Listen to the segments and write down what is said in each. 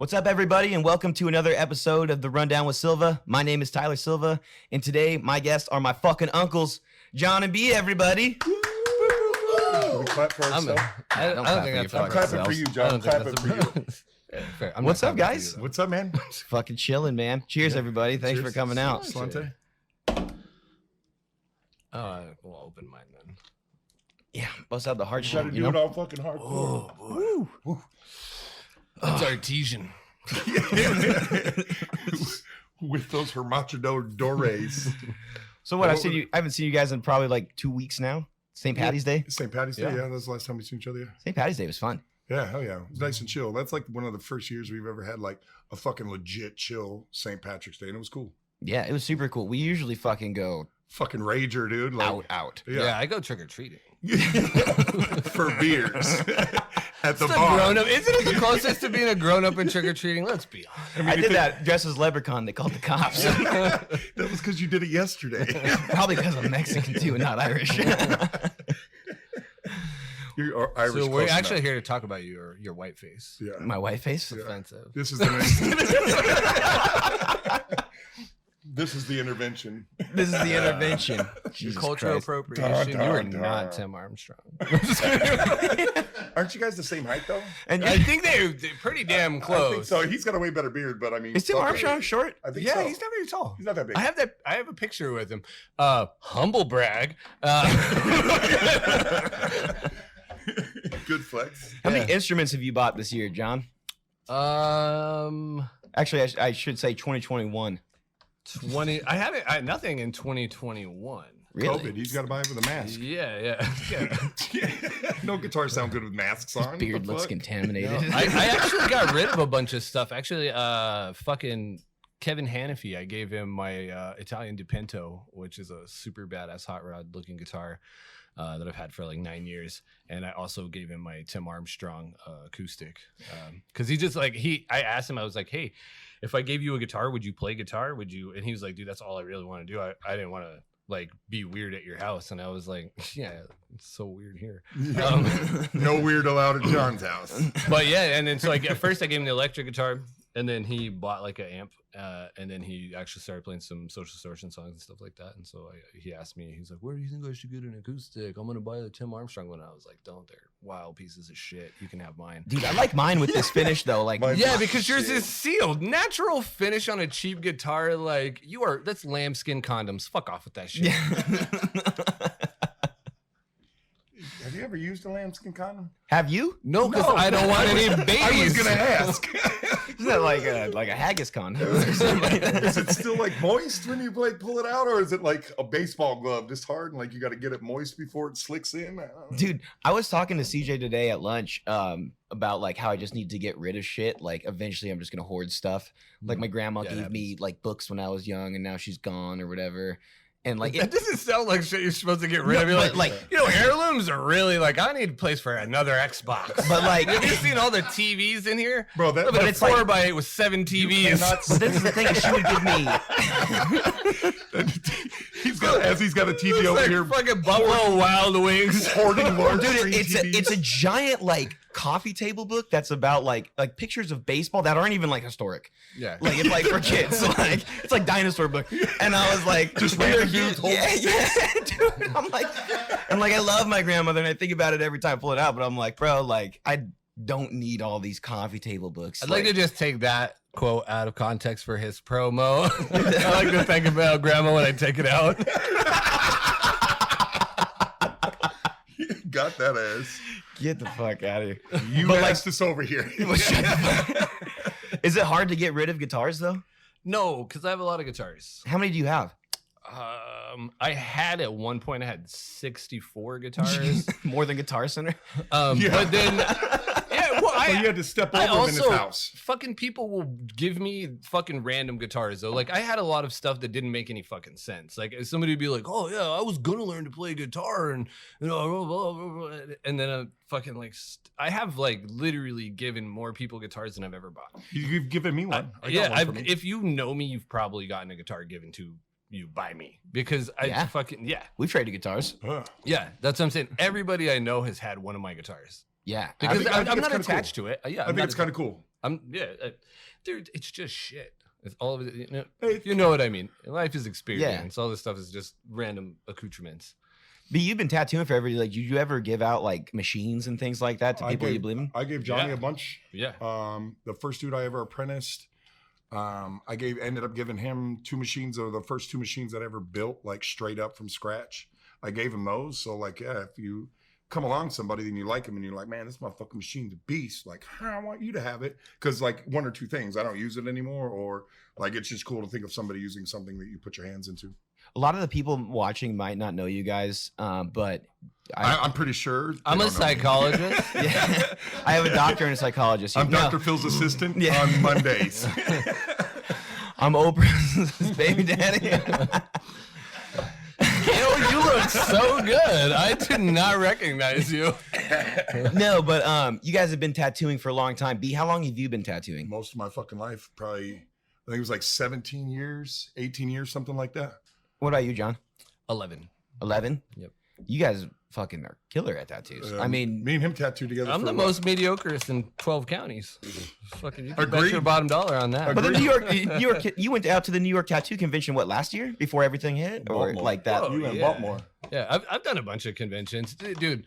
What's up, everybody, and welcome to another episode of The Rundown with Silva. My name is Tyler Silva, and today my guests are my fucking uncles, John and B, everybody. Can we clap for ourselves? I don't think I'm clapping for you, John. I'm clapping for you. Fair. What's up, guys? What's up, man? Fucking chilling, man. Cheers, everybody. Thanks for coming out. Slante. We'll open mine then. Yeah, bust out the hard You shit. gotta do it all fucking hardcore. Oh, boy. That's artesian. With those hermachadores. So what? I haven't seen you guys in probably like 2 weeks now. St. Patty's Day. St. Patty's Day, yeah. That's the last time we seen each other. St. Patty's Day was fun. Yeah, hell yeah. It was nice and chill. That's like one of the first years we've ever had like a fucking legit chill St. Patrick's Day, and it was cool. Yeah, it was super cool. We usually fucking go Fucking rager, dude. Like, out. Yeah, I go trick or treating. For beers. At the It's a bar. grown-up. Isn't it the closest to being a grown-up in trick or treating? Let's be honest. I did that dressed as Leprechaun. They called the cops. That was because you did it yesterday. Probably because I'm Mexican too, and not Irish. You're Irish. So we're close actually enough. here to talk about your white face. Yeah. My white face. Yeah. Offensive. This is the intervention. This is the intervention. Jesus Cultural Christ. appropriation. Dun, You are dun, not dun. Tim Armstrong. Aren't you guys the same height though? And I think they're pretty damn I think close. so. He's got a way better beard, but I mean, is Tim fuck it. Armstrong short? I think Yeah, so. he's not very tall. He's not that big. I have a picture with him. Humble brag. Good flex. How many Yeah. instruments have you bought this year, John? Actually, I should say 2021. 20. I haven't. Nothing in 2021. Really? COVID. He's got to buy it with a mask. Yeah. No guitars sound good with masks on. His beard The looks fuck? contaminated. I actually got rid of a bunch of stuff. Actually, fucking Kevin Hannafy, I gave him my Italian DiPinto, which is a super badass hot rod looking guitar that I've had for like 9 years. And I also gave him my Tim Armstrong acoustic because he just like I asked him, I was like, hey, if I gave you a guitar, would you play guitar? Would you? And he was like, dude, that's all I really want to do. I didn't want to like be weird at your house. And I was like, yeah, it's so weird here. No weird allowed at John's house. But yeah, and then so like at first I gave him the electric guitar, and then he bought like an amp, and then he actually started playing some Social Distortion songs and stuff like that. And so he asked me, he's like, "Where do you think I should get an acoustic? I'm gonna buy the Tim Armstrong one." I was like, "Don't, they're wild pieces of shit. You can have mine." Dude, I like mine with this finish though. Like, Mine- Yeah, because yours Shit. is sealed. Natural finish on a cheap guitar, like that's lambskin condoms. Fuck off with that shit. Have you ever used a lambskin condom? have you? No, because No. I don't want any babies. I was gonna ask. Isn't that like a haggis condom or something like that? Is it still like moist when you like pull it out, or is it like a baseball glove, just hard and like you got to get it moist before it slicks in? I don't know. Dude, I was talking to CJ today at lunch about like how I just need to get rid of shit. Like eventually I'm just gonna hoard stuff. Like my grandma Yeah, it gave me like books when I was young and now she's gone or whatever. And like That doesn't sound like shit you're supposed to get rid of. No, You're but, like, like- you know, heirlooms are really like, I need a place for another Xbox. But, like- have you seen all the TVs in here? Bro, that, Look but at a it's like- 4x8 with 7 TVs. but this is the thing, is she would give me he's got a TV Looks over like here fucking Buffalo Wild Wings. hoarding large dude, screen it's TVs. a giant like coffee table book that's about like pictures of baseball that aren't even like historic. Yeah. Like it's like for kids. Like it's like dinosaur book. And I was like, Just we were random dudes huge- yeah, dude. I'm like I love my grandmother and I think about it every time I pull it out, but I'm like, bro, like I don't need all these coffee table books. I'd like to just take that quote out of context for his promo. I like to think about grandma when I take it out. Got that ass. get the fuck out of here. You But, like- asked us over here. Is it hard to get rid of guitars though? No, because I have a lot of guitars. How many do you have? I had at one point, I had 64 guitars. More than Guitar Center? Yeah. But then, yeah, well, So you had to step I over him in his also house. fucking people will give me fucking random guitars though. Like I had a lot of stuff that didn't make any fucking sense. Like somebody would be like, "Oh yeah, I was gonna learn to play guitar," and you know, blah, blah, blah, blah. And then fucking like I have like literally given more people guitars than I've ever bought. You've given me one. I got Yeah, one from you. if you know me, you've probably gotten a guitar given to you by me because I Yeah. fucking We've traded guitars. yeah. That's what I'm saying. Everybody I know has had one of my guitars. Yeah. Because think- I think I'm it's not kinda attached to it. Yeah, I think it's kind of cool. Dude, it's just shit. It's all of it. You know what I mean. Life is experience. All this stuff is just random accoutrements. But you've been tattooing forever. Like, did you ever give out like machines and things like that to people you believe in? I gave Johnny a bunch. Yeah. The first dude I ever apprenticed, ended up giving him 2 machines of the first 2 machines that I ever built, like straight up from scratch. I gave him those. So like, yeah, if you come along somebody and you like him and you're like, man, this motherfucking machine's a beast. Like, I want you to have it. Cause like 1 or 2 things, I don't use it anymore. Or like, it's just cool to think of somebody using something that you put your hands into. A lot of the people watching might not know you guys, but I'm pretty sure. I'm a psychologist. Yeah. I have a doctor and a psychologist. I'm Dr. Phil's assistant on Mondays. I'm Oprah's baby daddy. You look so good. I did not recognize you. No, but you guys have been tattooing for a long time. B, how long have you been tattooing? Most of my fucking life, probably, I think it was like 17 years, 18 years, something like that. What about you, John? 11. 11? Yep. You guys fucking are killer at tattoos. I mean, me and him tattooed together. I'm the most mediocreest in 12 counties. Fucking, you can Agreed. bet your bottom dollar on that. but the New York, you went out to the New York Tattoo Convention, what, last year before everything hit? Or Baltimore. like that? Whoa. You in yeah. Baltimore. Yeah, I've done a bunch of conventions. Dude,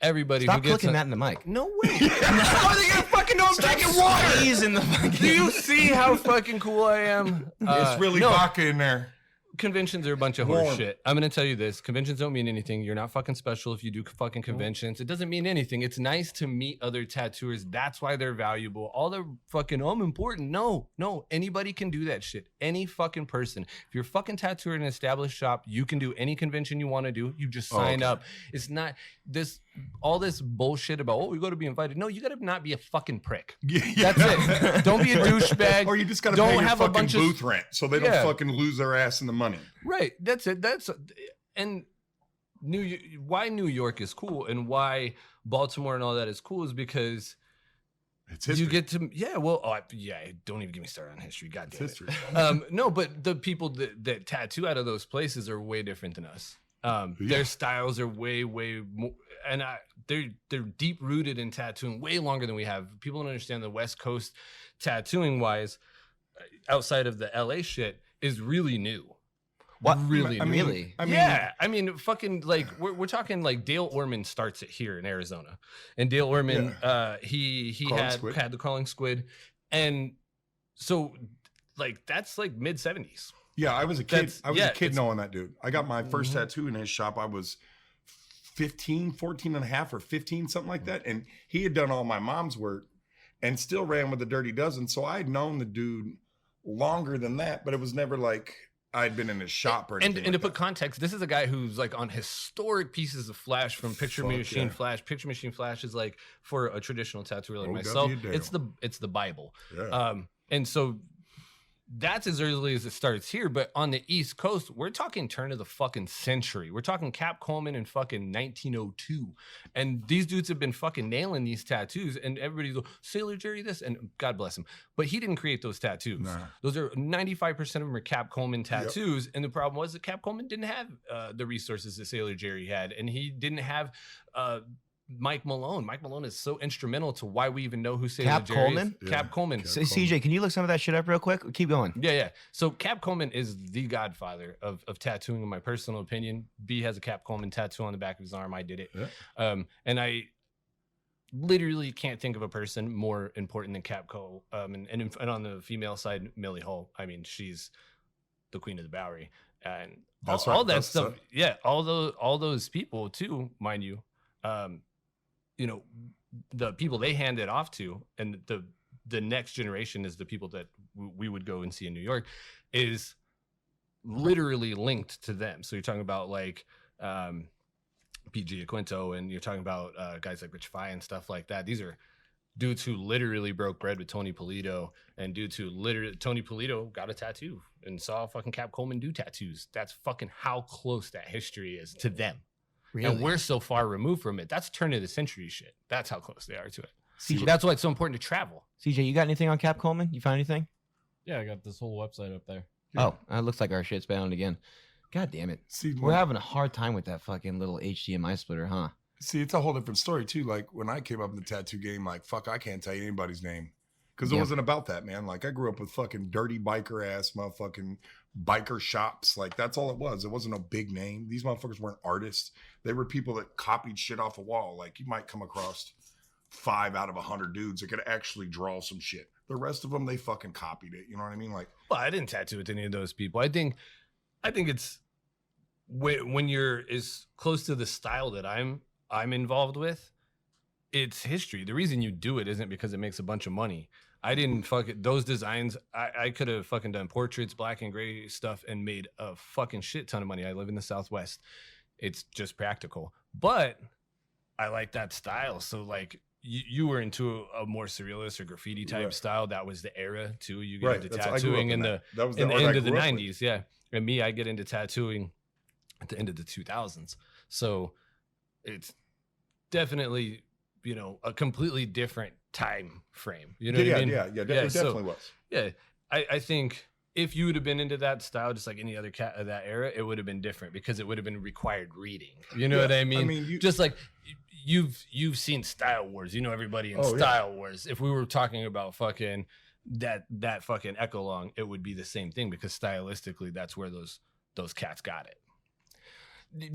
everybody Stop who gets clicking that in the mic. No way. Why are they gonna fucking know I'm drinking water? In the fucking... Do you see how fucking cool I am? It's really vodka in there. Conventions are a bunch of horse shit. I'm going to tell you this. Conventions don't mean anything. You're not fucking special if you do fucking conventions. It doesn't mean anything. It's nice to meet other tattooers. That's why they're valuable. All the fucking, I'm important. No. Anybody can do that shit. Any fucking person. If you're a fucking tattooer in an established shop, you can do any convention you want to do. You just sign up. It's not all this bullshit about, we got to be invited. No, you got to not be a fucking prick. Yeah. That's it. Don't be a douchebag. Or you just got to pay your have fucking a bunch booth rent so they don't fucking lose their ass in the money. Right. That's it. And why New York is cool and why Baltimore and all that is cool is because it's history. you get to, don't even get me started on history. God damn It's it. history. No, but the people that tattoo out of those places are way different than us. Their styles are way more, and they're deep rooted in tattooing way longer than we have. People don't understand the West Coast tattooing wise, outside of the LA shit, is really new. What? Really? I mean, really? I mean, fucking like we're talking like Dale Orman starts it here in Arizona, and Dale Orman, he had the crawling squid, and so like that's like mid 70s. Yeah, I was a kid. I was a kid knowing that dude. I got my first tattoo in his shop. I was 14 and a half or 15, something like that. And he had done all my mom's work and still ran with the Dirty Dozen. So I had known the dude longer than that, but it was never like I'd been in his shop or anything. And to put context, this is a guy who's like on historic pieces of flash from Picture Machine Flash. Picture Machine Flash is like, for a traditional tattooer like myself, it's the Bible. Yeah. And so that's as early as it starts here. But on the East Coast, we're talking turn of the fucking century. We're talking Cap Coleman in fucking 1902. And these dudes have been fucking nailing these tattoos. And everybody's like, Sailor Jerry this, and God bless him. But he didn't create those tattoos. Nah. Those are 95% of them are Cap Coleman tattoos. Yep. And the problem was that Cap Coleman didn't have the resources that Sailor Jerry had. And he didn't have Mike Malone. Mike Malone is so instrumental to why we even know who Sailor Jerry is. Yeah. Cap Coleman. So, CJ, can you look some of that shit up real quick? Keep going. Yeah. So Cap Coleman is the godfather of tattooing, in my personal opinion. B has a Cap Coleman tattoo on the back of his arm. I did it. Yeah. And I literally can't think of a person more important than Cap Cole. And on the female side, Millie Hull. I mean, she's the queen of the Bowery. And all that stuff. Yeah. All those people too, mind you. You know, the people they hand it off to, and the next generation is the people that we would go and see in New York, is literally linked to them. So you're talking about like PG Aquinto, and you're talking about guys like Rich Fye and stuff like that. These are dudes who literally broke bread with Tony Polito, and Tony Polito got a tattoo and saw fucking Cap Coleman do tattoos. That's fucking how close that history is to them. Really? And we're so far removed from it. That's turn of the century shit. That's how close they are to it. CJ, that's why it's so important to travel. CJ, you got anything on Cap Coleman? You found anything? Yeah, I got this whole website up there. Oh, it looks like our shit's bound again. God damn it. We're having a hard time with that fucking little HDMI splitter, huh? See, it's a whole different story too. Like when I came up in the tattoo game, like, fuck, I can't tell you anybody's name. Because it wasn't about that, man. Like, I grew up with fucking dirty biker ass motherfucking biker shops. Like, that's all it was. It wasn't a big name. These motherfuckers weren't artists. They were people that copied shit off a wall. Like, you might come across 5 out of 100 dudes that could actually draw some shit. The rest of them, they fucking copied it. You know what I mean? Like, well, I didn't tattoo with any of those people. I think it's when you're as close to the style that I'm involved with, it's history. The reason you do it isn't because it makes a bunch of money. I didn't those designs. I could have fucking done portraits, black and gray stuff, and made a fucking shit ton of money. I live in the Southwest. It's just practical, but I like that style. So like you were into a more surrealist or graffiti type style. That was the era too. You get into tattooing in the end of the 90s. Yeah. And me, I get into tattooing at the end of the 2000s. So it's definitely, a completely different time frame. You know what I mean? Yeah, it definitely was. Yeah. I think if you would have been into that style, just like any other cat of that era, it would have been different because it would have been required reading. You know what I mean? Just like you've seen Style Wars, everybody in Style Wars. If we were talking about fucking that fucking Echo Long, it would be the same thing because stylistically, that's where those cats got it.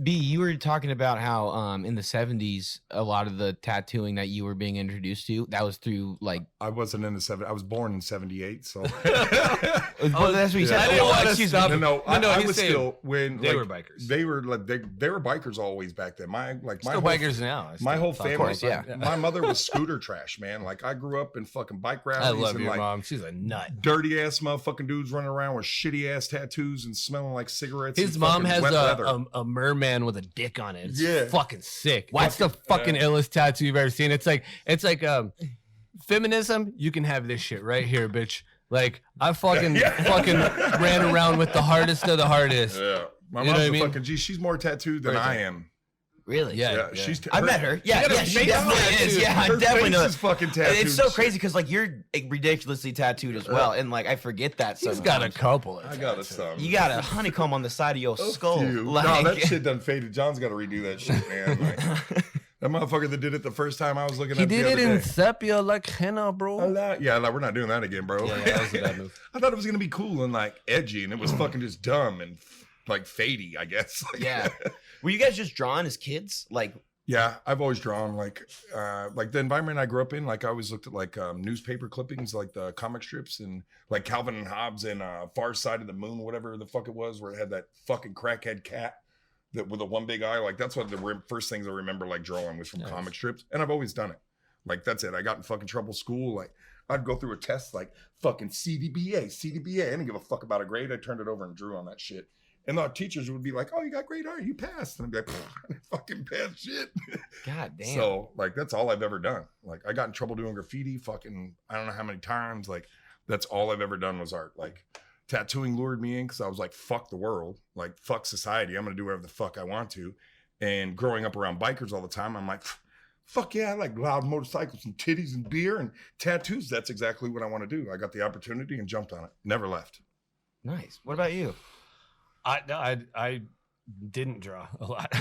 B, you were talking about how in the 70s, a lot of the tattooing that you were being introduced to, that was through like... I wasn't in the 70s. I was born in 78, so... Well, that's what you said. I didn't want to stop. I was still... when they were bikers. They were bikers always back then. Still bikers now. My whole family... Of course, yeah. My mother was scooter trash, man. Like, I grew up in fucking bike rallies. I love and your like, mom. She's a nut. Dirty-ass motherfucking dudes running around with shitty-ass tattoos and smelling like cigarettes. His mom has a merman with a dick on it. It's fucking sick. What's the fucking illest tattoo you've ever seen? It's like feminism. You can have this shit right here, bitch. Like I fucking ran around with the hardest of the hardest. Yeah, my mom's a fucking G. She's more tattooed than I am. Really? Yeah. I met her. Yeah, she definitely is. Yeah, I definitely know. Fucking tattooed. It's so crazy because like you're ridiculously tattooed as well, and like I forget that. He's got a couple. I got some. You got a honeycomb on the side of your skull. Like, no, that shit done faded. John's got to redo that shit, man. Like, that motherfucker that did it the first time I was looking at it. He did it in sepia like henna, bro. Yeah, like, we're not doing that again, bro. Yeah, that was a bad move. I thought it was gonna be cool and like edgy, and it was fucking just dumb and like fadey, I guess. Like, yeah. Were you guys just drawing as kids? Like. Yeah, I've always drawn like the environment I grew up in. Like I always looked at like newspaper clippings, like the comic strips and like Calvin and Hobbes and Far Side of the Moon, whatever the fuck it was, where it had that fucking crackhead cat that with a one big eye. Like that's what the first things I remember like drawing was from comic strips, and I've always done it. Like that's it. I got in fucking trouble school. Like I'd go through a test like fucking CDBA. I didn't give a fuck about a grade. I turned it over and drew on that shit. And the teachers would be like, "Oh, you got great art, you passed." And I'd be like, "I didn't fucking pass shit." God damn. So like that's all I've ever done. Like I got in trouble doing graffiti, fucking I don't know how many times. Like that's all I've ever done was art. Like tattooing lured me in because I was like, "Fuck the world, like fuck society. I'm gonna do whatever the fuck I want to." And growing up around bikers all the time, I'm like, "Fuck yeah, I like loud motorcycles and titties and beer and tattoos." That's exactly what I want to do. I got the opportunity and jumped on it. Never left. Nice. What about you? I didn't draw a lot.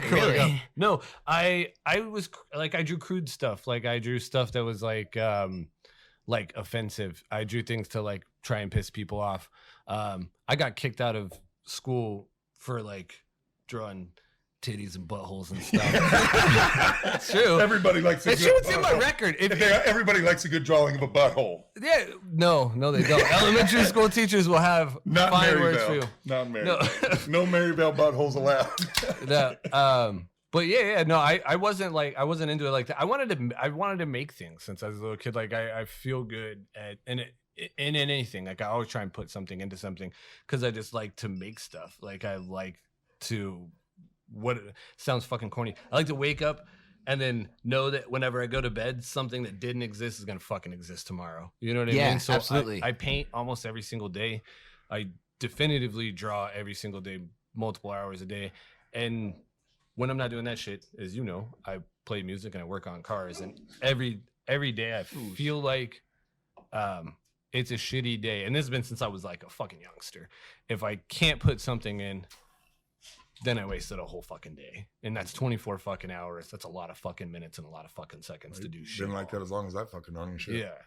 Really? No, I was like I drew crude stuff. Like I drew stuff that was like offensive. I drew things to like try and piss people off. I got kicked out of school for like drawing titties and buttholes and stuff. It's true. Everybody likes a that good shit was in my butthole. record. Everybody likes a good drawing of a butthole. Yeah, no, they don't. Elementary school teachers will have Not fine words for you. Not Mary. No, no Marybelle buttholes allowed. But no, I wasn't into it like that. I wanted to make things since I was a little kid. Like I feel good at in anything. Like I always try and put something into something because I just like to make stuff. Like I like to. What sounds fucking corny. I like to wake up and then know that whenever I go to bed, something that didn't exist is gonna fucking exist tomorrow. You know what I mean? So absolutely. I paint almost every single day. I definitively draw every single day, multiple hours a day. And when I'm not doing that shit, as you know, I play music and I work on cars. And every day I feel like it's a shitty day. And this has been since I was like a fucking youngster. If I can't put something in, then I wasted a whole fucking day. And that's 24 fucking hours. That's a lot of fucking minutes and a lot of fucking seconds to do shit. Been like that as long as I fucking own your shit. Yeah.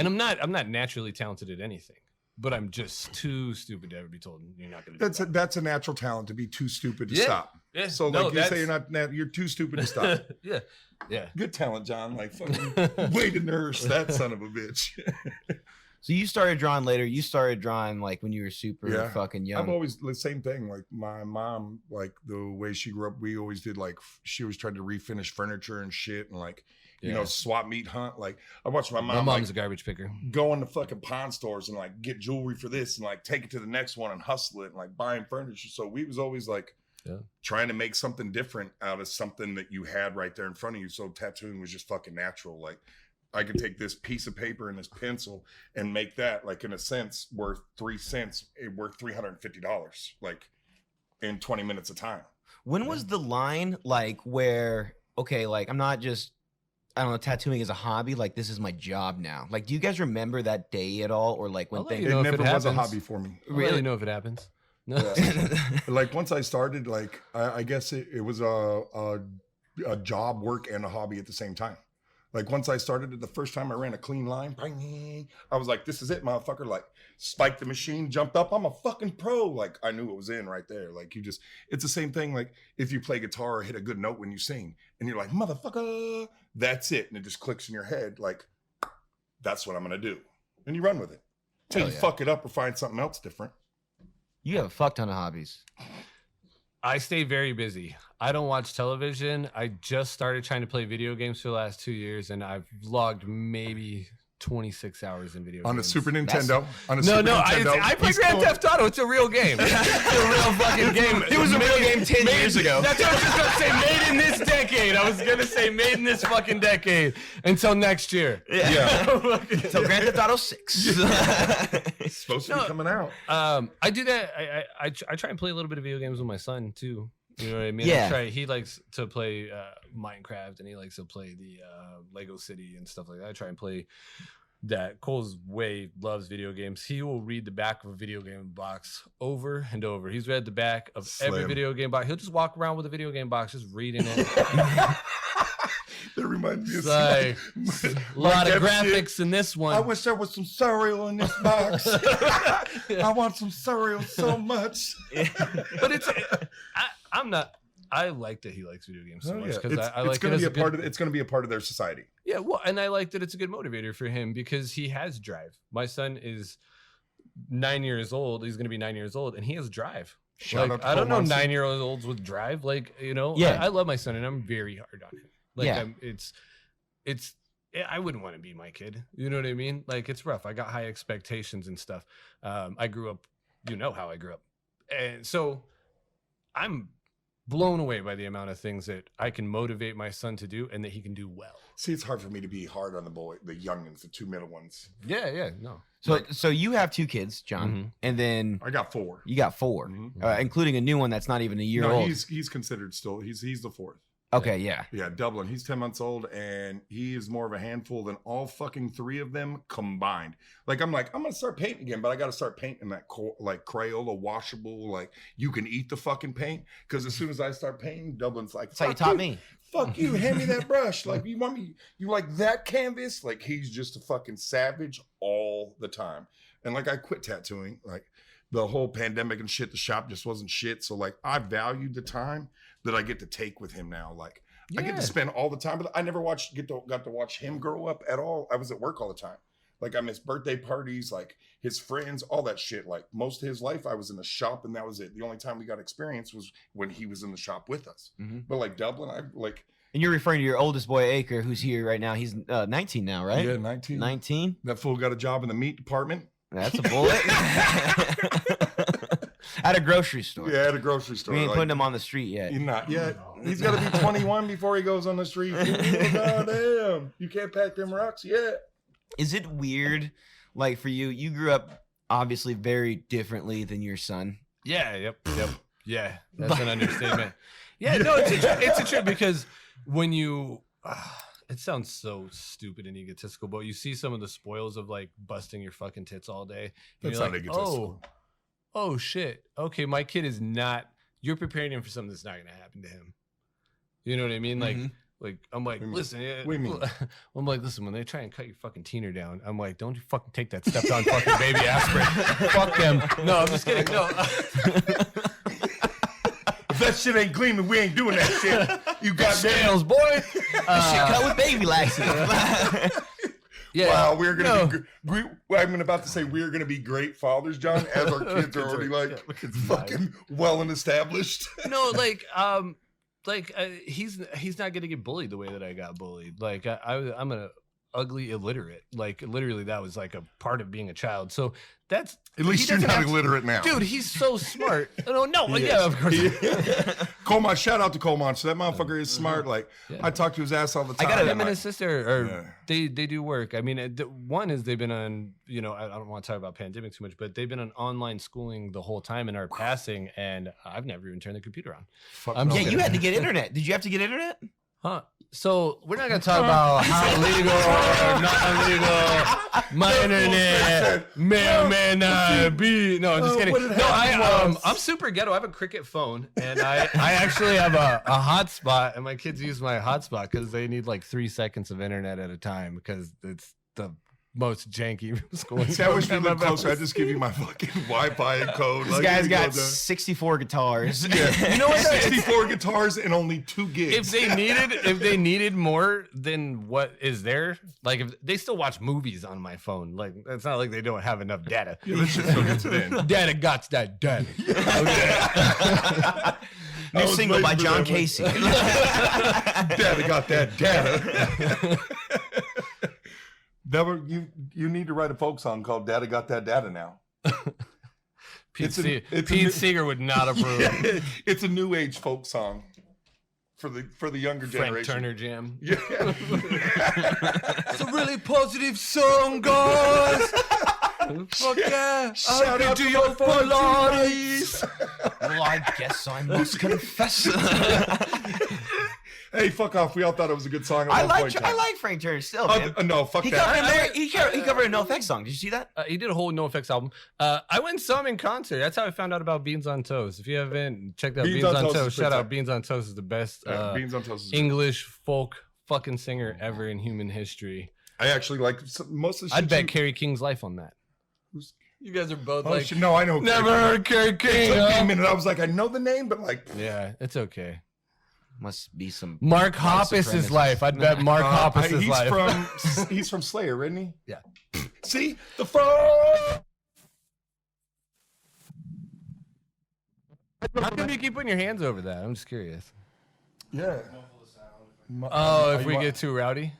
And I'm not naturally talented at anything, but I'm just too stupid to ever be told you're not going to do That's a natural talent to be too stupid to Yeah. stop. Yeah. So No, like you say you're too stupid to stop. Yeah. Yeah. Good talent, John. Like fucking way to nurse that son of a bitch. So you started drawing later. You started drawing like when you were super fucking young. I've always the same thing. Like my mom, like the way she grew up, we always did like she always tried to refinish furniture and shit, and like you know swap meet hunt. Like I watched my mom. My mom's a garbage picker. Go into fucking pawn stores and like get jewelry for this and like take it to the next one and hustle it and like buying furniture. So we was always like trying to make something different out of something that you had right there in front of you. So tattooing was just fucking natural. Like I could take this piece of paper and this pencil and make that like in a sense worth 3 cents, worth $350, like in 20 minutes of time. When was the line like where, okay, like I'm not just, I don't know, tattooing is a hobby, like this is my job now. Like, do you guys remember that day at all? Or like when I'll let things, you know It if never it was a happens. hobby for me. Really know if it happens. No. Like once I started, like I guess it was a job, work, and a hobby at the same time. Like once I started it, the first time I ran a clean line, I was like, this is it, motherfucker. Like spiked the machine, jumped up. I'm a fucking pro. Like I knew it was in right there. Like it's the same thing. Like if you play guitar or hit a good note when you sing and you're like, motherfucker, that's it. And it just clicks in your head. Like that's what I'm going to do. And you run with it till you fuck it up or find something else different. you have a fuck ton of hobbies. I stay very busy. I don't watch television. I just started trying to play video games for the last 2 years, and I've logged maybe 26 hours in video games. On a Super Nintendo. I play Grand Theft Auto. It's a real game. It's a real fucking game. It was a real game 10 years ago. That's what I was just going to say. Made in this decade. I was going to say made in this fucking decade until next year. Yeah. So Grand Theft Auto 6. It's supposed to be coming out. I do that. I try and play a little bit of video games with my son too. You know what I mean? Yeah. He likes to play Minecraft and he likes to play the Lego City and stuff like that. I try and play that. Cole's loves video games. He will read the back of a video game box over and over. He's read the back of every video game box. He'll just walk around with a video game box, just reading it. That reminds me of Like, a lot of graphics in this one. I wish there was some cereal in this box. I want some cereal so much. But I'm not. I like that he likes video games so much because I like it's going to be a part of. It's going to be a part of their society. Yeah, well, and I like that it's a good motivator for him because he has drive. My son is 9 years old. He's going to be 9 years old, and he has drive. Shout out to I don't know Cole Munson. 9-year-olds with drive. Like, you know, Yeah. I love my son, and I'm very hard on him. Like, Yeah. I wouldn't want to be my kid. You know what I mean? Like, it's rough. I got high expectations and stuff. I grew up, you know how I grew up. And so I'm blown away by the amount of things that I can motivate my son to do and that he can do well. See, it's hard for me to be hard on the youngins, the two middle ones. Yeah, no. So you have 2 kids, John, Mhm. and then I got 4. you got 4, Mhm. including a new one that's not even a year old. He's considered still. He's the 4th. Okay, yeah. Yeah, Dublin. He's 10 months old, and he is more of a handful than all fucking 3 of them combined. Like, I'm gonna start painting again, but I got to start painting that like Crayola washable, like you can eat the fucking paint. Because as soon as I start painting, Dublin's like, That's how you "Fuck taught me. Fuck you, hand me that brush. Like, you want me, you like that canvas? Like, he's just a fucking savage all the time. And like, I quit tattooing. Like, the whole pandemic and shit, the shop just wasn't shit. So like, I valued the time that I get to take with him now. Like, I get to spend all the time, but I never got to watch him grow up at all. I was at work all the time. Like, I missed birthday parties, like his friends, all that shit. Like, most of his life, I was in the shop, and that was it. The only time we got experience was when he was in the shop with us. Mhm. But like Dublin, I like. And you're referring to your oldest boy, Acre, who's here right now. He's 19 now, right? Yeah, 19. 19? That fool got a job in the meat department. That's a bullet. At a grocery store. Yeah, at a grocery store. We ain't like, putting him on the street yet. You're not yet. He's got to be 21 before he goes on the street. Oh, damn. You can't pack them rocks yet. Is it weird, like for you, you grew up obviously very differently than your son. Yeah, yep. Yeah, that's an understatement. Yeah, no, it's a trip because when you, it sounds so stupid and egotistical, but you see some of the spoils of like busting your fucking tits all day. And That's you're not like, egotistical. oh shit. Okay, my kid is not. You're preparing him for something that's not going to happen to him. You know what I mean? Like, Like, I'm like, listen, What do you mean? I'm like, listen, when they try and cut your fucking teener down, I'm like, don't you fucking take that stepped on fucking baby aspirin. Fuck them. No, I'm just kidding. No. If that shit ain't gleaming, we ain't doing that shit. You got Scales, boy. Shit cut with baby laxative. Yeah. Wow, we're gonna be. I'm about to say we're gonna be great fathers, John, as our kids are already like fucking well and established. No, he's not gonna get bullied the way that I got bullied. Like I'm an ugly illiterate. Like literally, that was like a part of being a child. So that's At least you're not illiterate now, dude. He's so smart. No, yeah, of course. Coleman, shout out to Coleman. So that motherfucker is smart. Like I talk to his ass all the time. I got him and his sister. They do work. I mean, one is they've been on. You know, I don't want to talk about pandemic too much, but they've been on online schooling the whole time and are passing. And I've never even turned the computer on. Yeah, you had to get internet. Did you have to get internet? Huh? So we're not gonna talk about how legal or not legal my internet may or may not be. No, I'm just kidding. No, I'm super ghetto. I have a Cricket phone, and I actually have a hotspot, and my kids use my hotspot because they need like 3 seconds of internet at a time because it's the most janky school. I wish we lived closer. I'd just give you my fucking Wi-Fi and code. This guy's got 64 guitars. Yeah. You know what? 64 guitars and only 2 gigs. If they needed more than what is there, like if they still watch movies on my phone, like it's not like they don't have enough data. Yeah, this shit still gets it in. Data got that data. New single by John Cacy. Data got that data. You need to write a folk song called "Data Got That Data" now. Pete Seeger would not approve. Yeah, it's a new age folk song for the younger Frank generation. Turner jam. Yeah. It's a really positive song, guys. Fuck yeah! Shout out to your Pilates. Well, I guess I must confess. Hey, fuck off! We all thought it was a good song. I like Frank Turner still, man. No, fuck He that. covered a NoFX song. Did you see that? He did a whole NoFX album. I went and saw him in concert. That's how I found out about Beans on Toast. If you haven't checked out Beans on Toast, shout out Beans on Toast is the best Beans on Toast is English folk fucking singer ever in human history. I actually like most of the shit. I'd bet Carrie King's life on that. You guys are both Oh, shit, no, I know. never heard Carrie King. It took me a minute. I was like, I know the name, but like, Yeah, it's okay. Must be some Mark Hoppus's life. I'd bet Mark Hoppus's life. He's from Slayer, isn't he? Yeah. See the phone. How come you keep putting your hands over that? I'm just curious. Yeah. Oh, if we get too rowdy?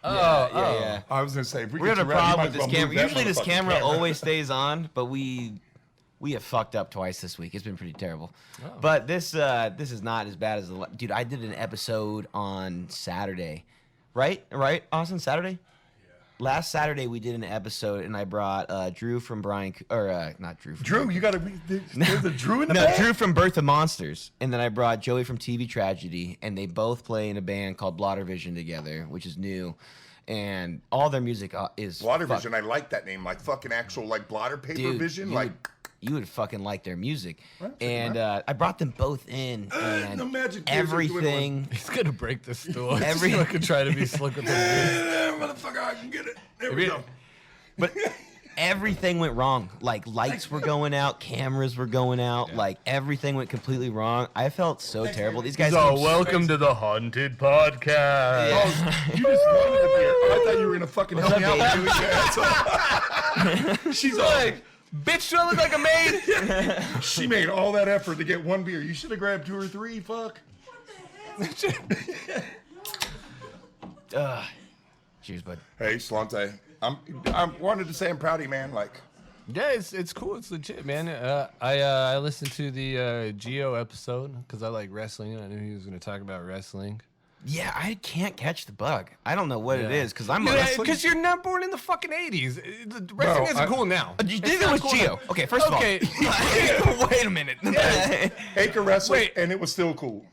Yeah. I was gonna say if we We get had a too rowdy, you problem might with as this well camera. move that Usually this motherfucking camera always stays on, but we have fucked up twice this week. It's been pretty terrible. Oh. But this is not as bad as dude. I did an episode on Saturday, right? Austin, Saturday. Last Saturday we did an episode, and I brought Drew from not Drew. From Drew, you gotta be. There's a Drew in the No, band? Drew from Birth of Monsters, and then I brought Joey from TV Tragedy, and they both play in a band called Blotter Vision together, which is new, and all their music is Blotter Vision. I like that name. Like fucking actual like blotter paper Dude, vision. you Like you would fucking like their music, Right, and I brought them both in, and the Magic Kids are doing everything. He's gonna break the stool. Every- I could try to be slick with this. motherfucker, I can get it. There we go. But everything went wrong. Like lights were going out, cameras were going out, like everything went completely wrong. I felt so terrible. These guys. So came welcome to the Haunted Podcast. Oh, you just wanted to be here. I thought you were gonna fucking help me out with doing that. She's like, Bitch, do I look like a maid? she made all that effort to get one beer. You should have grabbed 2 or 3. Fuck. Cheers, bud. Hey, Slante. I wanted to say I'm proud of you, man. Like, Yeah, it's cool. It's legit, man. I listened to the Geo episode because I like wrestling. And I knew he was going to talk about wrestling. Yeah, I can't catch the bug. I don't know what it is because I'm Because you're not born in the fucking 80s. Wrestling isn't cool now. You did it with Geo. Okay, first of all. Okay. Wait a minute. Acre wrestled, and it was still cool.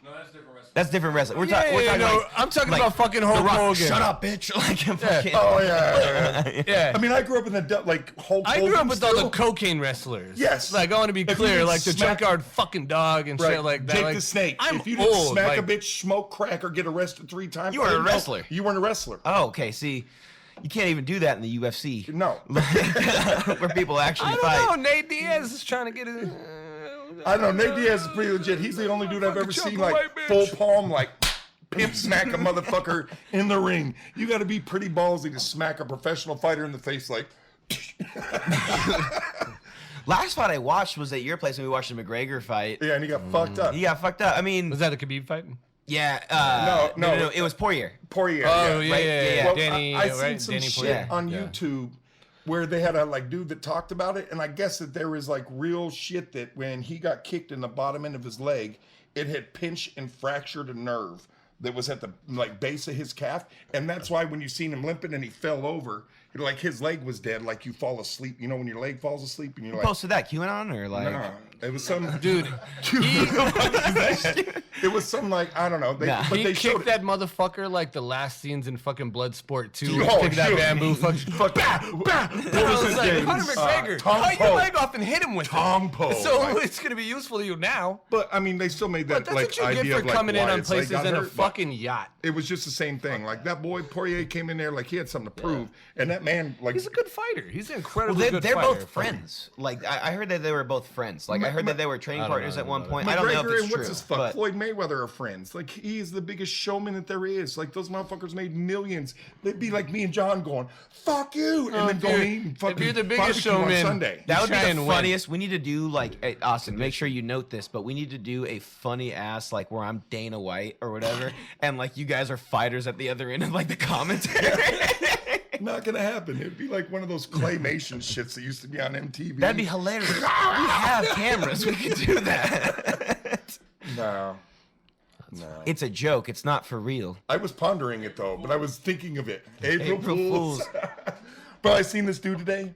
No, that's different wrestling. That's different wrestling. We're talking like, I'm talking like, about fucking The Hulk Rock, Hogan. shut up, bitch. Like, fucking, Oh yeah. Yeah. I mean, I grew up in the like Hulk I Hogan grew up with all still. the cocaine wrestlers. Yes. Like, I want to be If you clear, didn't like the smack- junkyard fucking dog and shit like that. Jake like, the Snake. I'm if you didn't old. smack like, a bitch, smoke crack, or get arrested 3 times, You weren't I a didn't know wrestler. You weren't a wrestler. Oh, okay. See, you can't even do that in the UFC. No. Where people actually I fight. don't know. Nate Diaz is trying to get it. I don't know. Nate Diaz is pretty legit. He's the only dude I've ever seen chocolate like white bitch. full palm, like pimp smack a motherfucker in the ring. You got to be pretty ballsy to smack a professional fighter in the face like. Last fight I watched was at your place when we watched the McGregor fight. Yeah, and he got fucked up. He got fucked up. I mean, Was that a Khabib fight? yeah. No. It was Poirier. Poirier. Oh, yeah. yeah, right? yeah, Yeah, yeah. yeah. Danny, I right? seen some Danny shit Poirier. on Yeah. YouTube where they had a like dude that talked about it, and I guess that there was like real shit that when he got kicked in the bottom end of his leg, it had pinched and fractured a nerve that was at the like base of his calf, and that's why when you seen him limping and he fell over, like his leg was dead, like you fall asleep. You know when your leg falls asleep and you're like, Posted that QAnon or like? nah. It was some Dude, It was some like I don't know. They, Nah. but he they showed kicked that motherfucker like the last scenes in fucking Bloodsport 2. Oh, Kick that shoot. bamboo fucking. Fuck bah, bah. What I was was his like, name? Conor McGregor, Tom cut Poe. your leg off and hit him with Tom it. Poe. So Like- it's gonna be useful to you now. But I mean, they still made But that that's like what you idea get for of like coming in why on it's, like, places got in a hurt, but fucking yacht. It was just the same thing. Like that boy Poirier came in there like he had something to prove, and that man like He's a good fighter. He's an Well, incredibly good they're fighter. both friends. Like I heard that they were both friends. Like I heard that they were training I don't partners know, at one I don't point. know. I don't know if McGregor it's and true. what's his fuck but- Floyd Mayweather are friends. Like he is the biggest showman that there is. Like those motherfuckers made millions. They'd be like me and John going "fuck you" and then going eat and fucking if you're the biggest barbecue on showman, Sunday. That would be try the and win. funniest. We need to do like hey, Austin. Make sure you note this, but we need to do a funny ass like where I'm Dana White or whatever, and like you guys are fighters at the other end of like the commentary. Not gonna happen. It'd be like one of those claymation shits that used to be on MTV. That'd be hilarious. We have cameras. We could do that. no. It's a joke. It's not for real. I was pondering it though, but I was thinking of it. April April Fools. Fools. But I seen this dude today,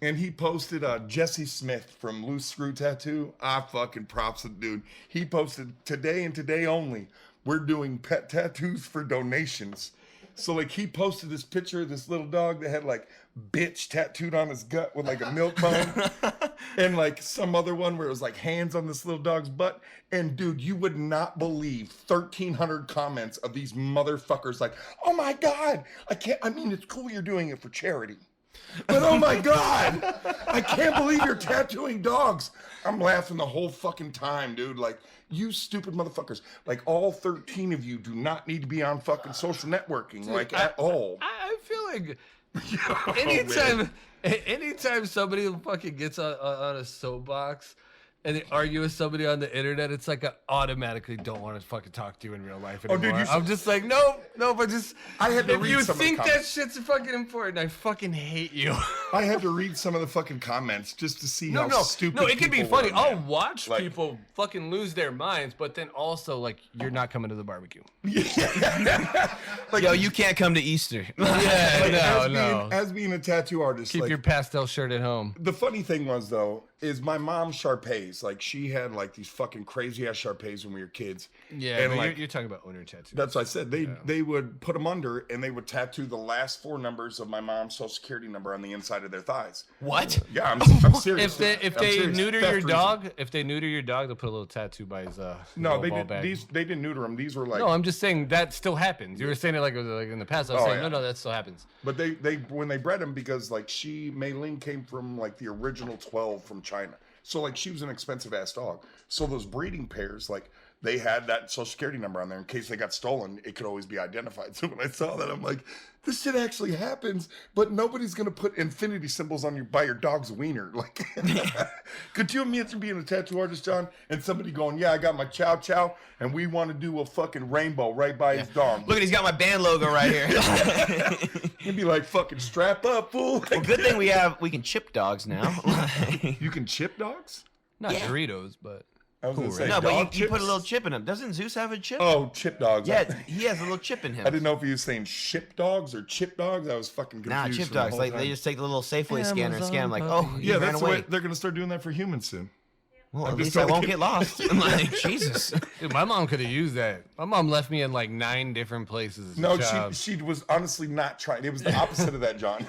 and he posted Jesse Smith from Loose Screw Tattoo. I fucking props the dude. He posted today and today only. We're doing pet tattoos for donations. So like he posted this picture of this little dog that had like bitch tattooed on his gut with like a milk bone, and like some other one where it was like hands on this little dog's butt. And dude, you would not believe 1,300 comments of these motherfuckers like, "Oh my god, I can't. I mean, it's cool you're doing it for charity, but oh my god, I can't believe you're tattooing dogs." I'm laughing the whole fucking time, dude. Like, you stupid motherfuckers. Like, all 13 of you do not need to be on fucking social networking, like, at all. I feel like Oh, anytime somebody fucking gets on a soapbox and they argue with somebody on the internet, it's like I automatically don't want to fucking talk to you in real life Oh, anymore. dude, you I'm just like, no, but just I had to if read you some of the think that comments. shit's fucking important, I fucking hate you. I had to read some of the fucking comments just to see No, how stupid it can be people funny. were, I'll man. watch Like- people fucking lose their minds, but then also like you're not coming to the barbecue. Like, Yo, you can't come to Easter. Yeah, like, no. as being a tattoo artist, Keep like, your pastel shirt at home. the funny thing was though, is my mom Sharpays. Like she had like these fucking crazy ass Sharpays when we were kids. Yeah, and but like you're talking about owner tattoos. that's what I said. They would put them under and they would tattoo the last 4 numbers of my mom's social security number on the inside of their thighs. What? Yeah, I'm serious. If I'm they serious. neuter Theft your reason. dog, they'll put a little tattoo by his No, little they ball did bag. they didn't neuter them. These were like No, I'm just saying that still happens. You were saying it like it was like in the past. I was Oh, saying yeah. no, that still happens. But they when they bred him because like Mei Ling came from like the original 12 from China. So like she was an expensive ass dog. So those breeding pairs, like they had that social security number on there in case they got stolen, it could always be identified. So when I saw that, I'm like, this shit actually happens, but nobody's gonna put infinity symbols on by your dog's wiener. Like could you imagine being a tattoo artist, John, and somebody going, yeah, I got my chow chow, and we want to do a fucking rainbow right by his dog. Look, he's got my band logo right here. You'd be like, fucking strap up, fool. Well, good thing we can chip dogs now. You can chip dogs? Not Yeah. Doritos, but I was gonna say No, but dog you put a chips? little chip in him. Doesn't Zeus have a chip? Oh, chip dogs. Yeah, he has a little chip in him. I didn't know if he was saying ship dogs or chip dogs. I was fucking confused. Nah, chip from the dogs. whole Like time. they just take the little Safeway scanner and scan. Like, Amazon oh, he yeah, ran that's the away. way they're gonna start doing that for humans soon. Well, I'm at just least I totally won't kidding. get lost. I'm like, Jesus. Dude, my mom could have used that. My mom left me in like 9 different places. As a No, child. she was honestly not trying. It was the opposite of that, John.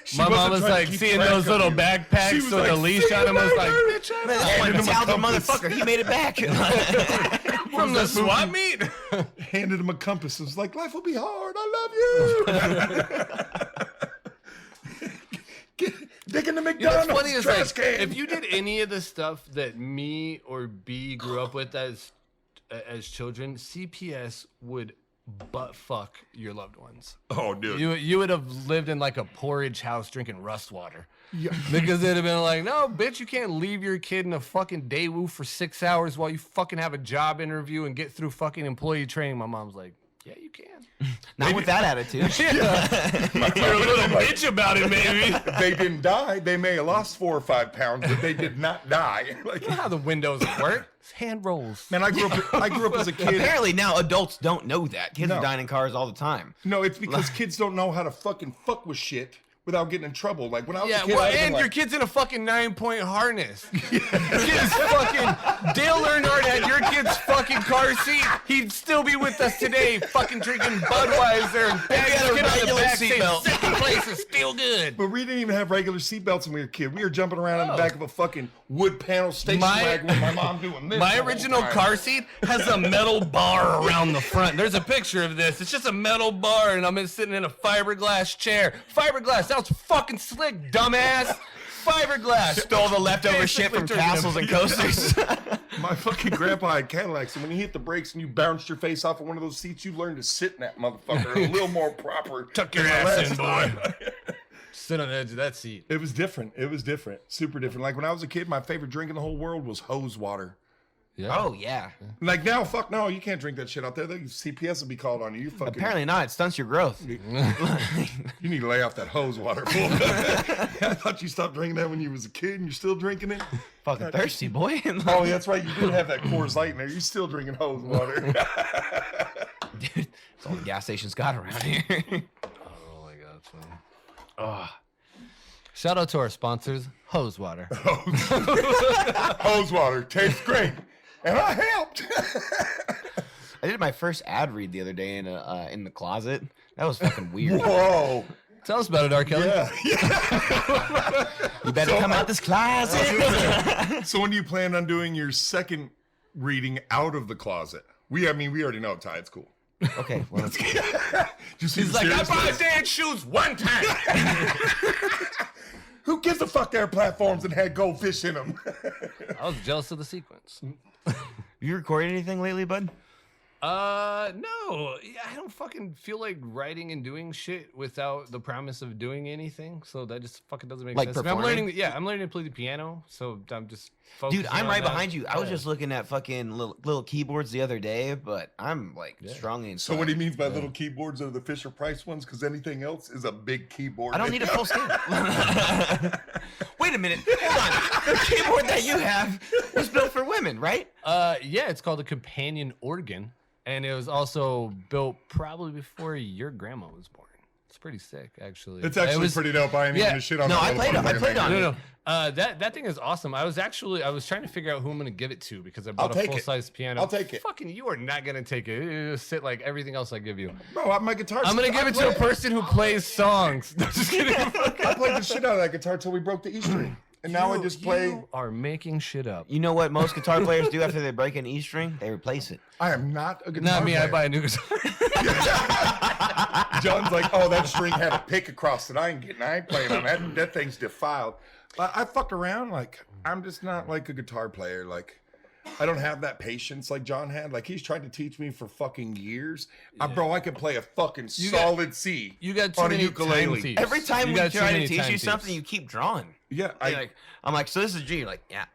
She My mom wasn't was trying to like keep seeing track those of little you. backpacks She was with a like, leash "See on you them. I was like, later." bitch, Man, this one Handed him a talented compass. motherfucker. He made it back. from the that swap movie? meet. Handed him a compass. It was like, life will be hard. I love you. Digging the You know McDonald's what's funny is trash like, can. if you did any of the stuff that me or B grew up with as children, CPS would butt fuck your loved ones. Oh, dude. You would have lived in like a porridge house drinking rust water. Yeah. Because it'd have been like, no, bitch, you can't leave your kid in a fucking Daewoo for 6 hours while you fucking have a job interview and get through fucking employee training. My mom's like, yeah, you can. Not with that attitude. You're a little bitch about it, maybe. They didn't die. They may have lost 4 or 5 pounds, but they did not die. Like, You know how the windows work? It's hand rolls. man, I grew up as a kid. Apparently now adults don't know that. Kids No. are dying in cars all the time. No, it's because kids don't know how to fucking fuck with shit without getting in trouble. Like when I was Yeah, a kid, well, I was and like, your kid's in a fucking 9-point harness. Your kid's fucking Dale Earnhardt had your kid's fucking car seat. He'd still be with us today, fucking drinking Budweiser and bagging had a his kid on the regular back saying, seatbelt. second place is still good. but we didn't even have regular seatbelts when we were a kid. We were jumping around in the back of a fucking wood panel station wagon with my mom doing this. My the whole original time. car seat has a metal bar around the front. There's a picture of this. It's just a metal bar, and I'm sitting in a fiberglass chair. Fiberglass, that was fucking slick, dumbass. Fiberglass. Stole the leftover shit Basically from turned into- castles and coasters. My fucking grandpa had Cadillacs, and when you hit the brakes and you bounced your face off of one of those seats, you learned to sit in that motherfucker a little more proper. Tuck your than the ass last in, time. boy. Sit on the edge of that seat. It was different. It was different. Super different. Like when I was a kid, my favorite drink in the whole world was hose water. Yeah. Oh, yeah. Like now, fuck no, you can't drink that shit out there. CPS will be called on you. You fucking. Apparently not. It stunts your growth. You need to lay off that hose water. Fool. I thought you stopped drinking that when you was a kid and you're still drinking it. Fucking thirsty, boy. Oh, that's right. You did have that Coors Light in there. You're still drinking hose water. Dude, it's all the gas stations got around here. Oh my god, son. Oh. Shout out to our sponsors, Hose Water. Hose water tastes great, and I helped. I did my first ad read the other day in the closet. That was fucking weird. Whoa. Tell us about it, R. Kelly. Yeah. You better come out this closet. So when do you plan on doing your second reading out of the closet? We already know, Ty. It's cool. Okay, well, let's Just He's like, I buy dad shoes one time. Who gives a fuck their platforms and had goldfish in them? I was jealous of the sequence. You recorded anything lately, bud? No. Yeah, I don't fucking feel like writing and doing shit without the promise of doing anything. So that just fucking doesn't make Like sense. I mean, I'm performing? learning. Yeah, I'm learning to play the piano. So I'm just Dude, I'm right behind you. you. I was just looking at fucking little keyboards the other day, but I'm like strongly So inclined. what he means by little keyboards are the Fisher Price ones, because anything else is a big keyboard. I don't need a full stand. Wait a minute. Hold on. The keyboard that you have was built for women, right? Yeah, it's called a companion organ, and it was also built probably before your grandma was born. It's pretty sick, actually. It's actually pretty dope. I ain't even yeah. gonna shit on No, that I played motherfucker, on man. it. No. That thing is awesome. I was trying to figure out who I'm gonna give it to because I bought a take it. full size piano. I'll take it. Fucking, you are not gonna take it. It'll sit like everything else I give you. Bro, my guitar. I'm gonna give it to a person who plays songs. No, just kidding. I played the shit out of that guitar till we broke the E string, and now I just play. You are making shit up. You know what most guitar players do after they break an E string? They replace it. I am not a guitar Not me. player. I buy a new guitar. John's like, oh, that string had a pick across it. I ain't playing on that. That thing's defiled. I fuck around. Like, I'm just not like a guitar player. Like, I don't have that patience like John had. Like, he's tried to teach me for fucking years. Bro, I can play a fucking solid C. You got too on a many ukulele. time thieves. Every time You we got too try to many teach time you thieves. something, you keep drawing. Yeah, I'm like, so this is G. You're like, yeah,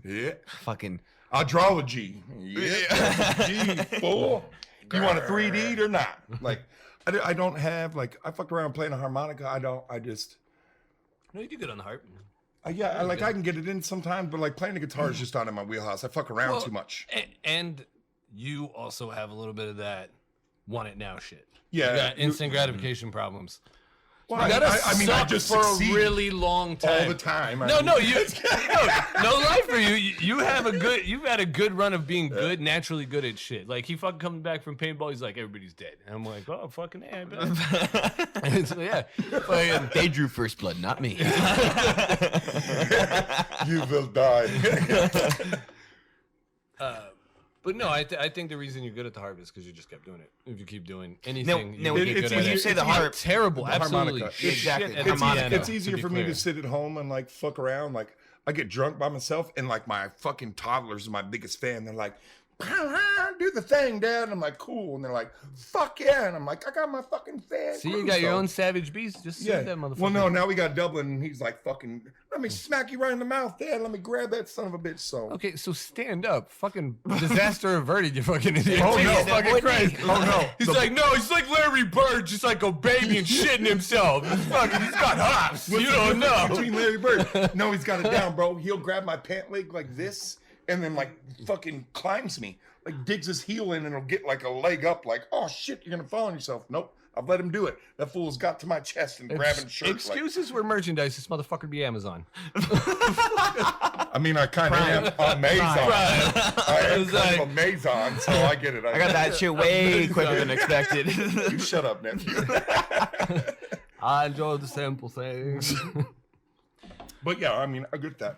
yeah. fucking. I'll draw a G. Yeah, G, fool. You want a 3D or not? Like, I don't have, like, I fucked around playing a harmonica. I just, No, you do good on the harp. I can get it in sometimes, but like playing the guitar is just not in my wheelhouse. I fuck around Well, too much. And you also have a little bit of that want it now shit. Yeah, You got instant gratification problems. Well, You gotta I mean, I suck just for succeed a really long time. all the time. No, no, no lie for you. You you've had a good run of being good, naturally good at shit. Like he fucking comes back from paintball, he's like, everybody's dead. And I'm like, oh fucking A, I bet. And so, yeah. Like, They drew first blood, not me. You will die. but no, I think the reason you're good at the harp is because you just kept doing it. If you keep doing anything, No, you it- get it's good at easy it. to say the You're harp. terrible, The absolutely. harmonica. Shit Exactly. at The the harmonica. piano, It's easier to for be me clear. to sit at home and like fuck around. Like I get drunk by myself, and like my fucking toddlers are my biggest fan. They're like, do the thing, Dad. And I'm like, cool. And they're like, fuck yeah. And I'm like, I got my fucking fan. See, you got your own savage beast. Just Yeah. say that motherfucker. Well, no, now we got Dublin, and he's like, fucking, let me smack you right in the mouth, Dad. Let me grab that son of a bitch. So. Okay, so stand up. Fucking disaster averted, you fucking idiot. Oh, no. Jesus fucking Christ. Oh, no. He's like, no, he's like Larry Bird, just like a baby and shitting himself. He's got hops. What's You the don't difference know. between Larry Bird. No, he's got it down, bro. He'll grab my pant leg like this and then like fucking climbs me. Like digs his heel in and he'll get like a leg up like, oh shit, you're gonna fall on yourself. Nope. I've let him do it. That fool's got to my chest and grabbing shirts. Excuses were merchandise. This motherfucker be Amazon. I mean, I kind of am Amazon. I am kind of Amazon, so I get it. I got that shit way quicker than expected. You shut up, nephew. I enjoy the simple things. But yeah, I mean, I get that.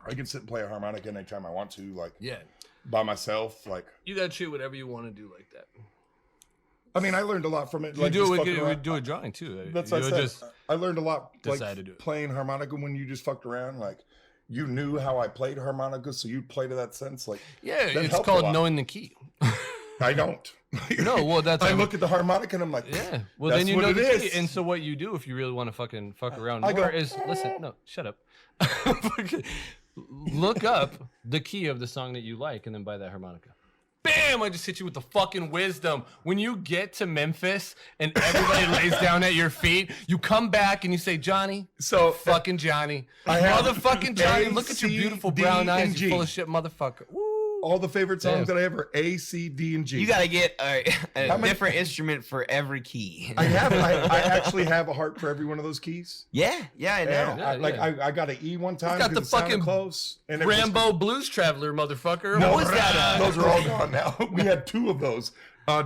I can sit and play a harmonica anytime I want to, like Yeah. by myself. Like, You got to shoot whatever you want to do like that. I mean, I learned a lot from it. You Like, do just it. fucking We around. do a drawing too. That's you what I said. just I learned a lot like decide to do it. playing harmonica when you just fucked around. Like you knew how I played harmonica, so you'd play to that sense. Like yeah. that It's helped a called lot. knowing the key. I don't. No, well that's I look at the harmonica and I'm like, yeah. Well, that's then you what know it the is. key. And so what you do if you really want to fucking fuck around I more go, is listen. No, shut up. Look up the key of the song that you like, and then buy that harmonica. Bam! I just hit you with the fucking wisdom. When you get to Memphis and everybody lays down at your feet, you come back and you say, Johnny, So fucking Johnny. I have Motherfucking Johnny, A, look at your C, beautiful D, brown eyes, and you G. full of shit motherfucker. Woo. all the favorite songs Yeah. that I ever A, C, D, and G. You gotta get a How many- different instrument for every key. I have. I actually have a heart for every one of those keys. yeah, I know. Yeah, Yeah, I got an E one time. got the 'cause it sounded fucking close. And it was- Rambo Blues Traveler, motherfucker. No, What was that? Those are all gone now. We had two of those.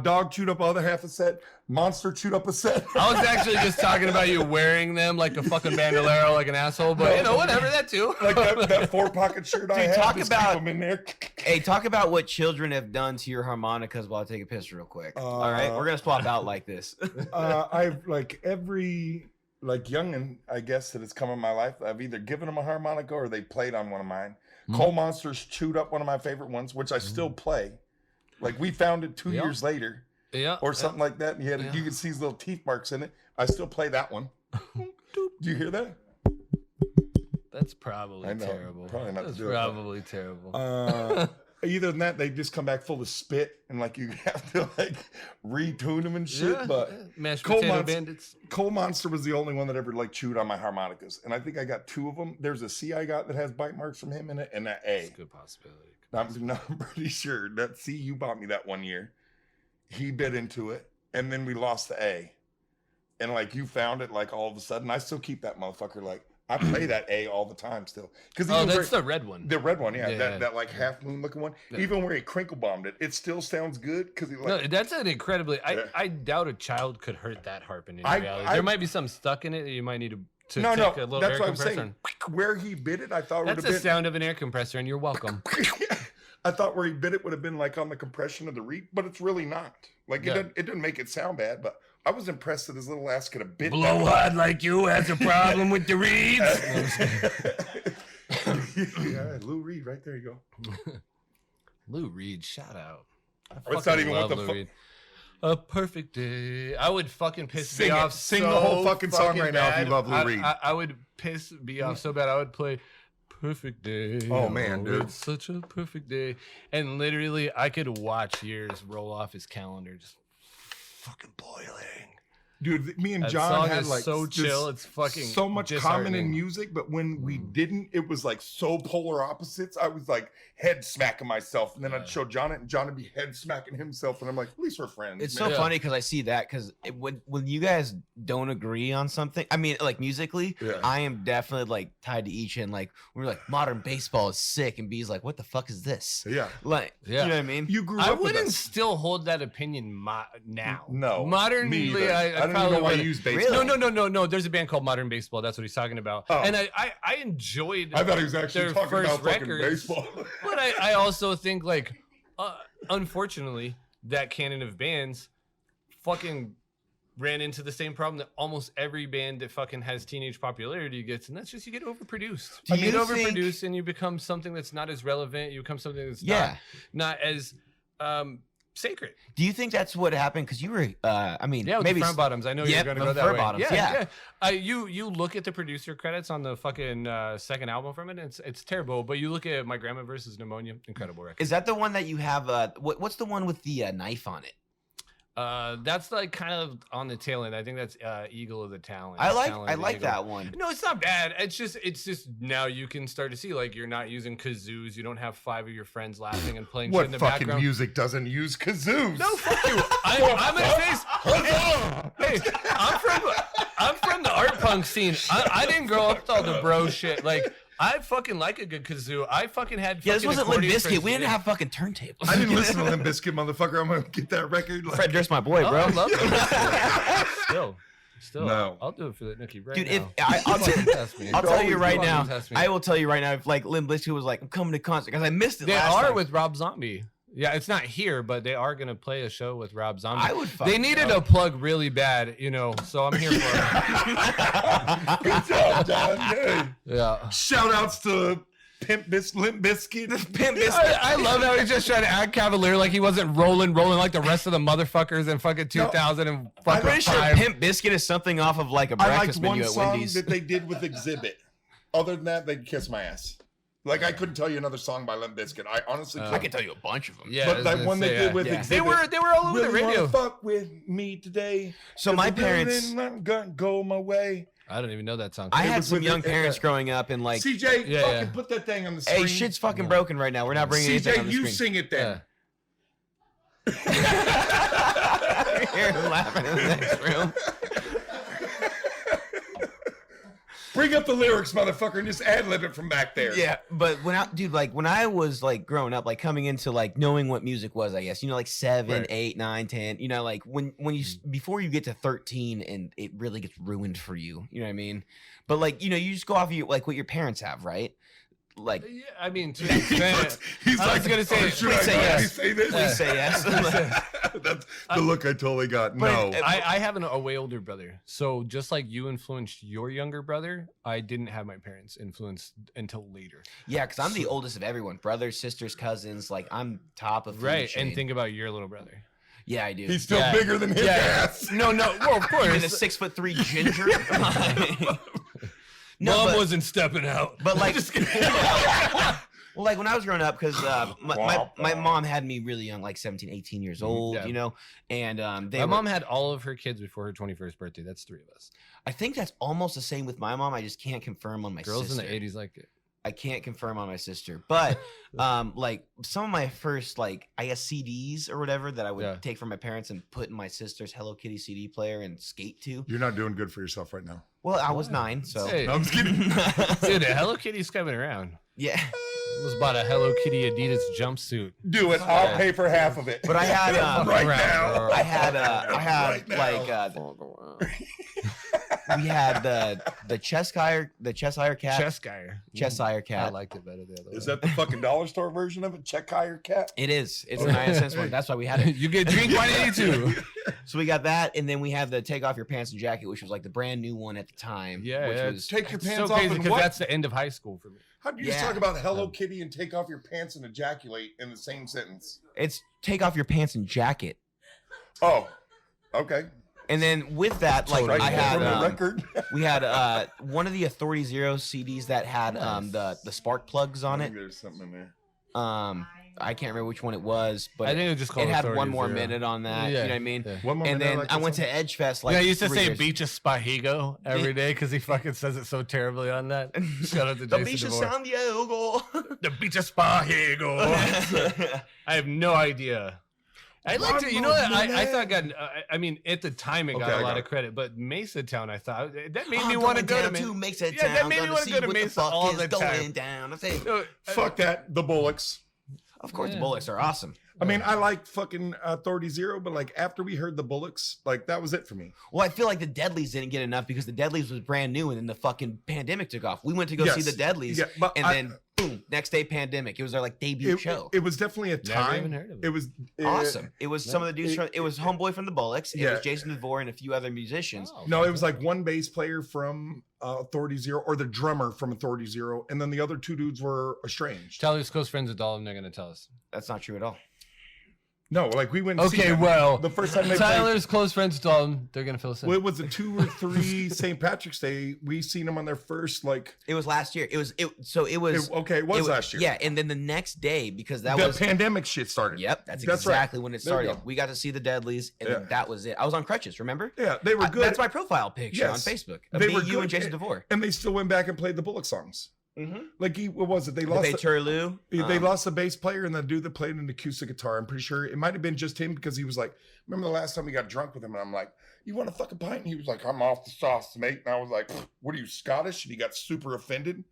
Dog chewed up the other half a set. Monster chewed up a set. I was actually just talking about you wearing them like a fucking bandolero, like an asshole, but you know, whatever, that too. Like that 4-pocket shirt I Dude, have. talk just about- keep them in there. Hey, talk about what children have done to your harmonicas while I take a piss real quick. All right, we're gonna swap out like this. I've like every like youngin, I guess, that has come in my life. I've either given them a harmonica or they played on one of mine. Coal Monsters chewed up one of my favorite ones, which I still play. Like we found it 2 Yeah. years later. Yeah. Or something like that. And you can see these little teeth marks in it. I still play that one. Do you hear that? That's probably I know, terrible. probably not to That's do it, but- probably terrible. Either than that, they just come back full of spit and like you have to like retune them and shit. But Mashed Coal potato Monster- bandits. Coal Monster was the only one that ever like chewed on my harmonicas, and I think I got two of them. There's a C I got that has bite marks from him in it, and that That's A. a good possibility. I'm pretty sure that C you bought me that one year. He bit into it, and then we lost the A. And like you found it, like all of a sudden, I still keep that motherfucker. Like I play that A all the time still. Because Oh, that's the red one. the red one, yeah, Yeah. that like half moon looking one. Yeah. Even where he crinkle bombed it, it still sounds good because he like. No, that's an incredibly. Yeah. I doubt a child could hurt that harp in any I- reality. I- there might be some stuck in it that you might need to no, take a little that's air what I'm compressor. saying. Where he bit it, I thought would That's have the been. sound of an air compressor, and you're welcome. I thought where he bit it would have been like on the compression of the reed, but it's really not. Like Yeah. it doesn't make it sound bad, but I was impressed that his little ass could have bit. that. Blowhard like you has a problem with the reeds. Yeah, Lou Reed, right there you go. Lou Reed, shout out. I It's not fucking even what love the Lou fu- Reed. A perfect day. I would fucking piss Sing me it. off. Sing so the whole fucking song right now if you bad. love Lou Reed. I would piss me off so bad. I would play perfect day. Oh, man, dude. It's such a perfect day. And literally, I could watch years roll off his calendar, just fucking boiling. Dude, me and That John song had is like so this- chill. It's fucking so much common disheartening. in music, but when we didn't, it was like so polar opposites. I was like head smacking myself, and then I'd show John it, and John would be head smacking himself, and I'm like, at least we're friends. It's man. so funny because I see that because when you guys don't agree on something, I mean, like musically, Yeah. I am definitely like tied to each end. Like we're like modern baseball is sick, and B's like, what the fuck is this? Yeah. Like, Yeah. you know what I mean? You grew I up with wouldn't us. still hold that opinion now. No, modernly, me either. I I don't even probably know why you wouldn't. use baseball. No. There's a band called Modern Baseball. That's what he's talking about. Oh. And I enjoyed. I thought he was actually their talking first about fucking records. baseball. But I also think like, unfortunately, that canon of bands, fucking ran into the same problem that almost every band that fucking has teenage popularity gets, and that's just you get overproduced. Do You get you overproduced, and you become something that's not as relevant. You become something that's Yeah. not as sacred. Do you think that's what happened? Because you were, I mean, Yeah, with maybe the front bottoms. I know Yep, you're going to the go that fur way. bottoms, yeah. You look at the producer credits on the fucking second album from it. It's terrible. But you look at My Grandma versus Pneumonia, incredible record. Is that the one that you have? What's the one with the knife on it? That's like kind of on the tail end. I think that's Eagle of the Talent. I Talent of the like Eagle. that one. No, it's not bad. It's just now you can start to see like you're not using kazoos. You don't have 5 of your friends laughing and playing shit in What the fucking background. music doesn't use kazoos? No, fuck you. I'm gonna face. Hey, I'm from the art punk scene. I didn't grow up with all the bro shit. Like I fucking like a good kazoo. I fucking had. Yeah, this fucking wasn't Limp accordion Bizkit. friends. We didn't have fucking turntables. I didn't listen to Limp Bizkit, motherfucker. I'm gonna get that record. Like, Fred Durst, my boy, Oh, bro. I love it. Still. No. I'll do it for the Nookie right Dude, now. I'll tell you right Don't now. test me. I will tell you right now. If like Limp Bizkit was like, I'm coming to concert because I missed it. They last are time. with Rob Zombie. Yeah, it's not here, but they are gonna play a show with Rob Zombie. I would. They needed a plug really bad, so I'm here for it. good job, John. Yeah. Yeah. Shout outs to Limp Bizkit. Pimp Bizkit. I love how he's just trying to act cavalier, like he wasn't rolling like the rest of the motherfuckers in fucking 2000 and I'm fucking pretty sure five. Pimp Bizkit is something off of like a I liked breakfast one menu at song Wendy's. that they did with Exhibit. Other than that, they'd kiss my ass. Like I couldn't tell you another song by Limp Bizkit. I honestly I couldn't. can tell you a bunch of them. Yeah, I But was that gonna one they say, did with yeah. Exhibit. They were all over the really radio. wanna fuck with me today. So my 'Cause I parents, really not gonna go my way. I don't even know that song. I had was some with young it- parents growing up and like, CJ, Yeah, fucking yeah. put that thing on the screen. hey, shit's fucking broken right now. We're not bringing anything on CJ, the you screen. sing it then. Here, laughing in the next room. Bring up the lyrics, motherfucker, and just ad-lib it from back there. Yeah, but when I was like growing up, like coming into like knowing what music was, I guess, like 7, Right. 8, 9, 10, like when you before you get to 13 and it really gets ruined for you, you know what I mean? But like, you just go off of your, like what your parents have, right? Like, Yeah, I mean, to an extent, He's I like, was gonna say, oh, should please I say really yes. say this? please say yes. That's the look I totally got. No. I have a way older brother. So just like you influenced your younger brother, I didn't have my parents influenced until later. Yeah, because I'm the oldest of everyone, brothers, sisters, cousins. Like I'm top of the Right. chain. And think about your little brother. yeah, I do. He's still Yeah. bigger than his ass. No. Well, of in a course. 6'3" ginger. No, Mom but- wasn't stepping out. But like, Just kidding. well, like when I was growing up, because my mom had me really young, like 17, 18 years old, Yeah. and My mom had all of her kids before her 21st birthday. That's 3 of us. I think that's almost the same with my mom. I just can't confirm on my Girls sister. in the 80s like it. I can't confirm on my sister, but like some of my first like I guess CDs or whatever that I would Yeah. take from my parents and put in my sister's Hello Kitty CD player and skate to. You're not doing good for yourself right now. Well, I was 9, so Hey, No, I'm just kidding. dude, Hello Kitty's coming around. yeah. Almost bought a Hello Kitty Adidas jumpsuit. Do it. I'll pay for half of it. But I had Right now. I had Right now. like we had the Cheshire cat. Cheshire I cat. liked it better the other way. Is that the fucking dollar store version of it? Cheshire cat? It is. It's a 9-cent one. That's why we had it. You get drink 182. So we got that, and then we have the take off your pants and jacket, which was like the brand new one at the time. Yeah, which yeah, was Take your It's pants so off crazy and because what? that's the end of high school for me. How do you just Yeah. talk about Hello Kitty and take off your pants and ejaculate in the same sentence? it's take off your pants and jacket. Oh, okay. And then with that, like Right I there had from the record. we had one of the Authority Zero CDs that had the spark plugs on I it. think there's something in there. I can't remember which one it was, but I think it was just called it had Authority one more Zero. minute on that. Yeah, You know what I mean? yeah. One more And minute, then like I that went song? to Edgefest like I used to 3 say years. Beach of Spahigo every day because he fucking says it so terribly on that. Shout out to The Jason Beach of DeVille. San Diego. The Beach of Spahigo. I have no idea. I like to, you know what? I thought got. I mean, at the time it got Okay, a I lot got of it. credit, but Mesa Town, I thought that made I'm me want to going go to down Mesa. Mesa Yeah, that Town. made me Gonna want to see go to what the Mesa fuck all is the going time. down. I say, Fuck that. The Bullocks. of course, the Yeah. Bullocks are awesome. I mean, I like fucking Authority Zero, but like after we heard the Bullocks, like that was it for me. Well, I feel like the Deadlies didn't get enough because the Deadlies was brand new, and then the fucking pandemic took off. We went to go see Yes. the Deadlies, Yeah, but and then boom, next day pandemic. It was our like debut show. It was definitely a Never even time. heard of it. It was Awesome. It was some of the dudes from. It was Homeboy from the Bullocks. It Yeah. was Jason DeVore and a few other musicians. Oh, No, it was like one bass player from Authority Zero, or the drummer from Authority Zero, and then the other two dudes were estranged. Tyler's close friends with all of them. They're gonna tell us. That's not true at all. No, like we went. To see Okay, them. well, the first time they played, Tyler's close friends with all of them. They're gonna fill us in. well, it was a 2 or 3 St. Patrick's Day. We seen them on their first like. It was last year. It was. It was. Okay, it was last year. Yeah, and then the next day because that the was. pandemic shit started. Yep, that's That's right. exactly when it There you started. go. We got to see the Deadlies, and then Yeah. that was it. I was on crutches. Remember? Yeah, they were good. That's my profile picture Yes. on Facebook. Of They me, were you, good. and Jason DeVore. and they still went back and played the Bullock songs. Mm-hmm. Like what was it? They They lost. played Turlou. They lost the bass player and the dude that played an acoustic guitar. I'm pretty sure it might have been just him because he was like, remember the last time we got drunk with him? And I'm like, you want a fucking pint? And he was like, I'm off the sauce, mate. And I was like, what are you, Scottish? And he got super offended.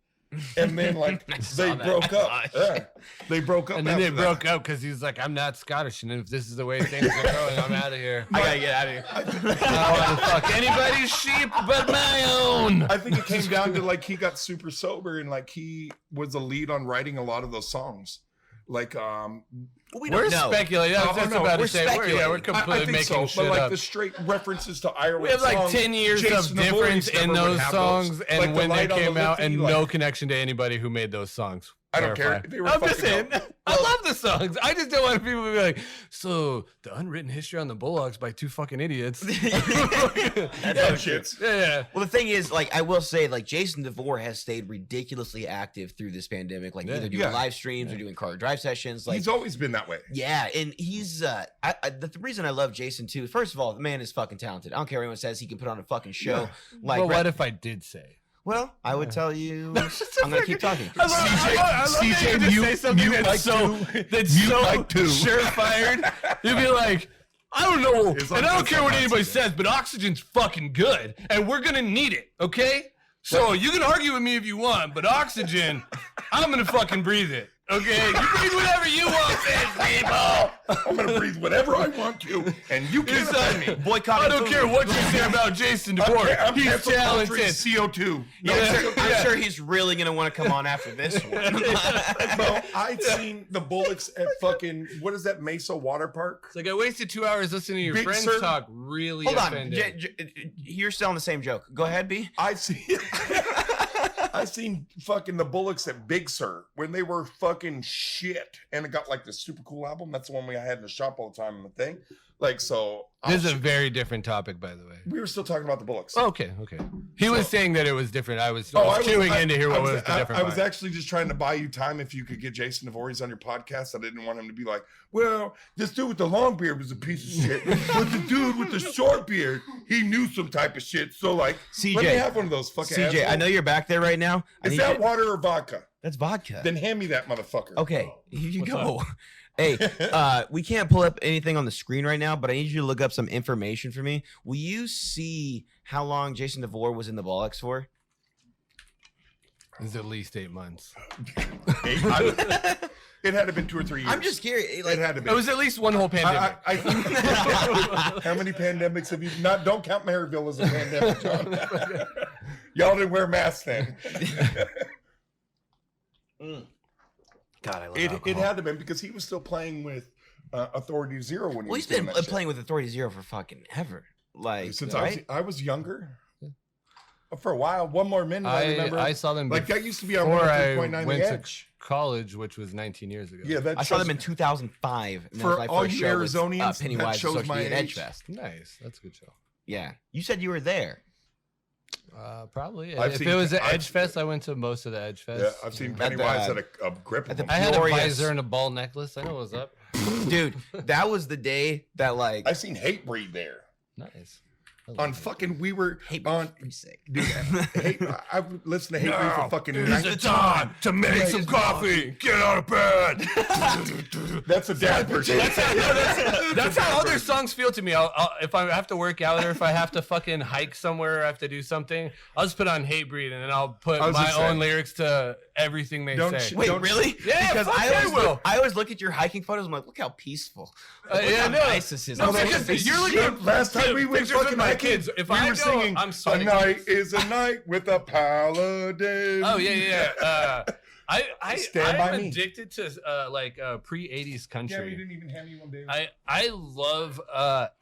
And then like I saw they that. broke up. Yeah. They broke up. and then they after that. broke up because he's like, I'm not Scottish, and if this is the way things are going, I'm out of here. I gotta get out of here. I don't want to fuck anybody's sheep but my own. I think it came down to like he got super sober and like he was the lead on writing a lot of those songs. Like We We're don't know. speculating. I was Oh, just no, about we're to say, we're speculating. completely I think making so, shit but like up. the straight references to Ireland. We have like songs, 10 years Jason of difference DeVore's in never would those have songs Like and the when they Light on the came out, Liffey, and like, no connection to anybody who made those songs. I don't care. Clarify. They were I'm just fucking saying. dope. I love the songs. I just don't want people to be like, so the unwritten history on the Bullocks by 2 fucking idiots. Dumb shits. Yeah. Well, the thing is, like, I will say, like, Jason DeVore has stayed ridiculously active through this pandemic, like, Yeah. either doing Yeah. live streams or doing car drive sessions. Like, He's always been that way. yeah, and he's the reason I love Jason too. First of all, the man is fucking talented. I don't care what anyone says. He can put on a fucking show. Yeah. Like, Well, what if I did say? well, I would tell you. I'm gonna keep talking. I love that CJ, you just you- say something you that's like so to- that's you so like to. surefire. You'd be like, I don't know, It's and like I don't this care what on anybody Oxygen. says, but oxygen's fucking good, and we're gonna need it. Okay, so you can argue with me if you want, but oxygen, I'm gonna fucking breathe it. Okay, you breathe whatever you want, people. I'm gonna breathe whatever I want to, and you can't It's offend like, me. Boycotting I don't food. care what you say about Jason DeVore. I'm He's cancel culture, talented. CO2. No, Yeah. I'm sure he's really gonna want to come on after this one. Bro, I'd seen the Bullocks at fucking what is that Mesa Water Park? It's like I wasted 2 hours listening to your Big friends Sur- talk. Really Hold on, offended. you're still on the same joke. Go ahead, B. I seen fucking the Bullocks at Big Sur when they were fucking shit, and it got like this super cool album. That's the one we had in the shop all the time and the thing. Like so, This is a very different topic, by the way. we were still talking about the Bullocks. Okay. He was saying that it was different. I was Oh, queuing in to hear what was the different I was part. actually just trying to buy you time if you could get Jason DeVore on your podcast. I didn't want him to be like, well, this dude with the long beard was a piece of shit, but the dude with the short beard, he knew some type of shit. So like, CJ, let me have one of those fucking CJ, I assholes. know you're back there right now. I Is need that you- water or vodka? That's vodka. Then hand me that motherfucker. Okay, here you What's go. Hey, we can't pull up anything on the screen right now, but I need you to look up some information for me. Will you see how long Jason DeVore was in the Bullocks for? It's at least 8 months. It had to have been 2 or 3 years. I'm just curious. It Like, had to be. It was at least one whole pandemic. How many pandemics have you not? Don't count Maryville as a pandemic, John. Y'all didn't wear masks then. God, I love It alcohol. had to been because he was still playing with Authority Zero when he Well, was he's been doing that shit. playing with Authority Zero for fucking ever. Like, since right? I was younger. For a while, one more minute. I remember. I saw them like that used to be on before I 103.9 went The to Edge. college, which was 19 years ago. Yeah, that I saw shows- them in 2005. And that For was my all first you show was, Arizonians, that Pennywise shows Social my Media age. Edgefest. Nice. That's a good show. Yeah, you said you were there. Probably. I've If seen- it was an I've- Edge Fest, I went to most of the Edge Fest. Yeah, I've seen Pennywise at a grip of them. I had a Glorious. visor and a ball necklace. I know what's up. Dude, that was the day that like I seen Hatebreed there. Nice. On fucking, we were Hate on. pretty sick. Dude, I've listened to Hatebreed for fucking. Here's the 19 time to make Right. some coffee. Get out of bed. That's a dad version. That's how other songs feel to me. I'll, if I have to work out or if I have to fucking hike somewhere or I have to do something, I'll just put on Hatebreed and then I'll put I was my just own saying. lyrics to everything they Don't say. sh- Wait, Don't- really? Yeah, because fuck I yeah, always I will. look, I always look at your hiking photos. I'm like, look how peaceful. Look yeah, how no. nice this is. No, I'm like, because this you're is looking shit. at Last time we went pictures with fucking my hiking, kids. If we I were go, singing, I'm "A sweating. night is a night with a paladin." Oh yeah. I'm Stand by me. addicted to pre 80s country. even hand me one, David. I love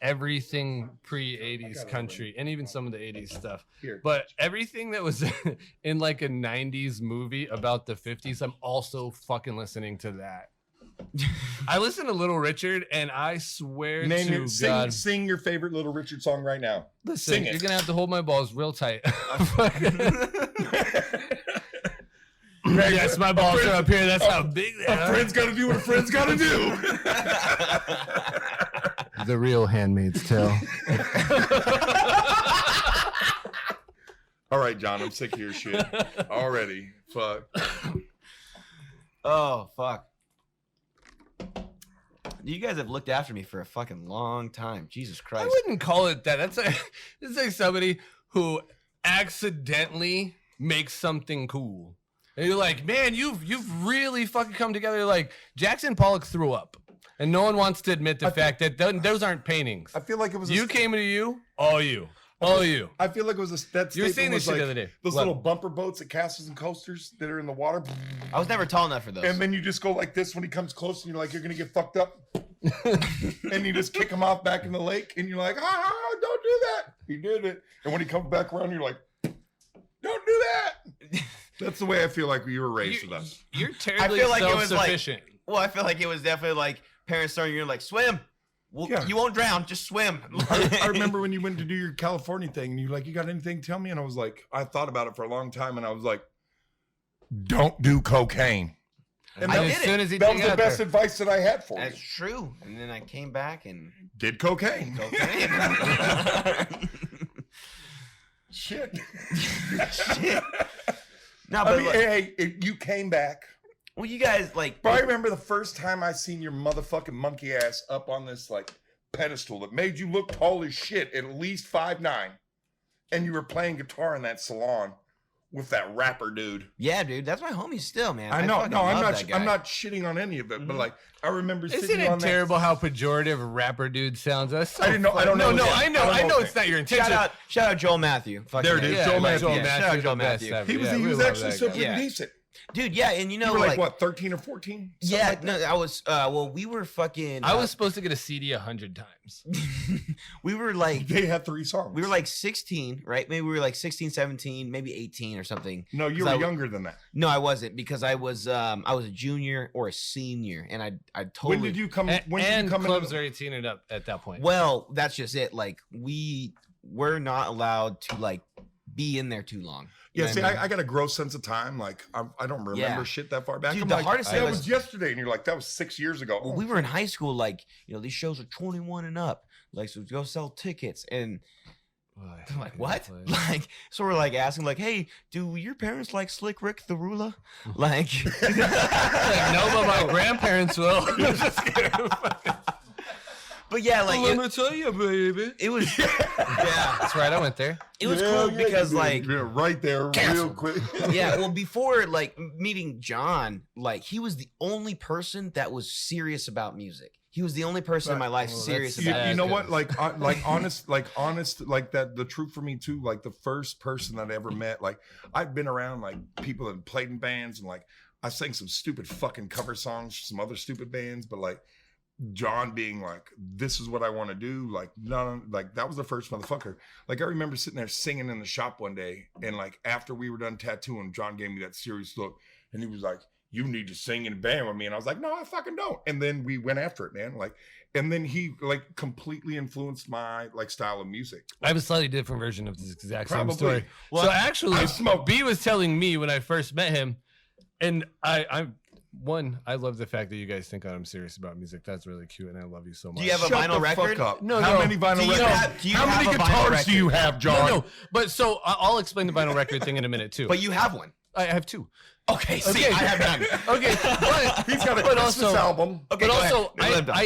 everything pre 80s country and even some of the 80s stuff. Here. But everything that was in like a 90s movie about the 50s, I'm also fucking listening to that. I listen to Little Richard and I swear Name to it. God. Sing your favorite Little Richard song right now. Listen, sing it. you're going to have to hold my balls real tight. Yes, my balls are up here. That's how big they A are. friend's got to do what a friend's got to do. The real Handmaid's Tale. All right, John, I'm sick of your shit already. Fuck. Oh fuck. You guys have looked after me for a fucking long time. Jesus I Christ. wouldn't call it that. It's like somebody who accidentally makes something cool. And you're like, man, you've really fucking come together. Like Jackson Pollock threw up, and no one wants to admit the fact that those aren't paintings. I feel like it was. You came to you, all you. You I feel like it was that. You were statement saying was this shit like the other day. Those What? little bumper boats at castles and coasters that are in the water, I was never tall enough for those. and then you just go like this when he comes close, and you're like, you're gonna get fucked up, and you just kick him off back in the lake, and you're like, don't do that. He did it, and when he comes back around, you're like, don't do that. That's the way I feel like we were raised with us. You're terribly feel like it was like- self-sufficient. Well, I feel like it was definitely like parents telling you like swim. Well, Yeah. you won't drown. Just swim. I remember when you went to do your California thing, and you're like, you got anything? Tell me. And I was like, I thought about it for a long time, and I was like, don't do cocaine. And I that, did as it. soon as he that was the got best there. advice that I had for you. That's true. And then I came back and Did cocaine. okay. Shit. Shit. No, I but mean, look, hey, you came back. well, you guys like. But I remember the first time I seen your motherfucking monkey ass up on this like pedestal that made you look tall as shit, at least 5'9", and you were playing guitar in that salon with that rapper dude. Yeah, dude, that's my homie still, man. I know, fucking no, I'm love not. that guy. I'm not shitting on any of it, but Mhm. like I remember Isn't sitting on it terrible how pejorative rapper dude sounds? That's so I didn't know- I don't No, know no, that. I know. I don't I know know that. it's not your intention. Shout out Joel Matthew. Fucking There it is, yeah, Joel like, Matthew. yeah, shout out Joel the best Matthew. ever. He was, Yeah, he we was love actually that so guy. pretty Yeah. decent. Dude, yeah, and you know, You were like, like what, 13 or 14? yeah, no, I was. Well, we were fucking. I was supposed to get a CD 100 times. we were like, They had 3 songs. we were like 16, right? Maybe we were like 16, 17, maybe 18 or something. no, you 'cause were I- younger than that. No, I wasn't because I was a junior or a senior, and I totally. When did you come? And, When did you come clubs into, are 18 and up at that point. Well, that's just it. Like we're not allowed to like be in there too long. You Yeah, know see, what I mean? I got a gross sense of time. Like I don't remember Yeah. shit that far back. Dude, I'm the like, hardest that thing was was- yesterday, and you're like, that was 6 years ago. Well, we were in high school, like, you know, these shows are 21 and up. Like, so go sell tickets. And I'm like, what? Like, so we're like asking, like, hey, do your parents like Slick Rick the Ruler? Like, Like, no, but my grandparents will. Just kidding. but yeah, like, Let me tell you, baby. it was, yeah, That's right. I went there. it was Yeah, cool yeah, because, you did. like, You're right there, real Canceled. quick. yeah, well, before like meeting John, like, he was the only person that was serious about music. He was the only person in my life Well, serious that's- You, about you it. know good. what? Like honest, like that. The truth for me too. Like the first person that I ever met. Like I've been around like people that played in bands, and like I sang some stupid fucking cover songs for some other stupid bands. But like John being like, "This is what I want to do." Like none, like that was the first motherfucker. Like I remember sitting there singing in the shop one day, and like after we were done tattooing, John gave me that serious look, and he was like, you need to sing in a band with me. And I was like, no, I fucking don't. And then we went after it, man. Like, and then he like completely influenced my like style of music. I have a slightly different version of this exact same Probably. story. Well, so actually, I smoked- B was telling me when I first met him, and I love the fact that you guys think I'm serious about music. That's really cute, and I love you so much. Do you have a Shut vinyl the record? fuck up. No, How no. many vinyl Do you records? have- do you How have many a vinyl guitars do you record? have, John? No, but so I'll explain the vinyl record thing in a minute too. But you have one. I have 2. Okay, see, Okay. I have none. Okay, but He's got a but Christmas also- album. Okay, but go ahead. also, No, let him talk.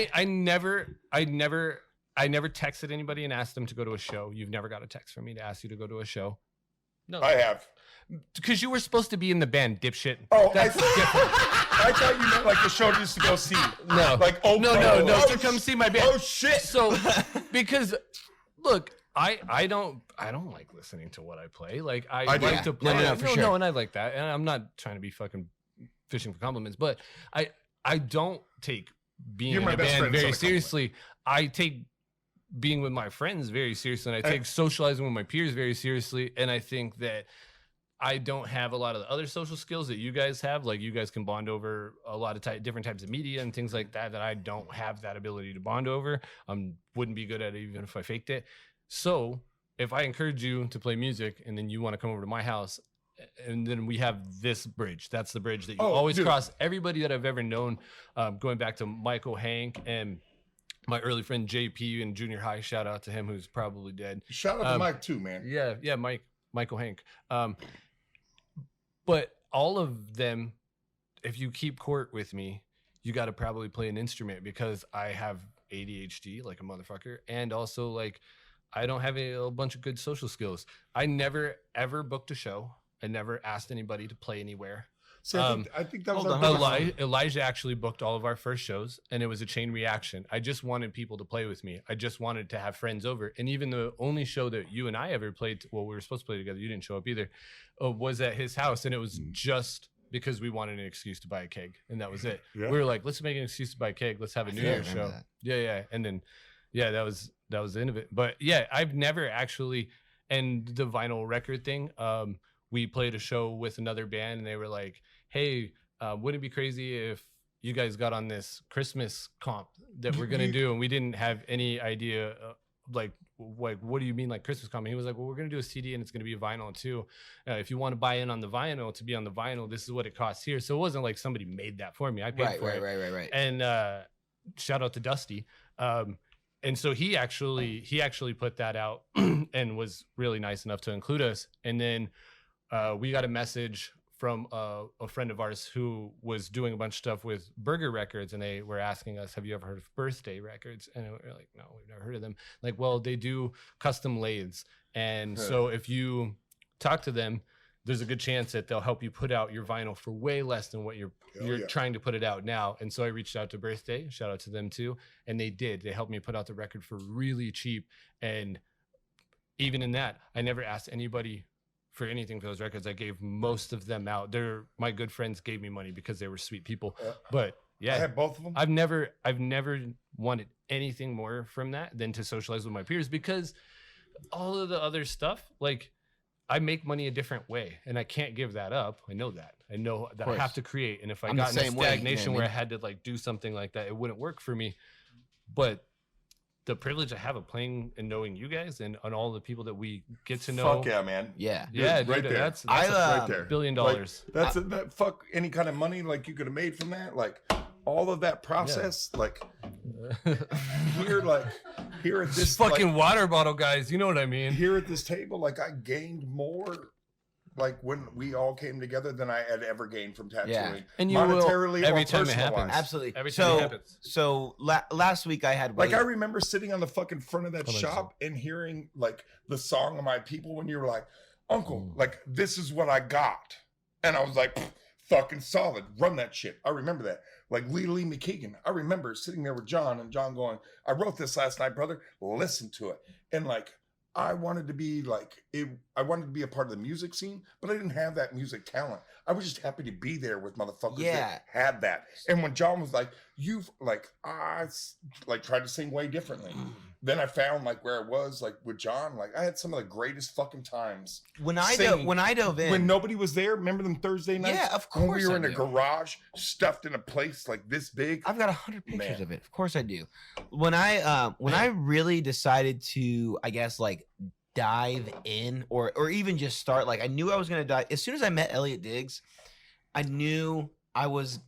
I never texted anybody and asked them to go to a show. You've never got a text from me to ask you to go to a show. No, I have. because you were supposed to be in the band, dipshit. Oh, That's different. I thought you meant like the show just to go see. No, Like, oh, no, to come see my band. Oh shit. So, because look, I don't like listening to what I play. Like I I do. like to play. No, for sure. and I like that. And I'm not trying to be fucking fishing for compliments, but I don't take being You're in my a best band friend, it's very not a compliment. seriously. I take being with my friends very seriously, and I take socializing with my peers very seriously. And I think that I don't have a lot of the other social skills that you guys have. Like you guys can bond over a lot of different types of media and things like that I don't have that ability to bond over. Wouldn't be good at it even if I faked it. So if I encourage you to play music and then you want to come over to my house and then we have this bridge, that's the bridge that you always dude. cross. Everybody that I've ever known, going back to Michael Hank and my early friend JP in junior high, shout out to him who's probably dead. Shout out to Mike too, man. Yeah, Michael Hank. But all of them, if you keep court with me, you got to probably play an instrument because I have ADHD like a motherfucker, and also like I don't have a bunch of good social skills. I never ever booked a show. I never asked anybody to play anywhere. See, I think that was hold our on. biggest- Elijah actually booked all of our first shows, and it was a chain reaction. I just wanted people to play with me. I just wanted to have friends over. And even the only show that you and I ever played, well, we were supposed to play together, you didn't show up either, was at his house. And it was just because we wanted an excuse to buy a keg, and that was it. Yeah. We were like, let's make an excuse to buy a keg. Let's have a New Yeah, I Year's remember show. that. Yeah. And then, yeah, that was the end of it. But yeah, I've never actually, and the vinyl record thing, we played a show with another band, and they were like, hey, wouldn't it be crazy if you guys got on this Christmas comp that we're gonna do, and we didn't have any idea, like what do you mean like Christmas comp? And he was like, well, we're gonna do a CD and it's gonna be a vinyl too. If you want to buy in on the vinyl to be on the vinyl, this is what it costs here. So it wasn't like somebody made that for me. I paid for it. Right. And shout out to Dusty. And so he actually put that out and was really nice enough to include us. And then we got a message from a friend of ours who was doing a bunch of stuff with Burger Records, and they were asking us, have you ever heard of Birthday Records? And we were like, no, we've never heard of them. Like, well, they do custom lathes. And so if you talk to them, there's a good chance that they'll help you put out your vinyl for way less than what you're trying to put it out now. And so I reached out to Birthday, shout out to them too. And they did. They helped me put out the record for really cheap. And even in that, I never asked anybody for anything for those records. I gave most of them out. My good friends gave me money because they were sweet people. But yeah, I had both of them. I've never wanted anything more from that than to socialize with my peers, because all of the other stuff, like I make money a different way and I can't give that up. I know that. I know that I have to create. And if I I'm the got in a same way, you know stagnation what I where I mean? had to like do something like that, it wouldn't work for me. But the privilege I have of playing and knowing you guys and all the people that we get to know. Fuck yeah, man. Yeah. Yeah, Dude, right dude, there. that's right there. $1 billion. Like, that fuck any kind of money like you could have made from that. Like all of that process, like here at this fucking like, water bottle guys, you know what I mean? here at this table, like I gained more like when we all came together than I had ever gained from tattooing. Yeah. And you will monetarily every or time it personal-wise. happens. Absolutely. Every time it happens. So last week I had Like Wade- I remember sitting on the fucking front of that Hold on, shop and hearing like the song of my people when you were like, Uncle, like this is what I got. And I was like, fucking solid. Run that shit. I remember that. Like Lee McKeegan. I remember sitting there with John and John going, I wrote this last night, brother. Listen to it. And like I wanted to be like I wanted to be a part of the music scene, but I didn't have that music talent. I was just happy to be there with motherfuckers that had that. And when John was like, "You've like," I like tried to sing way differently then I found like where I was like with John. Like I had some of the greatest fucking times. When I dove in, when nobody was there, remember them Thursday nights? Yeah, of When course we were I in a do. garage, stuffed in a place like this big. I've got 100 pictures Man. of it. Of course I do. When I really decided to, I guess, like dive in or even just start, like I knew I was gonna dive. As soon as I met Elliot Diggs, I knew I was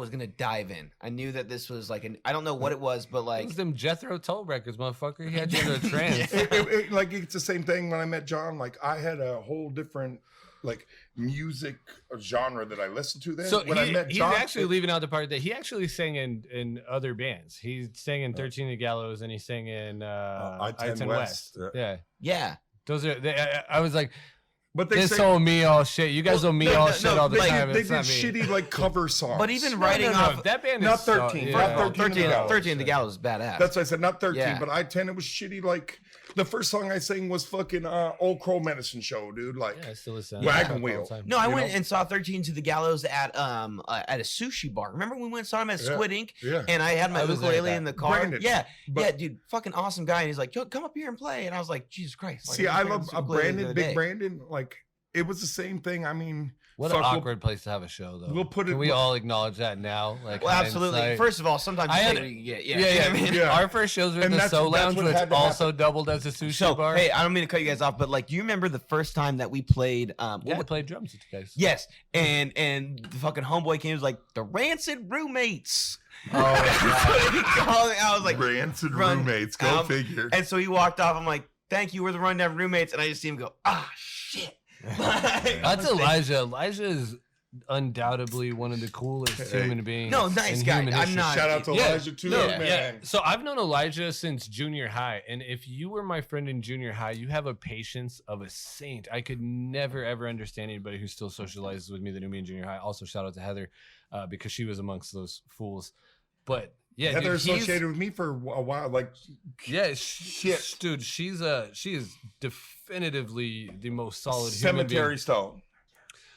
gonna dive in. I knew that this was like I don't know what it was, but It like was them Jethro Tull records, motherfucker. He had you in a trance. Like it's the same thing when I met John. Like I had a whole different like music genre that I listened to then. So when I met John, he's actually leaving out the part that he actually sang in other bands. He sang in 13 the Gallows and he sang in I-10 West. West. Yeah. yeah. Those are I was like, but they this say, owe me all shit. You guys owe me all shit all the they, time. They It's did not me. shitty like cover songs. But even writing off that band Not is 13, yeah. not 13 13 the Gallows is badass. That's why I said not 13, Yeah. but I-10 it was shitty. Like the first song I sang was fucking Old Crow Medicine Show, dude. Like Yeah, I still listen. Wagon All the Wheel. time. No, I You went know? and saw 13 to the Gallows at a sushi bar. Remember when we went and saw him at Yeah. Squid Ink? yeah. And I had my I was there at ukulele that. in the car. Brandon, yeah, but- yeah, dude, fucking awesome guy. And he's like, "Yo, come up here and play." And I was like, Jesus Christ. Like, See, was I playing love this ukulele the Brandon, other Big day. Brandon. Like it was the same thing. I mean, What fuck, an we'll- awkward place to have a show, though. we'll put it- Can we all acknowledge that now? Like, Well, absolutely. hindsight? First of all, sometimes I you had- take what you can get. Yeah, yeah, you know yeah. what I mean? Yeah. Our first shows were in And the that's- So that's Lounge, what which had to also doubled as a sushi So, bar. hey, I don't mean to cut you guys off, but like, do you remember the first time that we played? yeah, I played drums with you guys. Yes, and the fucking homeboy came and was like the Rancid Roommates. Oh, yeah. I was like, Rancid run Roommates. Go out. figure. and so he walked off. I'm like, thank you, we're the Rundown Roommates, and I just see him go, ah, shit. That's Elijah. Elijah is undoubtedly one of the coolest Hey. human beings. No, nice in guy. human I'm history. not- Shout out to Yeah, Elijah too, no, man. Yeah. So I've known Elijah since junior high, and if you were my friend in junior high, you have a patience of a saint. I could never ever understand anybody who still socializes with me that knew me in junior high. Also, shout out to Heather because she was amongst those fools. But yeah, Heather dude, he's- associated with me for a while. Like, Yeah, Shit. dude, she is definitively the most solid Cemetery human Stone.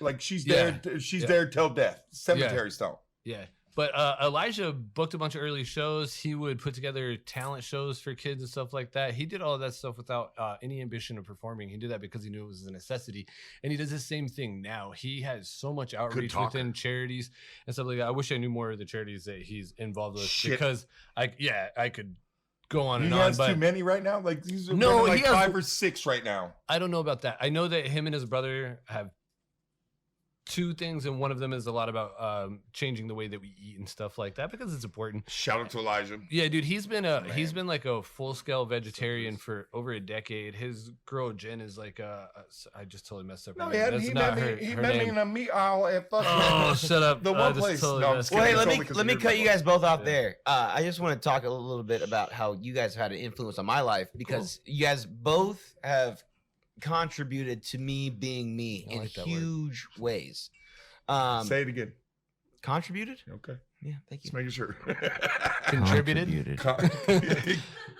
Like she's Yeah. there. She's Yeah. there till death. Cemetery Stone. being. Yeah. But Elijah booked a bunch of early shows. He would put together talent shows for kids and stuff like that. He did all of that stuff without any ambition of performing. He did that because he knew it was a necessity. And he does the same thing now. He has so much outreach talker. within charities and stuff like that. I wish I knew more of the charities that he's involved with Shit. because I could go on He and on. has But too many right now. Like these are No, like he has- 5 or 6 right now. I don't know about that. I know that him and his brother have 2 things, and one of them is a lot about changing the way that we eat and stuff like that because it's important. Shout out to Elijah. Yeah, dude, he's been Man. like a full scale vegetarian for over a decade. His girl Jen is like I just totally messed up. No, her he name. had That's he not met her, me. He her met me name. in a meat aisle at fucking. Oh, shut up! The I one just place. totally No, I'm messed just Well, up. hey, It's let only me 'cause let me you're cut my you boss. guys both off Yeah. there. I just want to talk a little bit about how you guys had an influence on my life because you guys both have contributed to me being me I in like that word. huge ways. Say it again. Contributed? Okay, Yeah, thank you. just making sure. Contributed.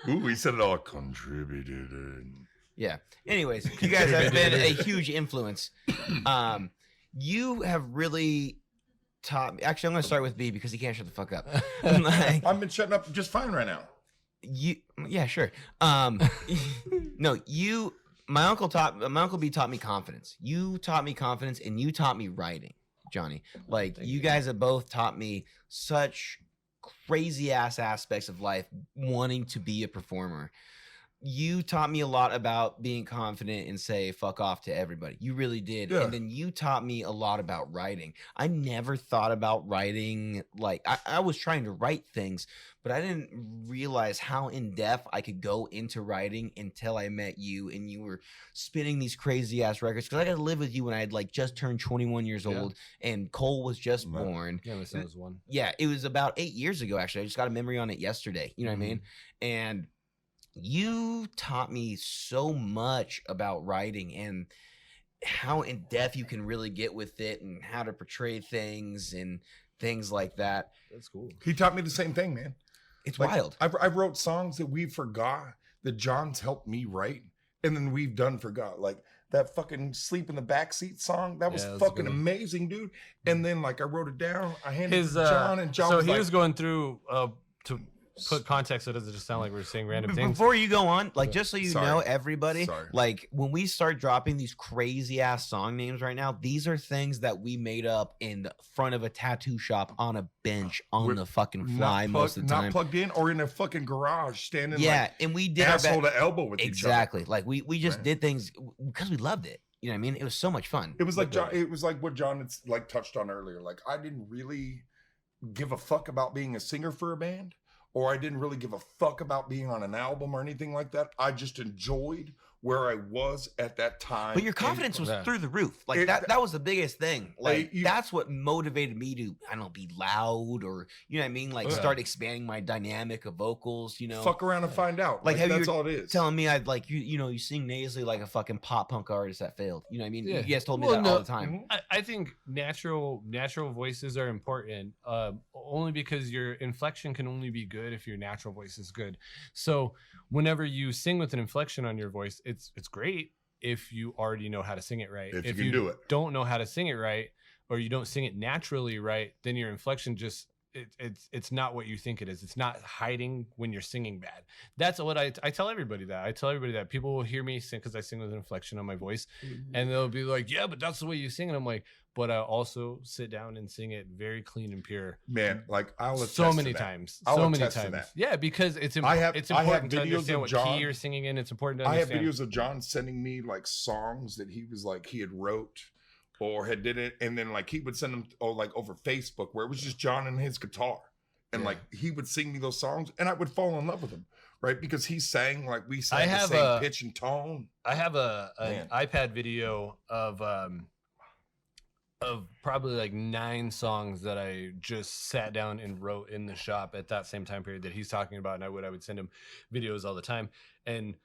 Ooh, he said it all. Contributed. Yeah. Anyways, you guys have been a huge influence. You have really taught me. Actually, I'm going to start with B because he can't shut the fuck up. Like, I've been shutting up just fine right now. yeah, sure. No, my uncle B taught me confidence. You taught me confidence, and you taught me writing, Johnny. Like Thank you you. guys have both taught me such crazy ass aspects of life, wanting to be a performer. You taught me a lot about being confident and say fuck off to everybody. You really did. Yeah. And then you taught me a lot about writing. I never thought about writing. Like I was trying to write things, but I didn't realize how in depth I could go into writing until I met you and you were spinning these crazy ass records. Cause I got to live with you when I had like just turned 21 years Yeah. old and Cole was just Right. born. Yeah, my son was one. Yeah, it was about 8 years ago, actually. I just got a memory on it yesterday. You know what I mean? And you taught me so much about writing and how in depth you can really get with it and how to portray things and things like that. That's cool. He taught me the same thing, man. It's Like, wild. I wrote songs that we forgot that John's helped me write, and then we've done forgot. Like that fucking "Sleep in the Backseat" song. That was Yeah, that's a fucking good one. amazing, dude. And then like I wrote it down. I handed it His to John, and John so was he like, was going through to put context so it doesn't just sound like we're saying random things. Before you go on, like, just so you Sorry. know, everybody, Sorry. like, when we start dropping these crazy ass song names right now, these are things that we made up in the front of a tattoo shop on a bench on We're the fucking fly most of the time. Not plugged in or in a fucking garage standing Yeah, and we did asshole our best. to elbow with Exactly. each other. Like, we just Right. did things because we loved it. You know what I mean? It was so much fun. It was like John, it was like what John had like touched on earlier. Like I didn't really give a fuck about being a singer for a band, or I didn't really give a fuck about being on an album or anything like that. I just enjoyed where I was at that time. But your confidence was Yeah. through the roof. Like It- that was the biggest thing. Like you- that's what motivated me to, I don't know, be loud or, you know what I mean? Like Yeah. start expanding my dynamic of vocals, you know. fuck around and find out. Like, have that's you all it is. telling me I'd like you know, you sing nasally like a fucking pop punk artist that failed. You know what I mean? Yeah. You guys told me Well, that no, all the time. Mhm. I think natural voices are important, only because your inflection can only be good if your natural voice is good. So whenever you sing with an inflection on your voice, it's great if you already know how to sing it right. If you can do it. don't know how to sing it right, or you don't sing it naturally right, then your inflection just it's not what you think it is. It's not hiding when you're singing bad. That's what I tell everybody that. I tell everybody that people will hear me sing because I sing with an inflection on my voice, and they'll be like, yeah, but that's the way you sing. And I'm like, but I also sit down and sing it very clean and pure. Man, like I'll attest So to many that. times. I'll So many attest to times. that. Yeah, because it's I have important to videos understand of what John. key you're singing in. It's important to I have understand. videos of John sending me like songs that he was like he had wrote or had did it, and then like he would send them like over Facebook where it was just John and his guitar, and Yeah. like he would sing me those songs, and I would fall in love with him, right? Because he sang like we sang I the have same a- pitch and tone. I have an Man. iPad video of probably like 9 songs that I just sat down and wrote in the shop at that same time period that he's talking about, and I would send him videos all the time. And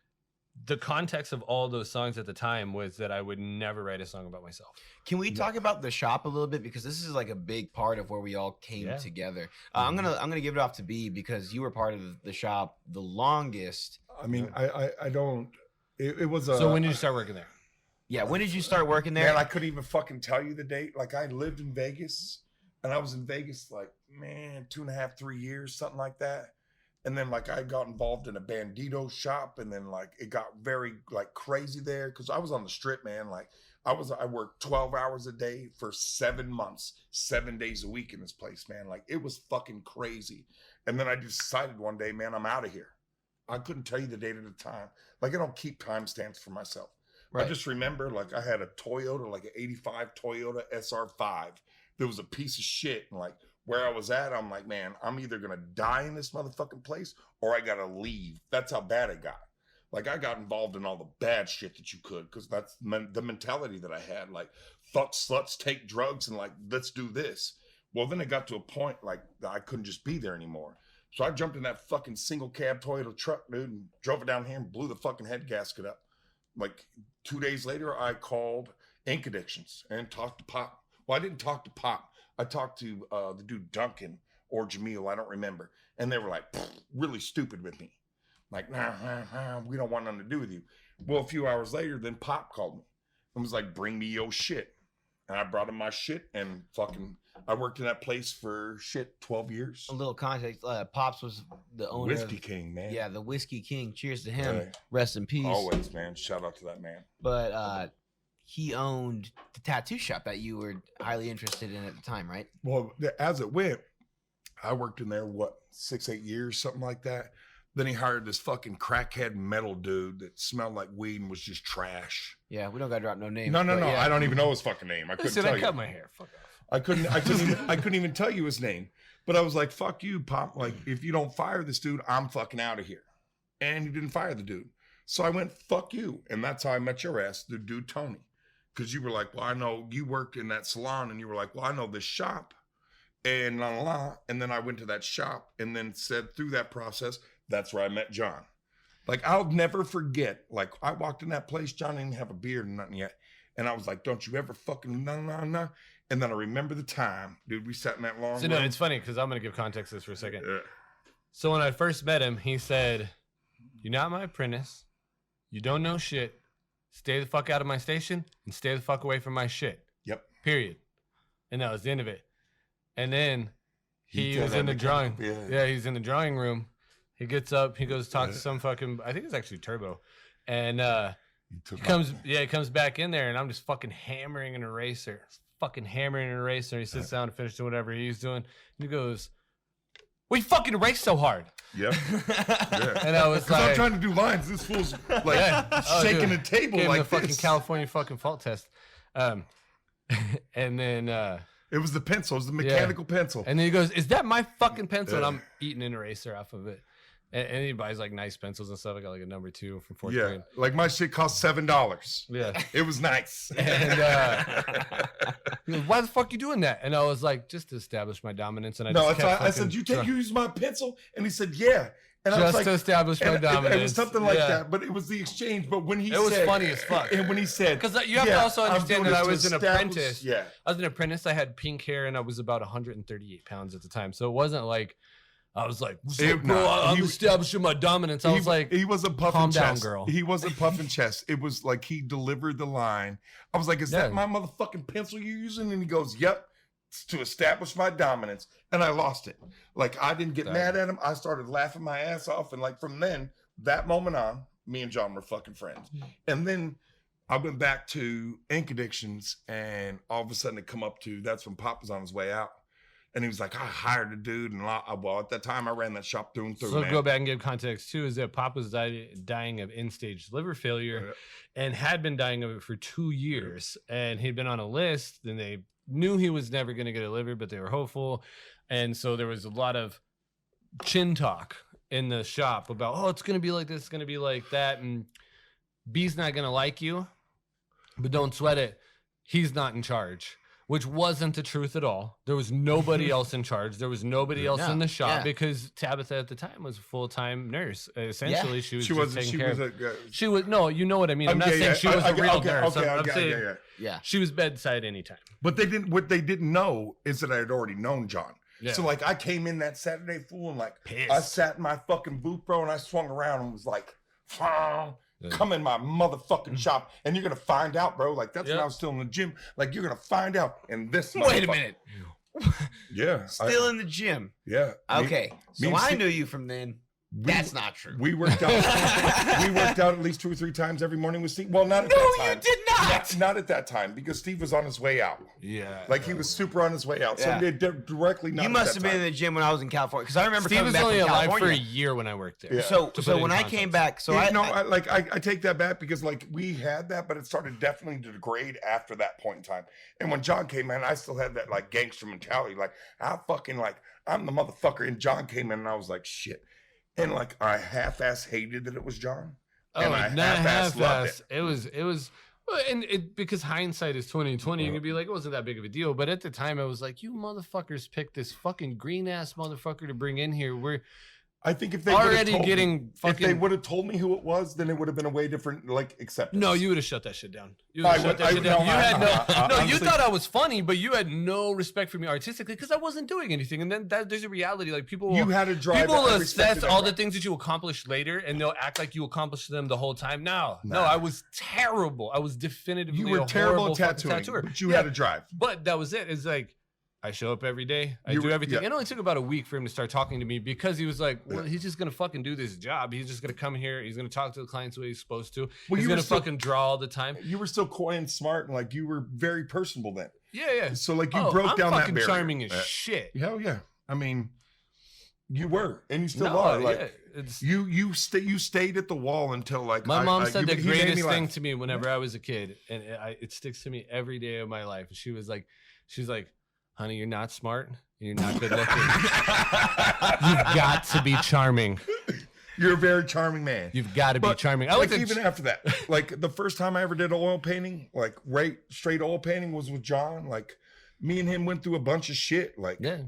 the context of all those songs at the time was that I would never write a song about myself. Can we talk about the shop a little bit, because this is like a big part of where we all came Yeah. together. I'm gonna give it off to B because you were part of the shop the longest. I mean, I don't. It was a. So when did you start working there? Yeah, when did you start working there? Man, I couldn't even fucking tell you the date. Like I lived in Vegas, and I was in Vegas like 2.5, 3 years, something like that. And then like I got involved in a bandito shop, and then like it got very like crazy there because I was on the strip, man. Like I worked 12 hours a day for 7 months, 7 days a week in this place, man. Like it was fucking crazy. And then I just decided one day, man, I'm out of here. I couldn't tell you the date at the time. Like I don't keep timestamps for myself. Right. I just remember like I had a Toyota, like an 85 Toyota SR5. That was a piece of shit. And like where I was at, I'm like, man, I'm either going to die in this motherfucking place or I got to leave. That's how bad it got. Like I got involved in all the bad shit that you could, because that's the mentality that I had. Like fuck sluts, take drugs, and like, let's do this. Well, then it got to a point like that I couldn't just be there anymore. So I jumped in that fucking single cab Toyota truck, dude, and drove it down here and blew the fucking head gasket up. Like 2 days later, I called Ink Addictions and talked to Pop. Well, I didn't talk to Pop. I talked to the dude Duncan or Jamil, I don't remember. And they were like, really stupid with me. Like, nah, we don't want nothing to do with you. Well, a few hours later, then Pop called me and was like, bring me your shit. And I brought him my shit, and fucking, I worked in that place for 12 years. A little context. Pops was the owner. Whiskey King, man. Yeah, the Whiskey King. Cheers to him. Right. Rest in peace. Always, man. Shout out to that man. But he owned the tattoo shop that you were highly interested in at the time, right? Well, as it went, I worked in there, 6-8 years, something like that. Then he hired this fucking crackhead metal dude that smelled like weed and was just trash. Yeah, we don't gotta drop no names. No. but yeah. I don't even know his fucking name. I couldn't Listen, tell I you. cut my hair. Fuck off. I couldn't even tell you his name. But I was like, fuck you, Pop. Like, if you don't fire this dude, I'm fucking out of here. And you didn't fire the dude. So I went, fuck you. And that's how I met your ass, the dude Tony. Because you were like, well, I know you worked in that salon. And you were like, well, I know this shop. And la la la. And then I went to that shop and then said through that process, that's where I met John. Like, I'll never forget. Like, I walked in that place, John didn't have a beard and nothing yet. And I was like, don't you ever fucking nah. And then I remember the time, dude, we sat in that long So no, room. it's funny because I'm gonna give context to this for a second. Yeah. So when I first met him, he said, "You're not my apprentice. You don't know shit. Stay the fuck out of my station and stay the fuck away from my shit." Yep. Period. And that was the end of it. And then he tell was that in the to drawing. come up, Yeah, he was in the drawing room He gets up, he goes talk to some fucking, I think it's actually Turbo. And he comes back in there and I'm just fucking hammering an eraser. He sits down and finishes whatever he's doing. And he goes, "Well, you fucking erased so hard." Yep. Yeah. And I was Because I'm like, trying to do lines. This fool's like shaking the table gave him like the fucking this. California fucking fault test. And then It was the pencil. It was the mechanical pencil. and then he goes, "Is that my fucking pencil?" And I'm eating an eraser off of it. And he buys like nice pencils and stuff. I got like a number 2 from 4th grade. Like my shit cost $7. Yeah. It was nice. And he goes, "Why the fuck you doing that?" And I was like, "Just to establish my dominance." And I said, "You use my pencil?" And he said, "Yeah." And I was just like, to establish my and dominance. it was something like that, but it was the exchange. But when he It was funny as fuck. And when he said, Because you have to also I'm understand doing that I this to was an establish- apprentice. Yeah. I was an apprentice. I had pink hair and I was about 138 pounds at the time. So it wasn't like I was like, I'm establishing my dominance. I was like, he wasn't puffing calm down, chest. girl. He wasn't puffing chest. It was like he delivered the line. I was like, "Is that my motherfucking pencil you're using?" And he goes, "Yep, it's to establish my dominance." And I lost it. Like I didn't get mad at him. I started laughing my ass off. And like from then, that moment on, me and John were fucking friends. And then I went back to Ink Addictions, and all of a sudden it come up to that's when Pop was on his way out. And he was like, "I hired a dude." And well, at that time, I ran that shop through and through. So man. go back and give context too, is that Pop was dying of end-stage liver failure and had been dying of it for 2 years. And he'd been on a list, and they knew he was never going to get a liver, but they were hopeful. And so there was a lot of chin talk in the shop about, "Oh, it's going to be like this, it's going to be like that. And B's not going to like you, but don't sweat it. He's not in charge." Which wasn't the truth at all. There was nobody else in charge. There was nobody else in the shop because Tabitha at the time was a full-time nurse. Essentially, she was just taking care of. She was no, you know what I mean. I'm not saying she was a real nurse. I'm saying she was bedside anytime. But what they didn't know is that I had already known John. Yeah. So like I came in that Saturday fool and like Pissed. I sat in my fucking booth, bro, and I swung around and was like, "Come in my motherfucking shop and you're gonna find out, bro." Like that's when I was still in the gym. Like you're gonna find out in this. Wait a minute. Yeah. Still in the gym. Yeah. Okay. So I knew you from then. That's not true. We worked out. We worked out at least 2 or 3 times every morning with Steve. Well, not at that time. No, you did not. Not at that time because Steve was on his way out. Yeah. Like he was super on his way out. Yeah. So they directly not. You at must that have been time. in the gym when I was in California because I remember Steve coming was back only from alive for a California. year when I worked there. Yeah. So To put so it when in I context. came back, so I take that back because like we had that, but it started definitely to degrade after that point in time. And when John came in, I still had that like gangster mentality. Like I'm the motherfucker. And John came in, and I was like, shit. And like I half-ass hated that it was John. And I not half-ass loved half-ass. It was, and it because hindsight is 20/20. You can be like, it wasn't that big of a deal, but at the time, I was like, you motherfuckers picked this fucking green ass motherfucker to bring in here. We're I think if they already told getting me, fucking. if they would have told me who it was, then it would have been a way different like acceptance. No, you would have shut that shit down. You I would have would- shut that shit down. You I- had no, no. You honestly- thought I was funny, but you had no respect for me artistically because I wasn't doing anything. And then there's a reality. Like people, You had to drive. people I will respected assess all the everybody. things that you accomplish later, and they'll act like you accomplished them the whole time. No, Nah. I was terrible. I was definitively You were a terrible horrible at fucking tattooing, tattooer. but you had to drive. But that was it. It's like I show up every day. I You do were- everything. yeah. It only took about a week for him to start talking to me because he was like, well, he's just going to fucking do this job. He's just going to come here. He's going to talk to the clients the way he's supposed to. Well, He's you going were to still- fucking draw all the time. You were still coy and smart, and like you were very personable then. Yeah. So like you Oh, broke I'm down that fucking barrier. charming as shit. Hell yeah. I mean, you were, and you still No, are. Like yeah, it's- you stayed at the wall until like My mom said the he made me greatest thing laugh. to me whenever I was a kid, and it sticks to me every day of my life. She's like, honey, you're not smart, and you're not good looking. You've got to be charming. You're a very charming man. You've got to be But, charming. I like was even after that, like the first time I ever did oil painting, like straight oil painting was with John. Like me and him went through a bunch of shit. Like yeah.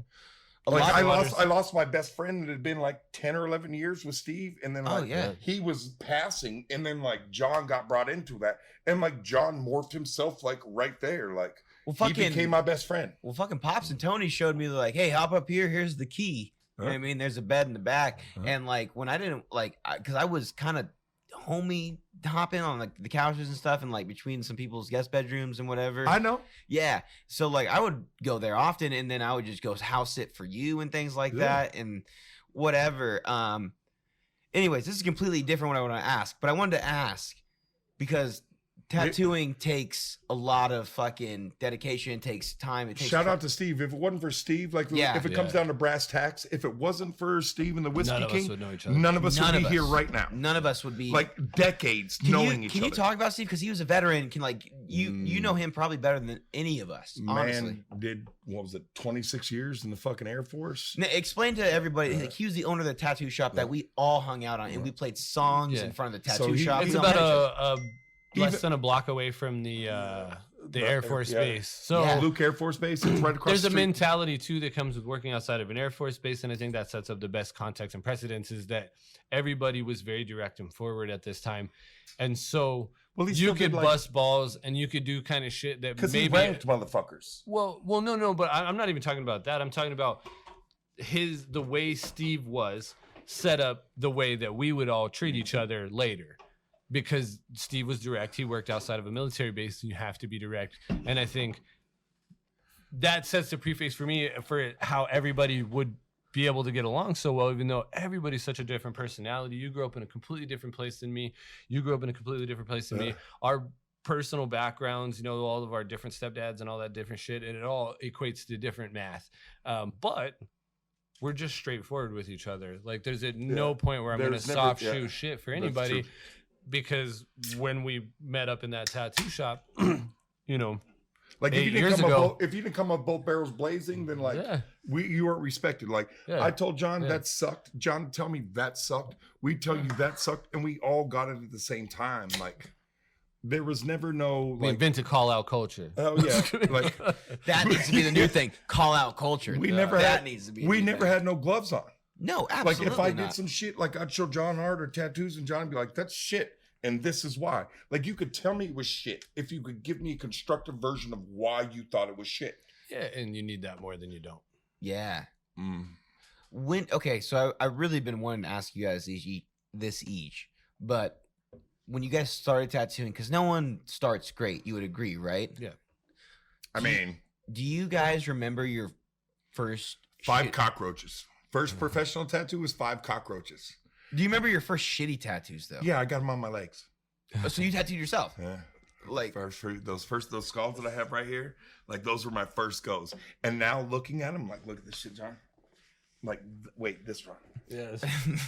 like lot of I lost my best friend that had been like 10 or 11 years with Steve, and then like yeah. he was passing, and then like John got brought into that, and like John morphed himself like right there, like Well, he became my best friend. Well, fucking Pops and Tony showed me like, hey, hop up here. Here's the key. You know what I mean? There's a bed in the back. And like when I didn't like, because I was kind of homie hopping on like the couches and stuff, and like between some people's guest bedrooms and whatever. I know. Yeah. So like I would go there often, and then I would just go house sit for you and things like that and whatever. anyways, this is completely different what I want to ask, but I wanted to ask because tattooing takes a lot of fucking dedication, takes time. It takes Shout out to Steve. If it wasn't for Steve, like if it comes down to brass tacks, if it wasn't for Steve and the Whiskey None of us King, would know each other. none of us would be here right now. None of us would be Like decades knowing each other. Can you talk about Steve? Because he was a veteran. You know him probably better than any of us, honestly. Man did, what was it, 26 years in the fucking Air Force? Now, explain to everybody, like, he was the owner of the tattoo shop that we all hung out on, and we played songs in front of the tattoo shop. It's about less than a block away from the Air Force Base. So Luke Air Force Base, it's right across there's the a street. mentality too that comes with working outside of an Air Force base, and I think that sets up the best context and precedence is that everybody was very direct and forward at this time, and so you could bust balls and you could do kind of shit that maybe he ranked motherfuckers. Well, no, but I'm not even talking about that. I'm talking about the way Steve was set up, the way that we would all treat each other later. Because Steve was direct. He worked outside of a military base, and you have to be direct. And I think that sets the preface for me for how everybody would be able to get along so well, even though everybody's such a different personality. You grew up in a completely different place than me. You grew up in a completely different place than me. Our personal backgrounds, all of our different stepdads and all that different shit, and it all equates to different math. But we're just straightforward with each other. Like, there's no point where I'm going to soft shoe shit for anybody. Because when we met up in that tattoo shop, like if 8 you years ago, if you didn't come up both barrels blazing, then you weren't respected. Like I told John that sucked. John tell me that sucked. We tell you that sucked, and we all got it at the same time. Like there was never no we invented call out culture. Oh yeah, like that needs to be the new thing. Call out culture. We never had no gloves on. No, absolutely Like if I did some shit, like I'd show John Hart or tattoos, and John would be like, "That's shit," and this is why. Like you could tell me it was shit if you could give me a constructive version of why you thought it was shit. Yeah, and you need that more than you don't. Yeah. So I really been wanting to ask you guys this each, but when you guys started tattooing, because no one starts great, you would agree, right? Yeah. Do you guys remember your first 5 cockroaches? First professional tattoo was 5 cockroaches. Do you remember your first shitty tattoos though? Yeah, I got them on my legs. So you tattooed yourself? Yeah. Like those skulls that I have right here, like those were my first goes. And now looking at them, like, look at this shit, John. Like, wait, this run. Yes.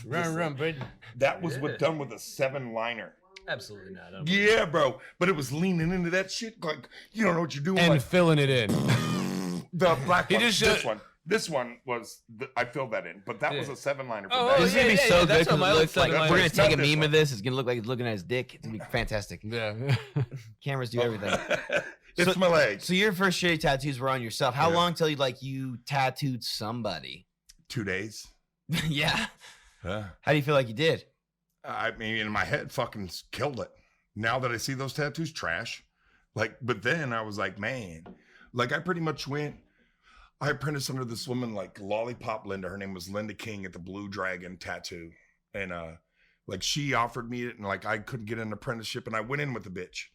run, bud. That was what done with a 7-liner. Absolutely not. Yeah, bro. But it was leaning into that shit like you don't know what you're doing. And like, filling it in. The black one. This one. This one was, I filled that in, but that was a 7-liner. This is going to be so good because it looks like we're going to take a meme one. of this. It's going to look like he's looking at his dick. It's going to be fantastic. Yeah. Cameras do everything. It's my leg. So your first shitty tattoos were on yourself. How long till you tattooed somebody? 2 days. Yeah. How do you feel like you did? I mean, in my head, fucking killed it. Now that I see those tattoos, trash. Like, but then I was like, man, like I pretty much I apprenticed under this woman, like Lollipop Linda. Her name was Linda King at the Blue Dragon Tattoo. And like she offered me it and like I couldn't get an apprenticeship and I went in with the bitch.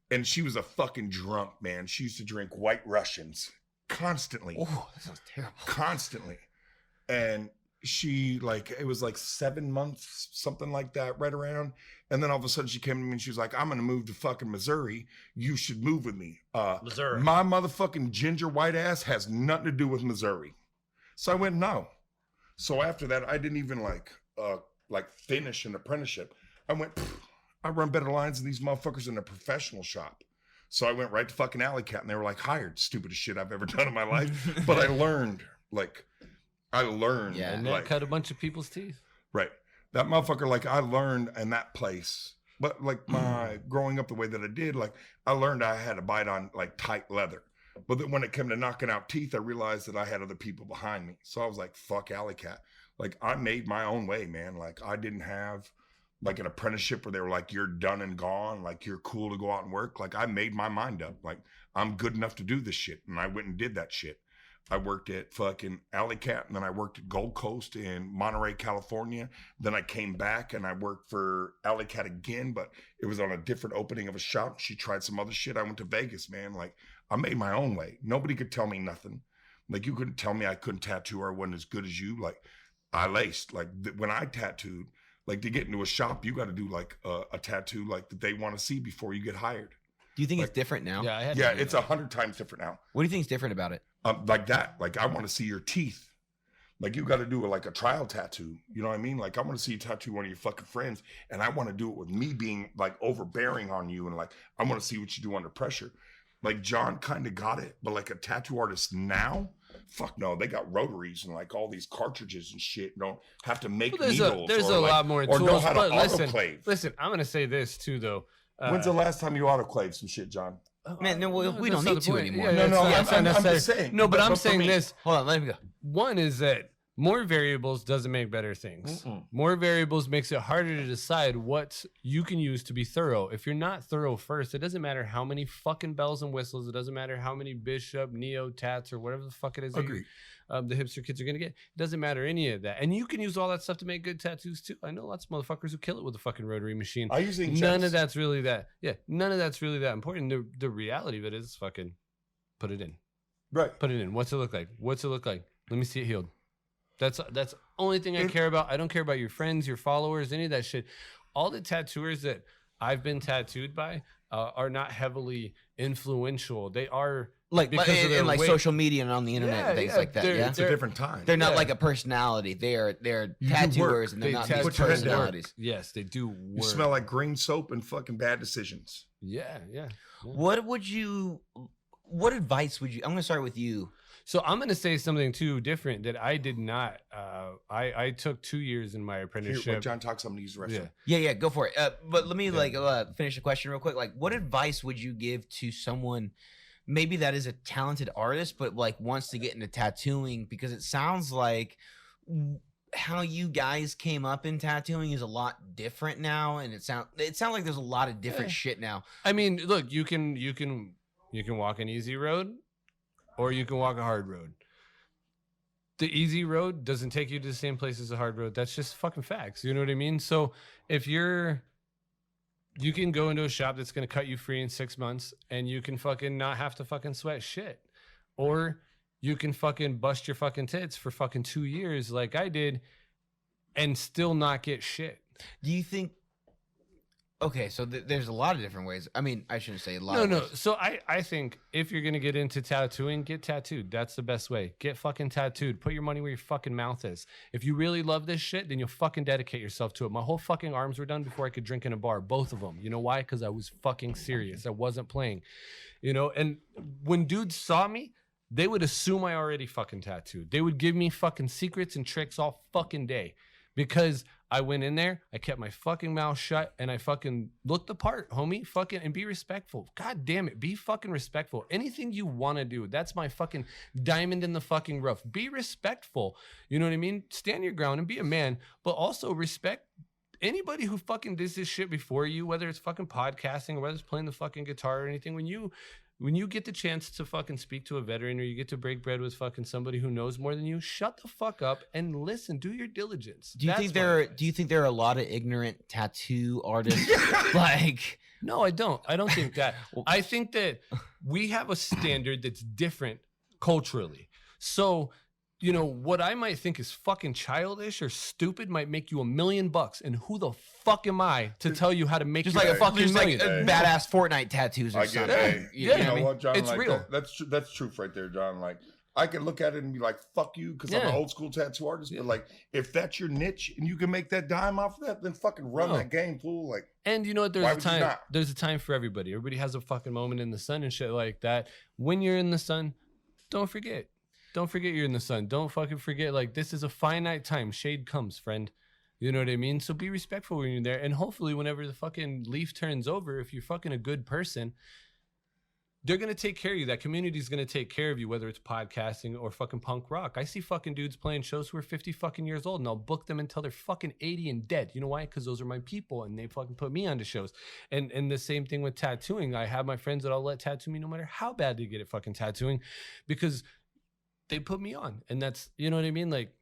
And she was a fucking drunk, man. She used to drink White Russians constantly. Oh, that sounds terrible. Constantly. And she it was like 7 months, something like that, right around. And then all of a sudden she came to me and she was like, I'm going to move to fucking Missouri. You should move with me. Missouri. My motherfucking ginger white ass has nothing to do with Missouri. So I went, no. So after that, I didn't even finish an apprenticeship. I went, I run better lines than these motherfuckers in a professional shop. So I went right to fucking Alley Cat and they were like, hired. Stupidest shit I've ever done in my life. But I learned, Yeah. And that cut a bunch of people's teeth. Right. That motherfucker, I learned in that place. But my growing up the way that I did, I learned I had to bite on tight leather. But then when it came to knocking out teeth, I realized that I had other people behind me. So I was like, fuck Alley Cat. I made my own way, man. I didn't have an apprenticeship where they were like, you're done and gone. You're cool to go out and work. I made my mind up. I'm good enough to do this shit. And I went and did that shit. I worked at fucking Alley Cat, and then I worked at Gold Coast in Monterey, California. Then I came back and I worked for Alley Cat again, but it was on a different opening of a shop. She tried some other shit. I went to Vegas, man. I made my own way. Nobody could tell me nothing. You couldn't tell me I couldn't tattoo or I wasn't as good as you. I laced. When I tattooed, Like to get into a shop, you got to do like a tattoo like that they want to see before you get hired. Do you think it's different now? Yeah, I had Yeah, it's 100 times different now. What do you think is different about it? Like that. Like I want to see your teeth. Like you got to do like a trial tattoo. You know what I mean? Like I want to see you tattoo one of your fucking friends, and I want to do it with me being like overbearing on you, and like I want to see what you do under pressure. Like John kind of got it, but like a tattoo artist now, fuck no, they got rotaries and like all these cartridges and shit. You don't have to make needles. There's or a like, lot more or tools. know how to But autoclave. listen, I'm gonna say this too though. When's the last time you autoclaved some shit, John? Man, no, we don't that's not need the to point. anymore. Yeah, No, it's I'm not just necessary. saying. No, but I'm for saying me- this. Hold on, let me go. One is that more variables doesn't make better things. More variables makes it harder to decide what you can use to be thorough. If you're not thorough first, it doesn't matter how many fucking bells and whistles. It doesn't matter how many Bishop, Neo, Tats, or whatever the fuck it is that Agreed. the hipster kids are going to get. It doesn't matter any of that. And you can use all that stuff to make good tattoos too. I know lots of motherfuckers who kill it with a fucking rotary machine. I usually None of that's really that. Yeah, none of that's really that important. The reality of it is fucking put it in. right. Put it in. What's it look like? What's it look like? Let me see it healed. That's the only thing I care about. I don't care about your friends, your followers, any of that shit. All the tattooers that I've been tattooed by are not heavily influential. They are Like because of their in like weight. social media and on the internet Yeah, and things yeah, like that. they're- Yeah, It's a different time. they're not yeah. like a personality. They're You do tattooers work. and they're They not tattoo these Put your head down. personalities. Yes, they do work. You smell like green soap and fucking bad decisions. Yeah. What advice would you? I'm gonna start with you. So I'm going to say something too different that I did not. I took 2 years in my Here, apprenticeship. when John talks, I'm gonna use the restroom. Yeah. Yeah, go for it. But let me finish the question real quick. Like, what advice would you give to someone maybe that is a talented artist, but like wants to get into tattooing? Because it sounds like how you guys came up in tattooing is a lot different now, and it sounds like there's a lot of different shit now. I mean, look, you can walk an easy road, or you can walk a hard road. The easy road doesn't take you to the same place as the hard road. That's just fucking facts. You know what I mean? So if you can go into a shop that's going to cut you free in 6 months, and you can fucking not have to fucking sweat shit. Or you can fucking bust your fucking tits for fucking 2 years like I did and still not get shit. Do you think? Okay, so there's a lot of different ways. I mean, I shouldn't say a lot. No. of ways. So I think if you're gonna get into tattooing, get tattooed. That's the best way. Get fucking tattooed. Put your money where your fucking mouth is. If you really love this shit, then you'll fucking dedicate yourself to it. My whole fucking arms were done before I could drink in a bar. Both of them. You know why? Because I was fucking serious. I wasn't playing. You know, and when dudes saw me, they would assume I already fucking tattooed. They would give me fucking secrets and tricks all fucking day. Because I went in there, I kept my fucking mouth shut, and I fucking looked the part, homie. Fucking, and be respectful. God damn it, be fucking respectful. Anything you want to do, that's my fucking diamond in the fucking rough. Be respectful. You know what I mean? Stand your ground and be a man, but also respect anybody who fucking does this shit before you, whether it's fucking podcasting or whether it's playing the fucking guitar or anything. When you get the chance to fucking speak to a veteran, or you get to break bread with fucking somebody who knows more than you, shut the fuck up and listen. Do your diligence. Do you think there are a lot of ignorant tattoo artists? Like, No, I don't. I don't think that. I think that we have a standard that's different culturally. So, you know, what I might think is fucking childish or stupid might make you $1 million. And who the fuck am I to tell you how to make just you like a fucking just like million? badass Fortnite tattoos or I something. get it. You Yeah. know what I mean? What, John? It's like, real. That's truth right there, John. Like, I can look at it and be like, fuck you, because I'm Yeah. an old school tattoo artist. But like, if that's your niche and you can make that dime off of that, then fucking run No. that game, fool. Like, And you know what? Why There's a would you time. not? There's a time for everybody. Everybody has a fucking moment in the sun and shit like that. When you're in the sun, don't forget. Don't forget you're in the sun. Don't fucking forget. Like, this is a finite time. Shade comes, friend. You know what I mean? So be respectful when you're there. And hopefully, whenever the fucking leaf turns over, if you're fucking a good person, they're going to take care of you. That community is going to take care of you, whether it's podcasting or fucking punk rock. I see fucking dudes playing shows who are 50 fucking years old, and I'll book them until they're fucking 80 and dead. You know why? Because those are my people, and they fucking put me onto shows. And the same thing with tattooing. I have my friends that I'll let tattoo me no matter how bad they get at fucking tattooing, because they put me on. And that's, you know what I mean? Like,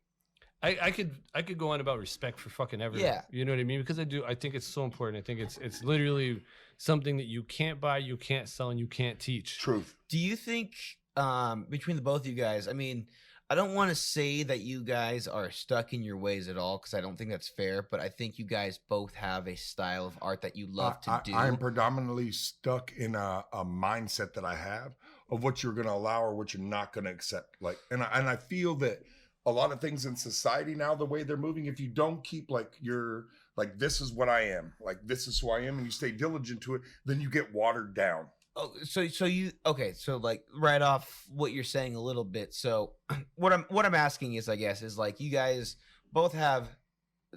I could go on about respect for fucking ever. Yeah. You know what I mean? Because I think it's so important. I think it's literally something that you can't buy, you can't sell, and you can't teach. truth. Do you think between the both of you guys, I mean, I don't want to say that you guys are stuck in your ways at all, because I don't think that's fair. But I think you guys both have a style of art that you love to do. I'm predominantly stuck in a mindset that I have of what you're going to allow or what you're not going to accept. Like, and I feel that a lot of things in society now, the way they're moving, if you don't keep like this is what I am, like this is who I am, and you stay diligent to it, then you get watered down. Oh, so you okay? So like right off what you're saying a little bit. So what I'm asking is, I guess, is like you guys both have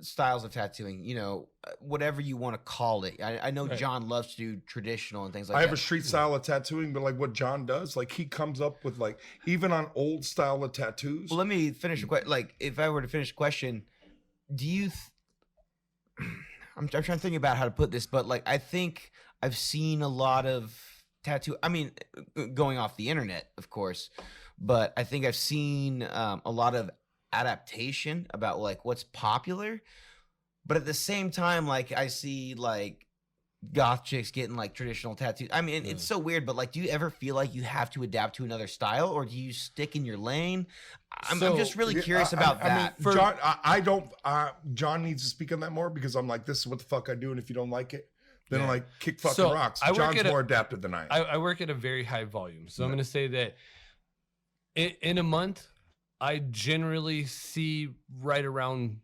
styles of tattooing. You know, whatever you want to call it. I know Right. John loves to do traditional and things like I that. have a street style of tattooing, but like what John does, like he comes up with like even on old style of tattoos. Well, let me finish the question. Like, if I were to finish the question, do you? I'm trying to think about how to put this, but like I think I've seen a lot of tattoo. I mean, going off the internet, of course, but I think I've seen a lot of adaptation about like what's popular. But at the same time, like I see like goth chicks getting like traditional tattoos. I mean, it's so weird, but like, do you ever feel like you have to adapt to another style, or do you stick in your lane? I'm just really curious about that. I mean, John, I don't. John needs to speak on that more because I'm like, this is what the fuck I do, and if you don't like it, then I'm like, kick fucking So, rocks. I work John's at a- more adaptive than I am. I work at a very high volume. So I'm going to say that in a month, I generally see right around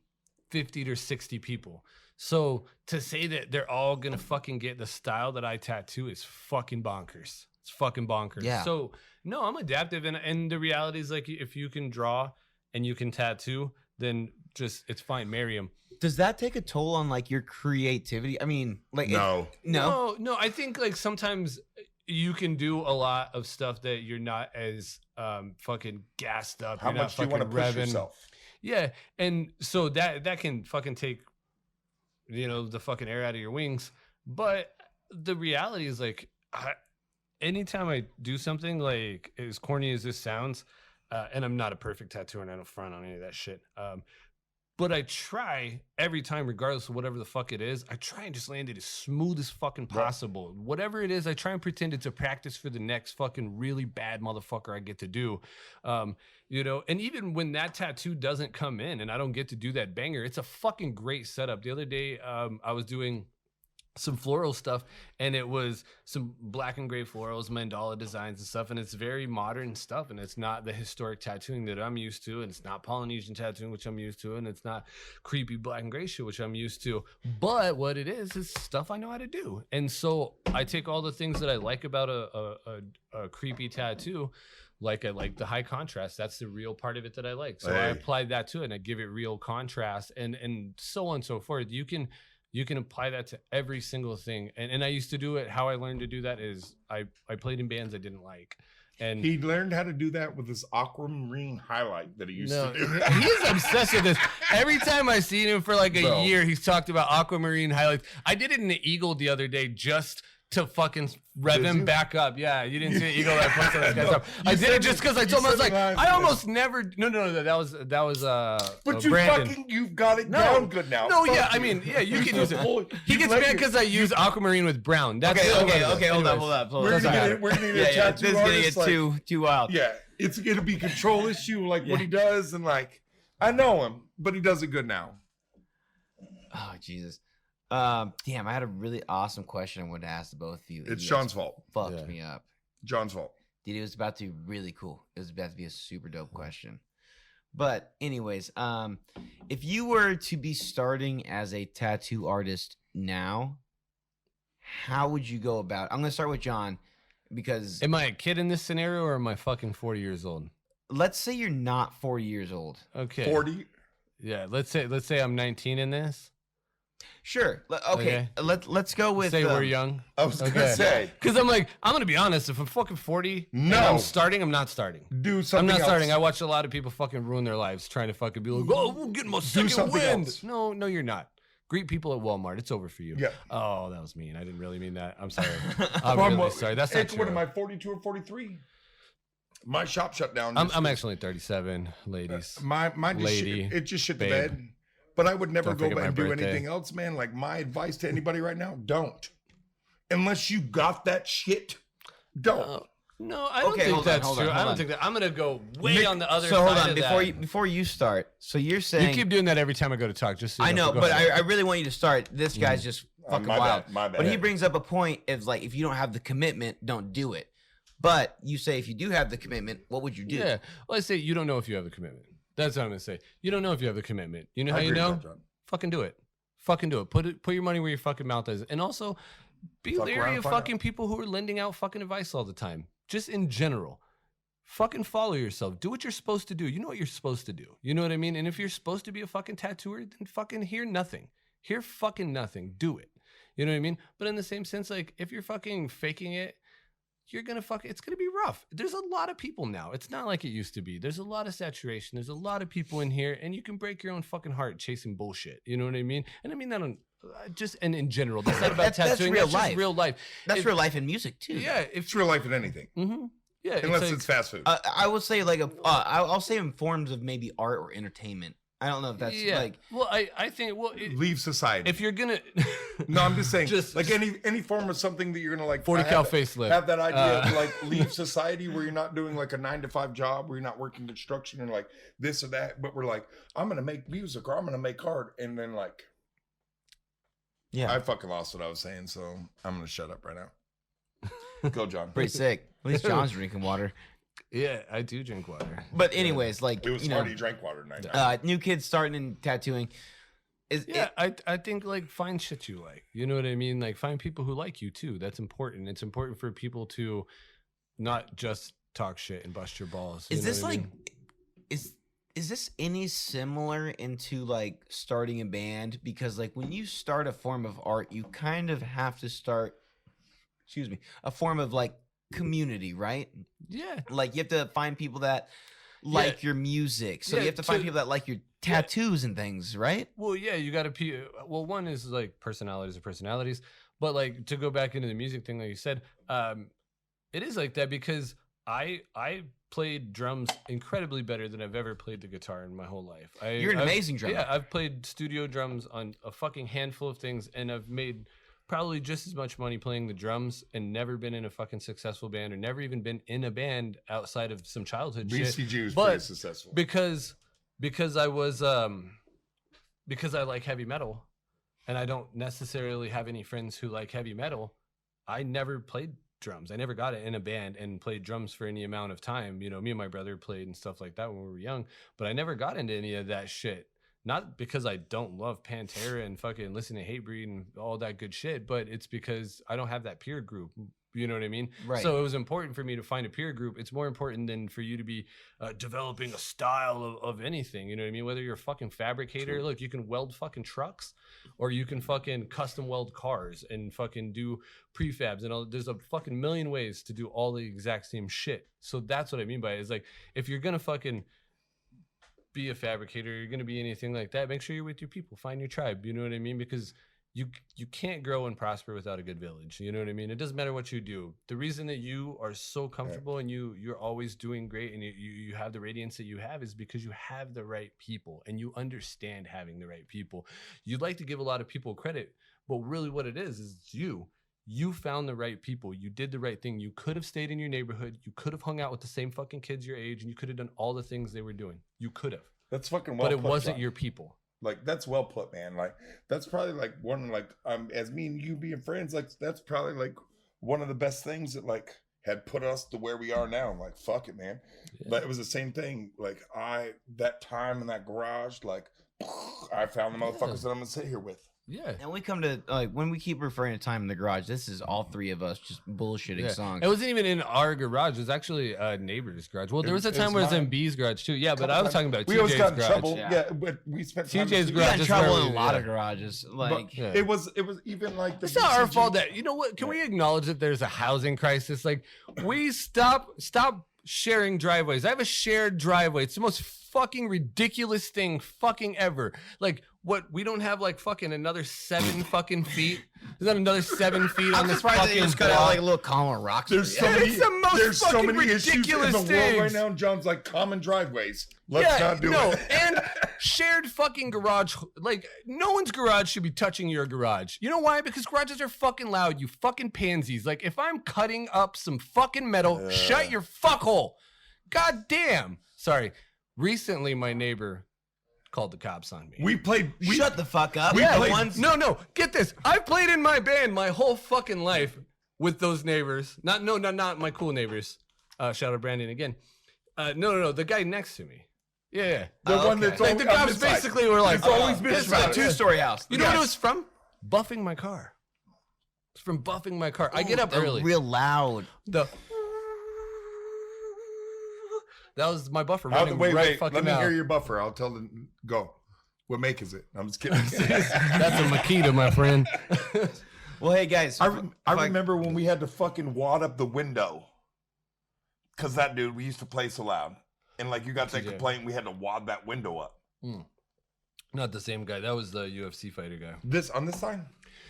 50 to 60 people. So to say that they're all going to fucking get the style that I tattoo is fucking bonkers. It's fucking bonkers. Yeah. So no, I'm adaptive. And the reality is, like, if you can draw and you can tattoo, then just, it's fine. Marry him. Does that take a toll on like your creativity? I mean, like No. No. I think like sometimes you can do a lot of stuff that you're not as fucking gassed up. How You're not much do you fucking want to push revving. yourself? Yeah, and so that can fucking take, you know, the fucking air out of your wings. But the reality is, like, anytime I do something, like, as corny as this sounds, and I'm not a perfect tattooer and I don't front on any of that shit. But I try every time, regardless of whatever the fuck it is, I try and just land it as smooth as fucking possible. Right. Whatever it is, I try and pretend it's a practice for the next fucking really bad motherfucker I get to do. You know, and even when that tattoo doesn't come in and I don't get to do that banger, it's a fucking great setup. The other day, I was doing some floral stuff, and it was some black and gray florals, mandala designs and stuff, and it's very modern stuff, and it's not the historic tattooing that I'm used to, and it's not Polynesian tattooing, which I'm used to, and it's not creepy black and gray shit, which I'm used to. But what it is stuff I know how to do. And so I take all the things that I like about a creepy tattoo. Like, I like the high contrast. That's the real part of it that I like. So I applied that to it, and I give it real contrast, and so on and so forth. You can apply that to every single thing. And I used to do it. How I learned to do that is I played in bands I didn't like. And he learned how to do that with his aquamarine highlight that he used to do. He's obsessed with this. Every time I seen him for like a year, he's talked about aquamarine highlights. I did it in the Eagle the other day just to fucking rev him back up. Yeah, you didn't see the Eagle that I posted that guy's up. I did it just because I told him, I was like, I almost never. No, that was But you Brandon. you've got it down good now. No, Fuck yeah, you. I mean, yeah, you can use it. He You gets let mad your- because I use aquamarine with brown. That's Okay, hold Anyways. up. We're gonna get a tattoo This is gonna artist, get like- too wild. Yeah, it's gonna be control issue, like what he does, and like I know him, but he does it good now. Oh Jesus. Damn, I had a really awesome question I wanted to ask the both of you. It's You Sean's guys fault. Fucked me up. John's fault. Dude, it was about to be really cool. It was about to be a super dope question. But anyways, if you were to be starting as a tattoo artist now, how would you go about it? I'm gonna start with John because Am I a kid in this scenario, or am I fucking 40 years old? let's say you're not 40 years old. Okay. 40. Yeah. Let's say I'm 19 in this. Sure. Okay. Let's go with Say we're young. I was gonna Okay. say, Because I'm gonna be honest. If I'm fucking 40, No. and I'm starting. I'm not starting. do I'm something not else. starting. I watch a lot of people fucking ruin their lives trying to fucking be like, oh, we'll get my second something wind. else. No, you're not. Greet people at Walmart. It's over for you. Yeah. Oh, that was mean. I didn't really mean that. I'm sorry. Well, I'm I'm- really sorry. That's not It's what true. am I 42 or 43? My shop shut down. I'm just 'cause- actually 37, ladies. my just lady, shit, it just shit the babe. bed. But I would never Don't go forget back my and do birthday. anything else, man. Like my advice to anybody right now, don't. Unless you got that shit, don't. No, I don't Okay, think hold on, that's hold on, true. I hold don't on. think that. I'm gonna go way on the other So side hold on of that. before you start. So you're saying You keep doing that every time I go to talk. Just so you I know, Go but ahead. I really want you to start. This guy's just fucking my wild. bad, my bad. But he brings up a point of like, if you don't have the commitment, don't do it. But you say if you do have the commitment, what would you do? Yeah. Well, I say you don't know if you have the commitment. That's what I'm gonna say. You don't know if you have the commitment. You know how I you agree with know? that, John. Fucking do it. Fucking do it. Put your money where your fucking mouth is. And also, be Fuck leery around of and find fucking people who are lending out fucking advice all the time. Just in general. Fucking follow yourself. Do what you're supposed to do. You know what you're supposed to do. You know what I mean? And if you're supposed to be a fucking tattooer, then fucking hear nothing. Hear fucking nothing. Do it. You know what I mean? But in the same sense, like, if you're fucking faking it, you're gonna it's gonna be rough. There's a lot of people now. It's not like it used to be. There's a lot of saturation. There's a lot of people in here, and you can break your own fucking heart chasing bullshit. You know what I mean? And I mean that on just and in general. That's not about That's tattooing. real That's just life. real life. That's real life in music too. Yeah. If It's real life in anything, yeah, unless like, it's fast food. I would say like I'll say in forms of maybe art or entertainment. I don't know if that's like Well, I think Leave society. if you're gonna No, I'm just saying, Just- like any form of something that you're gonna like 40 have cal that- facelift. Have that idea of like leave society where you're not doing like a 9-to-5 job, where you're not working construction and like this or that, but we're like, I'm gonna make music or I'm gonna make art, and then like, yeah, I fucking lost what I was saying, so I'm gonna shut up right now. Go, John. pretty sick. At least John's drinking water. Yeah, I do drink water. But anyways, like It was you smart know, he drank water tonight. new kids starting in tattooing. Yeah, I think like find shit you like. You know what I mean? Like find people who like you too. That's important. It's important for people to not just talk shit and bust your balls. You Is know this what I like mean? is this any similar into like starting a band? Because like when you start a form of art, you kind of have to start a form of like community, right? Yeah. Like you have to find people that like your music. So Yeah, you have to find to- people that like your tattoos and things, right? Well, yeah, you got to. Well, one is like personalities are personalities, but like to go back into the music thing, like you said, it is like that because I played drums incredibly better than I've ever played the guitar in my whole life. You're an amazing drummer. Yeah, I've played studio drums on a fucking handful of things, and I've made probably just as much money playing the drums and never been in a fucking successful band or never even been in a band outside of some childhood shit. BCG was But pretty successful. because I was because I like heavy metal and I don't necessarily have any friends who like heavy metal, I never played drums. I never got it in a band and played drums for any amount of time. You know, me and my brother played and stuff like that when we were young, but I never got into any of that shit. Not because I don't love Pantera and fucking listen to Hatebreed and all that good shit, but it's because I don't have that peer group. You know what I mean? Right. So it was important for me to find a peer group. It's more important than for you to be developing a style of anything. You know what I mean? Whether you're a fucking fabricator, look, you can weld fucking trucks, or you can fucking custom weld cars and fucking do prefabs and all. There's a fucking million ways to do all the exact same shit. So that's what I mean by it. Is like if you're gonna fucking be a fabricator, you're gonna be anything like that, make sure you're with your people. Find your tribe. You know what I mean? Because you can't grow and prosper without a good village. You know what I mean? It doesn't matter what you do. The reason that you are so comfortable and you're always doing great and you have the radiance that you have is because you have the right people and you understand having the right people. You'd like to give a lot of people credit, but really what it is you. You found the right people. You did the right thing. You could have stayed in your neighborhood. You could have hung out with the same fucking kids your age and you could have done all the things they were doing. You could have. That's fucking well But it put, wasn't John. your people. Like that's well put, man. Like that's probably like one like as me and you being friends, like that's probably like one of the best things that like had put us to where we are now. I'm like, fuck it, man. Yeah. But it was the same thing. Like that time in that garage, like I found the motherfuckers that I'm gonna sit here with. Yeah. And we come to like when we keep referring to time in the garage, this is all three of us just bullshitting Yeah. songs. It wasn't even in our garage. It was actually a neighbor's garage. Well, there was a It time was where it was in mine. B's garage too. Yeah, but Couple I was times. talking about We always TJ's got in garage. trouble. Yeah. Yeah, but we spent time TJ's we got in just trouble where in a we- lot yeah. of garages. But Like Yeah. it was even like the It's not our BCG fault that, you know what, can we acknowledge that there's a housing crisis? Like, we stop sharing driveways. I have a shared driveway. It's the most fucking ridiculous thing fucking ever. Like, what, we don't have like fucking another 7 fucking feet? Is that another 7 feet on I'm this surprised that fucking you just cut out block? like a little column of rocks. There's for so you. many, It's the most there's so fucking many issues in ridiculous the world things. right now. And John's like common driveways. Let's not do it. And shared fucking garage. Like, no one's garage should be touching your garage. You know why? Because garages are fucking loud, you fucking pansies. Like, if I'm cutting up some fucking metal, shut your fuckhole. God damn. Sorry. Recently, my neighbor called the cops on me. Shut the fuck up. No, get this. I've played in my band my whole fucking life with those neighbors. Not my cool neighbors. Shout out Brandon again. No, the guy next to me. Yeah. The one that's like the cops basically were like, it's always been This is a two-story house. You know what it was from? Buffing my car. It's from buffing my car. I get up They're early. real loud. That was my buffer running right fucking Let me out. hear your buffer. I'll tell them. Go. What make is it? I'm just kidding. That's a Makita, my friend. Well, hey guys, I remember when we had to fucking wad up the window because that dude, we used to play so loud. And like you got that complaint, we had to wad that window up. Not the same guy. That was the UFC fighter guy. This on this side?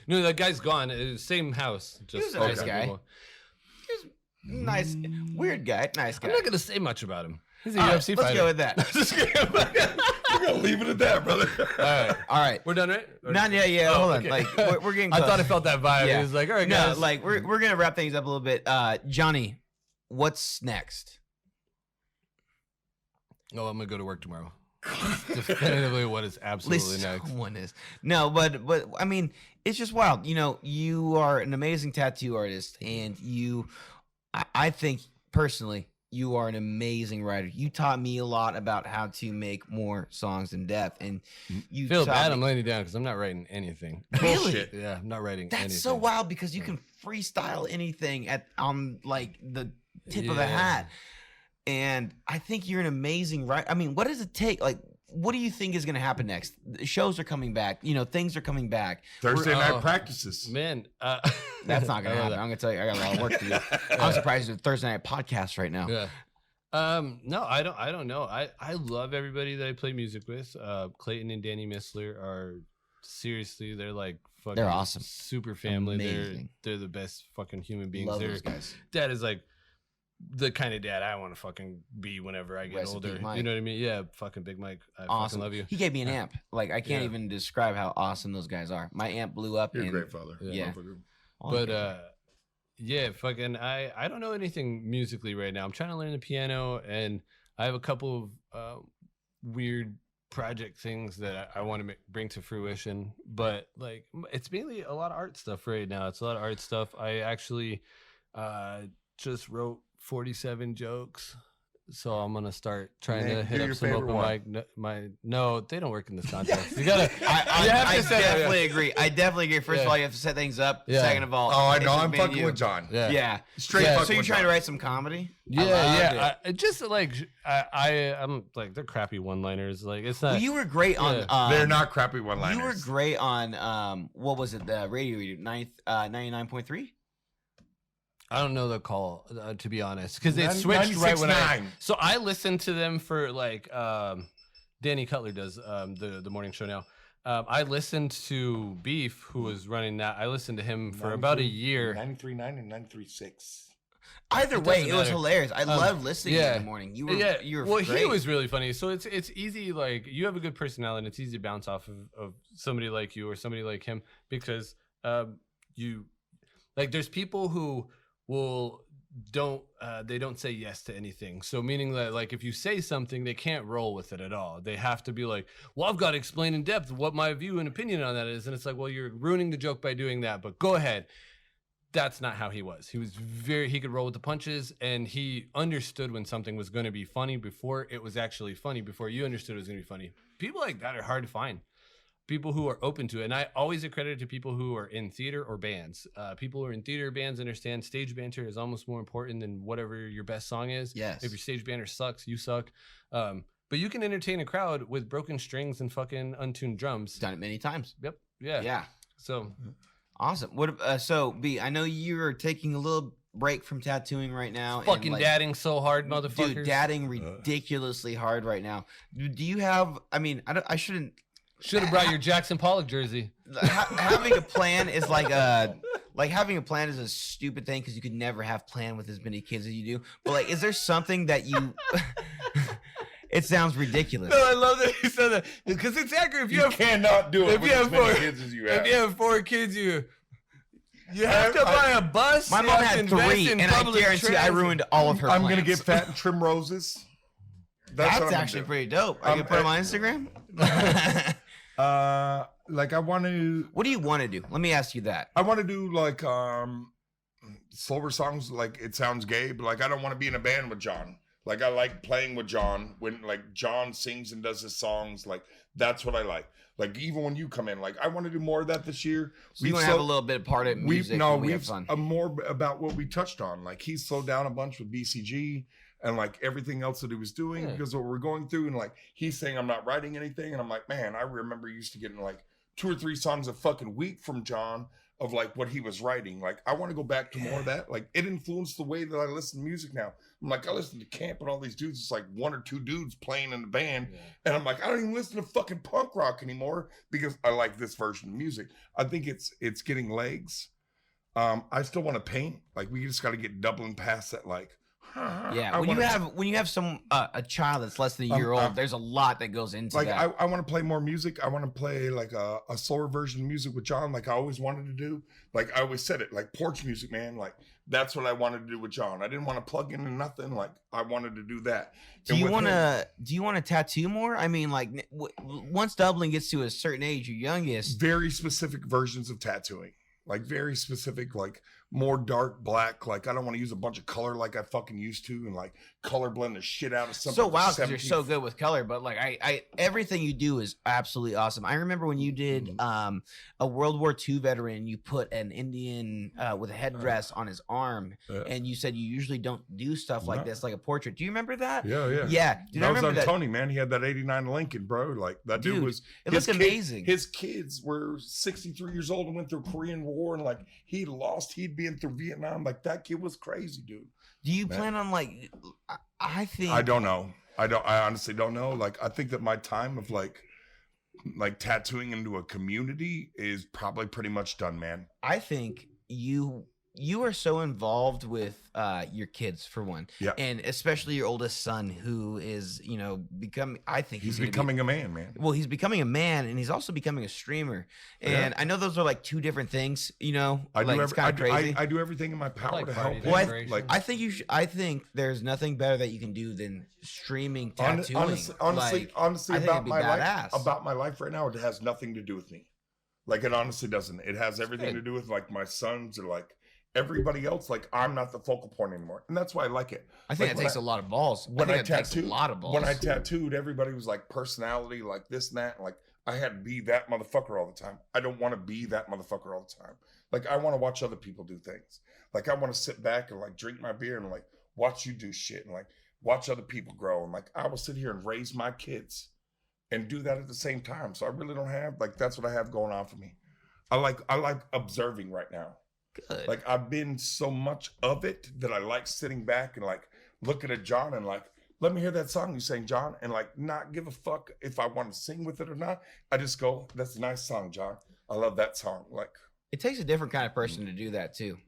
No, that guy's gone. It was same house. Just He was a nice guy. people. nice, weird guy, nice guy. I'm not going to say much about him. He's a All right, UFC let's fighter. go with that. We're gonna leave it at that, brother. All right. We're done, right? Not yet. Yeah, Oh, hold on. okay. Like we're getting. I Close. thought I felt that vibe. Yeah. He was like, all right, No, guys. like we're gonna wrap things up a little bit. Johnny, what's next? Oh, I'm going to go to work tomorrow. Definitively what is At absolutely least next. someone is. No, but I mean, it's just wild. You know, you are an amazing tattoo artist, and I think personally, you are an amazing writer. You taught me a lot about how to make more songs in depth, and you Feel taught bad me- I'm laying you down because I'm not writing anything. Really? Yeah, I'm not writing That's anything. so wild because you can freestyle anything on like the tip of a Yeah. hat. And I think you're an amazing writer. I mean, what does it take? Like, what do you think is going to happen next? The shows are coming back. You know, things are coming back. Thursday night Oh, practices. Man. That's not going to I happen. love that. I'm going to tell you, I got a lot of work to do. I'm surprised it's a Thursday night podcast right now. Yeah. No, I don't know. I love everybody that I play music with. Clayton and Danny Missler are seriously, they're like fucking They're awesome. super family. Amazing. They're the best fucking human beings. Love Their those guys. dad is like the kind of dad I want to fucking be whenever I get Rest in older. peace, Mike. You know what I mean? Yeah, fucking Big Mike. I Awesome. fucking love you. He gave me an Yeah. amp. Like, I can't Yeah. even describe how awesome those guys are. My amp blew up. You're a and great father. Yeah. Motherfucker. But yeah, fucking I don't know anything musically right now. I'm trying to learn the piano, and I have a couple of weird project things that I want to bring to fruition. But like, it's mainly a lot of art stuff right now. It's a lot of art stuff. I actually just wrote 47 jokes. So I'm gonna start trying Name- to do hit your up some favorite open one. mic. No, they don't work in this context. You gotta. I you have to say that, definitely agree. I definitely agree. First of Yeah. all, you have to set things up. Yeah. Second of all, Oh, I it's know. just I'm me and fucking you. with John. Yeah. Straight Yeah. fuck So you're with trying to John. write some comedy? Yeah, I loved I just like I'm like they're crappy one-liners. Like it's not. Well, you were great on. Yeah. They're not crappy one-liners. You were great on. What was it? The radio reader, 99.3. I don't know the call to be honest, because it switched right when I. 96.9. So I listened to them for like Danny Cutler does the morning show now. I listened to Beef, who was running that. I listened to him for about a year. 93.9 and 93.6. Either It way, doesn't it was matter. hilarious. I love listening yeah. in the morning. You were, Yeah, you were well, great. he was really funny. So it's easy. Like you have a good personality, and it's easy to bounce off of somebody like you or somebody like him because you like. There's people who they don't say yes to anything. So meaning that like if you say something, they can't roll with it at all. They have to be like, well, I've got to explain in depth what my view and opinion on that is. And it's like, well, you're ruining the joke by doing that, but go ahead. That's not how he was. He could roll with the punches, and he understood when something was going to be funny before it was actually funny, before you understood it was going to be funny. People like that are hard to find. People who are open to it. And I always accredit to people who are in theater or bands. People who are in theater or bands understand stage banter is almost more important than whatever your best song is. Yes. If your stage banter sucks, you suck. But you can entertain a crowd with broken strings and fucking untuned drums. Done it many times. Yep. Yeah. Yeah. So Awesome. What? So B, I know you're taking a little break from tattooing right now. and, fucking like, dadding so hard, motherfuckers. Dude, dadding ridiculously hard right now. Do you have? I mean, I shouldn't. Should have brought your Jackson Pollock jersey. Having a plan is like having a plan is a stupid thing because you could never have plan with as many kids as you do. But like, is there something that you It sounds ridiculous. No, I love that he said that because it's accurate. If you You have cannot do it if with you as have many four- kids as you have. if you have 4 kids, you have to buy a bus. My you mom have to had invest 3, in and I public guarantee I transit. ruined all of her I'm plans. gonna get fat and trim roses. That's what I'm actually gonna pretty dope. I can put them on Instagram. do. Like I want to. What do you want to do? Let me ask you that. I want to do like slower songs. Like it sounds gay, but like I don't want to be in a band with John. Like I like playing with John when like John sings and does his songs. Like that's what I like. Like even when you come in, like I want to do more of that this year. So you want to have a little bit of part of music. We have fun. More about what we touched on. Like he slowed down a bunch with BCG and like everything else that he was doing because of what we're going through. And like he's saying I'm not writing anything, and I'm like, man, I remember used to getting like 2 or 3 songs a fucking week from John of like what he was writing. Like I want to go back to more of that. Like it influenced the way that I listen to music now. I'm like, I listen to Camp and all these dudes. It's like 1 or 2 dudes playing in the band. Yeah. And I'm like, I don't even listen to fucking punk rock anymore because I like this version of music. I think it's getting legs. I still want to paint. Like we just got to get doubling past that. Like, yeah. When you have some a child that's less than a year old, there's a lot that goes into like that. I want to play more music. I want to play like a slower version of music with John, like I always wanted to do. Like I always said it, like porch music, man. Like that's what I wanted to do with John. I didn't want to plug into nothing. Like I wanted to do that. Do you want to tattoo more? I mean, like once Dublin gets to a certain age, your youngest, very specific versions of tattooing. Like very specific, like more dark black. Like I don't want to use a bunch of color like I fucking used to, and like color blend the shit out of something. So wow, because you're so good with color. But like I everything you do is absolutely awesome. I remember when you did a World War II veteran, you put an Indian with a headdress on his arm, and you said you usually don't do stuff like this, like a portrait. Do you remember that? Yeah. Dude, that I was remember on that. Tony, man. He had that '89 Lincoln, bro. Like that dude was. It looked amazing. His kids were 63 years old and went through Korean War, and like he'd been through Vietnam. Like that kid was crazy, dude. Do you plan on like? I think I don't know. I honestly don't know. Like I think that my time of like tattooing into a community is probably pretty much done, man. I think you are so involved with your kids for one, and especially your oldest son, who is I think he's becoming a man. Well, he's becoming a man, and he's also becoming a streamer. And I know those are like 2 different things. It's kind of crazy. I do everything in my power to help. Well, I think you should. I think there's nothing better that you can do than streaming tattooing. Honestly, about my badass. life, about my life right now, it has nothing to do with me. Like it honestly doesn't. It has everything to do with like my sons or like everybody else. Like I'm not the focal point anymore, and that's why I like it. I think it takes a lot of balls. When I tattooed, when I tattooed, everybody was like personality, like this and that. And like I had to be that motherfucker all the time. I don't want to be that motherfucker all the time. Like I want to watch other people do things. Like I want to sit back and like drink my beer and like watch you do shit and like watch other people grow. And like I will sit here and raise my kids and do that at the same time. So I really don't have like that's what I have going on for me. I like observing right now. Good. Like I've been so much of it that I like sitting back and like looking at John and like, let me hear that song you sang, John, and like not give a fuck if I want to sing with it or not. I just go, that's a nice song, John. I love that song. Like it takes a different kind of person to do that too.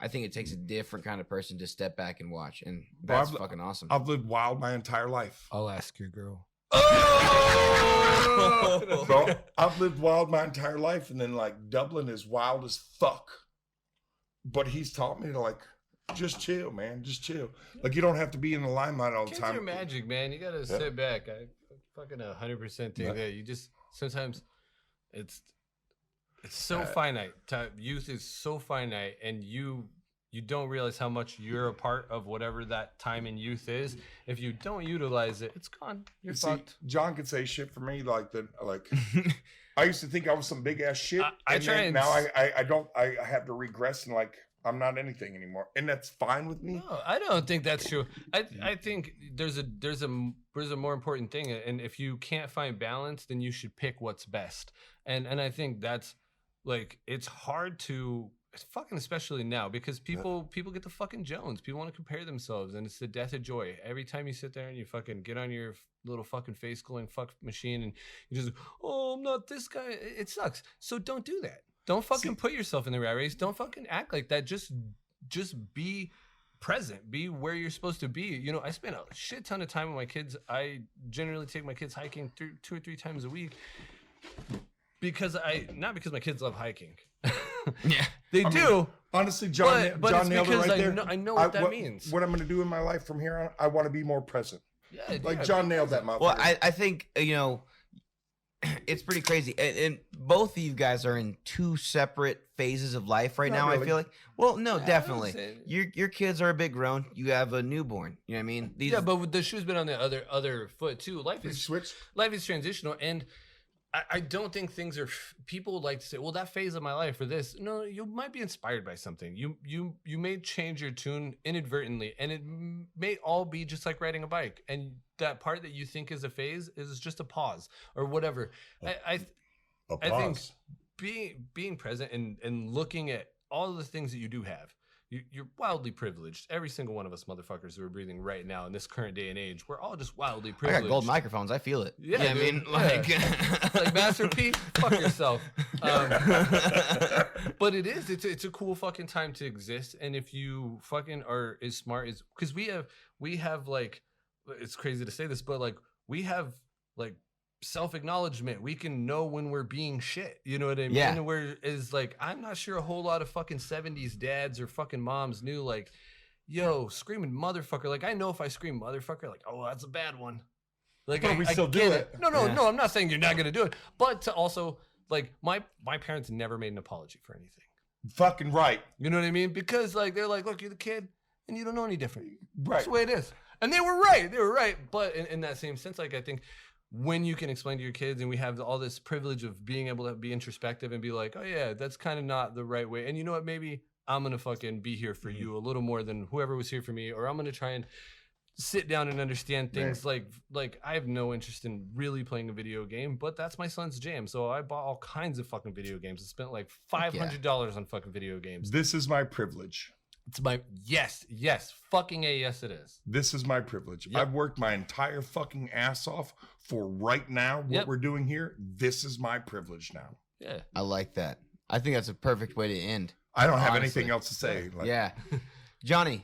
I think it takes a different kind of person to step back and watch, and that's fucking awesome. I've lived wild my entire life. I'll ask your girl. So I've lived wild my entire life, and then like Dublin is wild as fuck. But he's taught me to like just chill, man. Just chill. Like you don't have to be in the limelight all the Kids time. are magic, man. You gotta sit back. I fucking 100% think that you just sometimes it's so finite. Youth is so finite, and you don't realize how much you're a part of whatever that time in youth is. If you don't utilize it, it's gone. You're fucked. John could say shit for me like that. Like I used to think I was some big ass shit. I try and now I don't. I have to regress and like I'm not anything anymore, and that's fine with me. No, I don't think that's true. I think there's a more important thing, and if you can't find balance, then you should pick what's best. And I think that's like it's hard to. Fucking especially now because people get the fucking Jones. People want to compare themselves, and it's the death of joy. Every time you sit there and you fucking get on your little fucking face glowing fuck machine and you just, oh, I'm not this guy. It sucks. So don't do that. Don't fucking put yourself in the rat race. Don't fucking act like that. Just be present, be where you're supposed to be. You know, I spend a shit ton of time with my kids. I generally take my kids hiking 2 or 3 times a week because not because my kids love hiking. Yeah, they do. Honestly, John but nailed it it's right because there. I know what that means. What I'm going to do in my life from here on, I want to be more present. Yeah, Like John nailed that, motherfucker. well, I think it's pretty crazy, and both of you guys are in 2 separate phases of life right Not now. really. I feel like, well, no, Yeah, definitely. I would say- Your kids are a bit grown. You have a newborn. You know what I mean? Yeah, but the shoe's been on the other foot too. We switched. Life is transitional, and I don't think things are. People like to say, "Well, that phase of my life or this." No, you might be inspired by something. You may change your tune inadvertently, and it may all be just like riding a bike. And that part that you think is a phase is just a pause or whatever. I think being present and looking at all of the things that you do have. You're wildly privileged. Every single one of us motherfuckers who are breathing right now in this current day and age, we're all just wildly I privileged. got gold microphones. I feel it. Yeah, You know what I dude. mean, Yeah. like, Like Master P, fuck yourself. But it's a cool fucking time to exist. And if you fucking are as smart as, because we have like, it's crazy to say this, but like we have like self-acknowledgement. We can know when we're being shit. You know what I mean? Yeah. Whereas like I'm not sure a whole lot of fucking 70s dads or fucking moms knew like, yo, screaming motherfucker. Like I know if I scream motherfucker, like, oh, that's a bad one. Like But we still do get it. No, Yeah. no, I'm not saying you're not gonna do it. But to also like my parents never made an apology for anything. Fucking right. You know what I mean? Because like they're like, look, you're the kid and you don't know any different. Right. That's the way it is. And they were right. They were right. But in that same sense, like I think when you can explain to your kids and we have all this privilege of being able to be introspective and be like, oh yeah, that's kind of not the right way. And you know what? Maybe I'm going to fucking be here for you a little more than whoever was here for me. Or I'm going to try and sit down and understand things like I have no interest in really playing a video game, but that's my son's jam. So I bought all kinds of fucking video games. I spent like $500 on fucking video games. This is my privilege. It's my yes, fucking a yes it is. This is my privilege. Yep. I've worked my entire fucking ass off for right now what Yep. we're doing here. This is my privilege now. Yeah. I like that. I think that's a perfect way to end. I don't have Honestly. anything else to say. Like, Yeah, Johnny,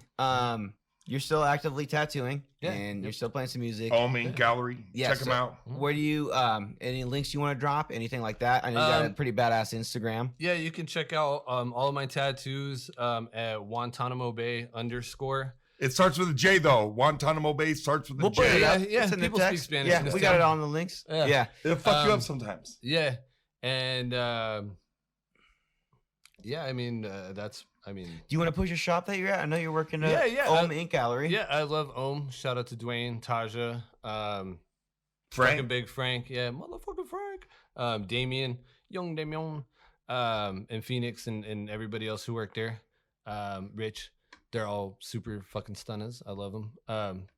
you're still actively tattooing, Yeah. and you're still playing some music. Omi Gallery. Yeah, Check them so- out. Where do you any links you want to drop? Anything like that? I know you got a pretty badass Instagram. Yeah, you can check out all of my tattoos at Guantanamo Bay _ It starts with a J though. Guantanamo Bay starts with a We'll put it J. Yeah, up. yeah, It's in the people speak text. Spanish Yeah, in this we got town. it all in the links. Yeah. Yeah. It'll fuck you Um, up sometimes. Yeah. And yeah, I mean Do you want to push your shop that you're at? I know you're working at Yeah, Ohm Ink Gallery. yeah, I love Ohm. Shout out to Dwayne, Taja, Frank. fucking Big Frank, yeah, motherfucking Frank, Damien, young Damien, and Phoenix and everybody else who worked there. Rich, they're all super fucking stunners. I love them.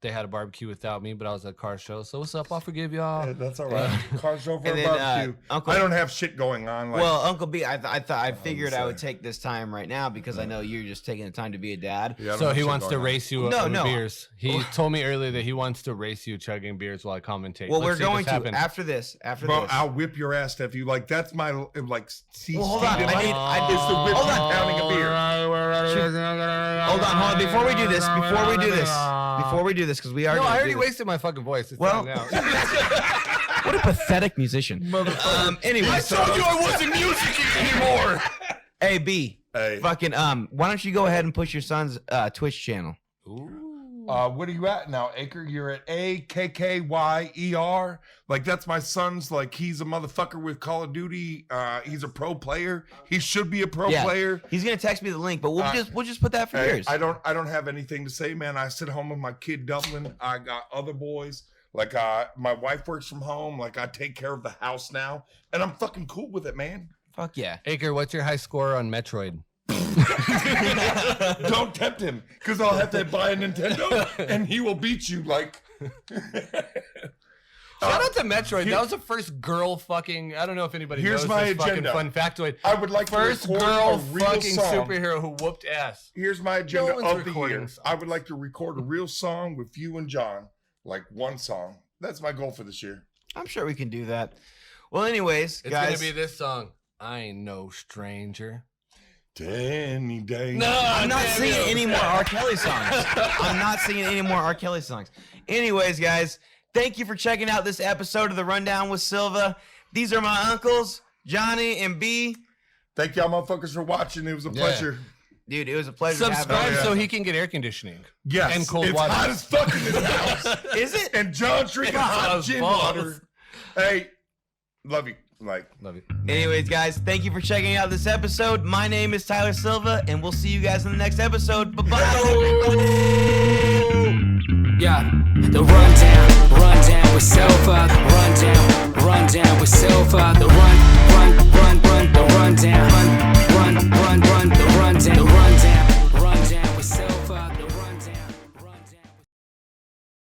They had a barbecue without me, but I was at a car show. So what's up? I'll forgive y'all. Yeah, that's all right. Car show for And a then, barbecue. Uncle- I don't have shit going on. Like, Well, Uncle B, I figured I would sorry. take this time right now because I know you're just taking the time to be a dad. yeah, I don't So have he shit wants to going on. race you No, with no. beers. He told me earlier that he wants to race you chugging beers while I commentate. Well, Let's we're see going this to happen. after this. After Bro, this. I'll whip your ass if you like. That's my like. See, Well, hold on. Steve, I need- it's the whip hold and on. pounding a beer. Hold on. Before we do this, because we are. No, gonna I already do this. wasted my fucking voice. It's Well- done now. What a pathetic musician. Anyway, I told you I wasn't music anymore. Hey B, Hey, fucking why don't you go ahead and push your son's Twitch channel? what are you at now, Aker? You're at AKKYER. Like that's my son's. Like he's a motherfucker with Call of Duty. He's a pro player. He should be a pro Yeah. player. He's gonna text me the link, but we'll just put that for Hey, yours. I don't have anything to say, man. I sit home with my kid Dublin. I got other boys. Like my wife works from home. Like I take care of the house now, and I'm fucking cool with it, man. Fuck yeah. Aker, what's your high score on Metroid? Don't tempt him, because I'll have to buy a Nintendo, and he will beat you. Like, Shout out to Metroid. That was the first girl fucking. I don't know if anybody Here's knows my this fucking agenda. fun factoid. I would like First to record girl a real fucking song. superhero who whooped ass. Here's my agenda one's of the recording year. songs. I would like to record a real song with you and John, like one song. That's my goal for this year. I'm sure we can do that. Well, anyways, It's guys. gonna be this song. I ain't no stranger. Any day. No, I'm not damn singing you. any more R. Kelly songs. I'm not singing any more R. Kelly songs. Anyways, guys, thank you for checking out this episode of The Rundown with Silva. These are my uncles, Johnny and B. Thank y'all motherfuckers for watching. It was a pleasure. Dude, it was a pleasure having Subscribe you. so he can get air conditioning. Yes. And cold it's water. hot as fuck in this house. Is it? And John's drinking It's hot hot as gin balls. water. Hey, love you. Love you. Anyways, guys, thank you for checking out this episode. My name is Tyler Silva, and we'll see you guys in the next episode. Bye-bye. Yeah, the rundown with Silva. Rundown with Silva. The run, the rundown. Run, the rundown.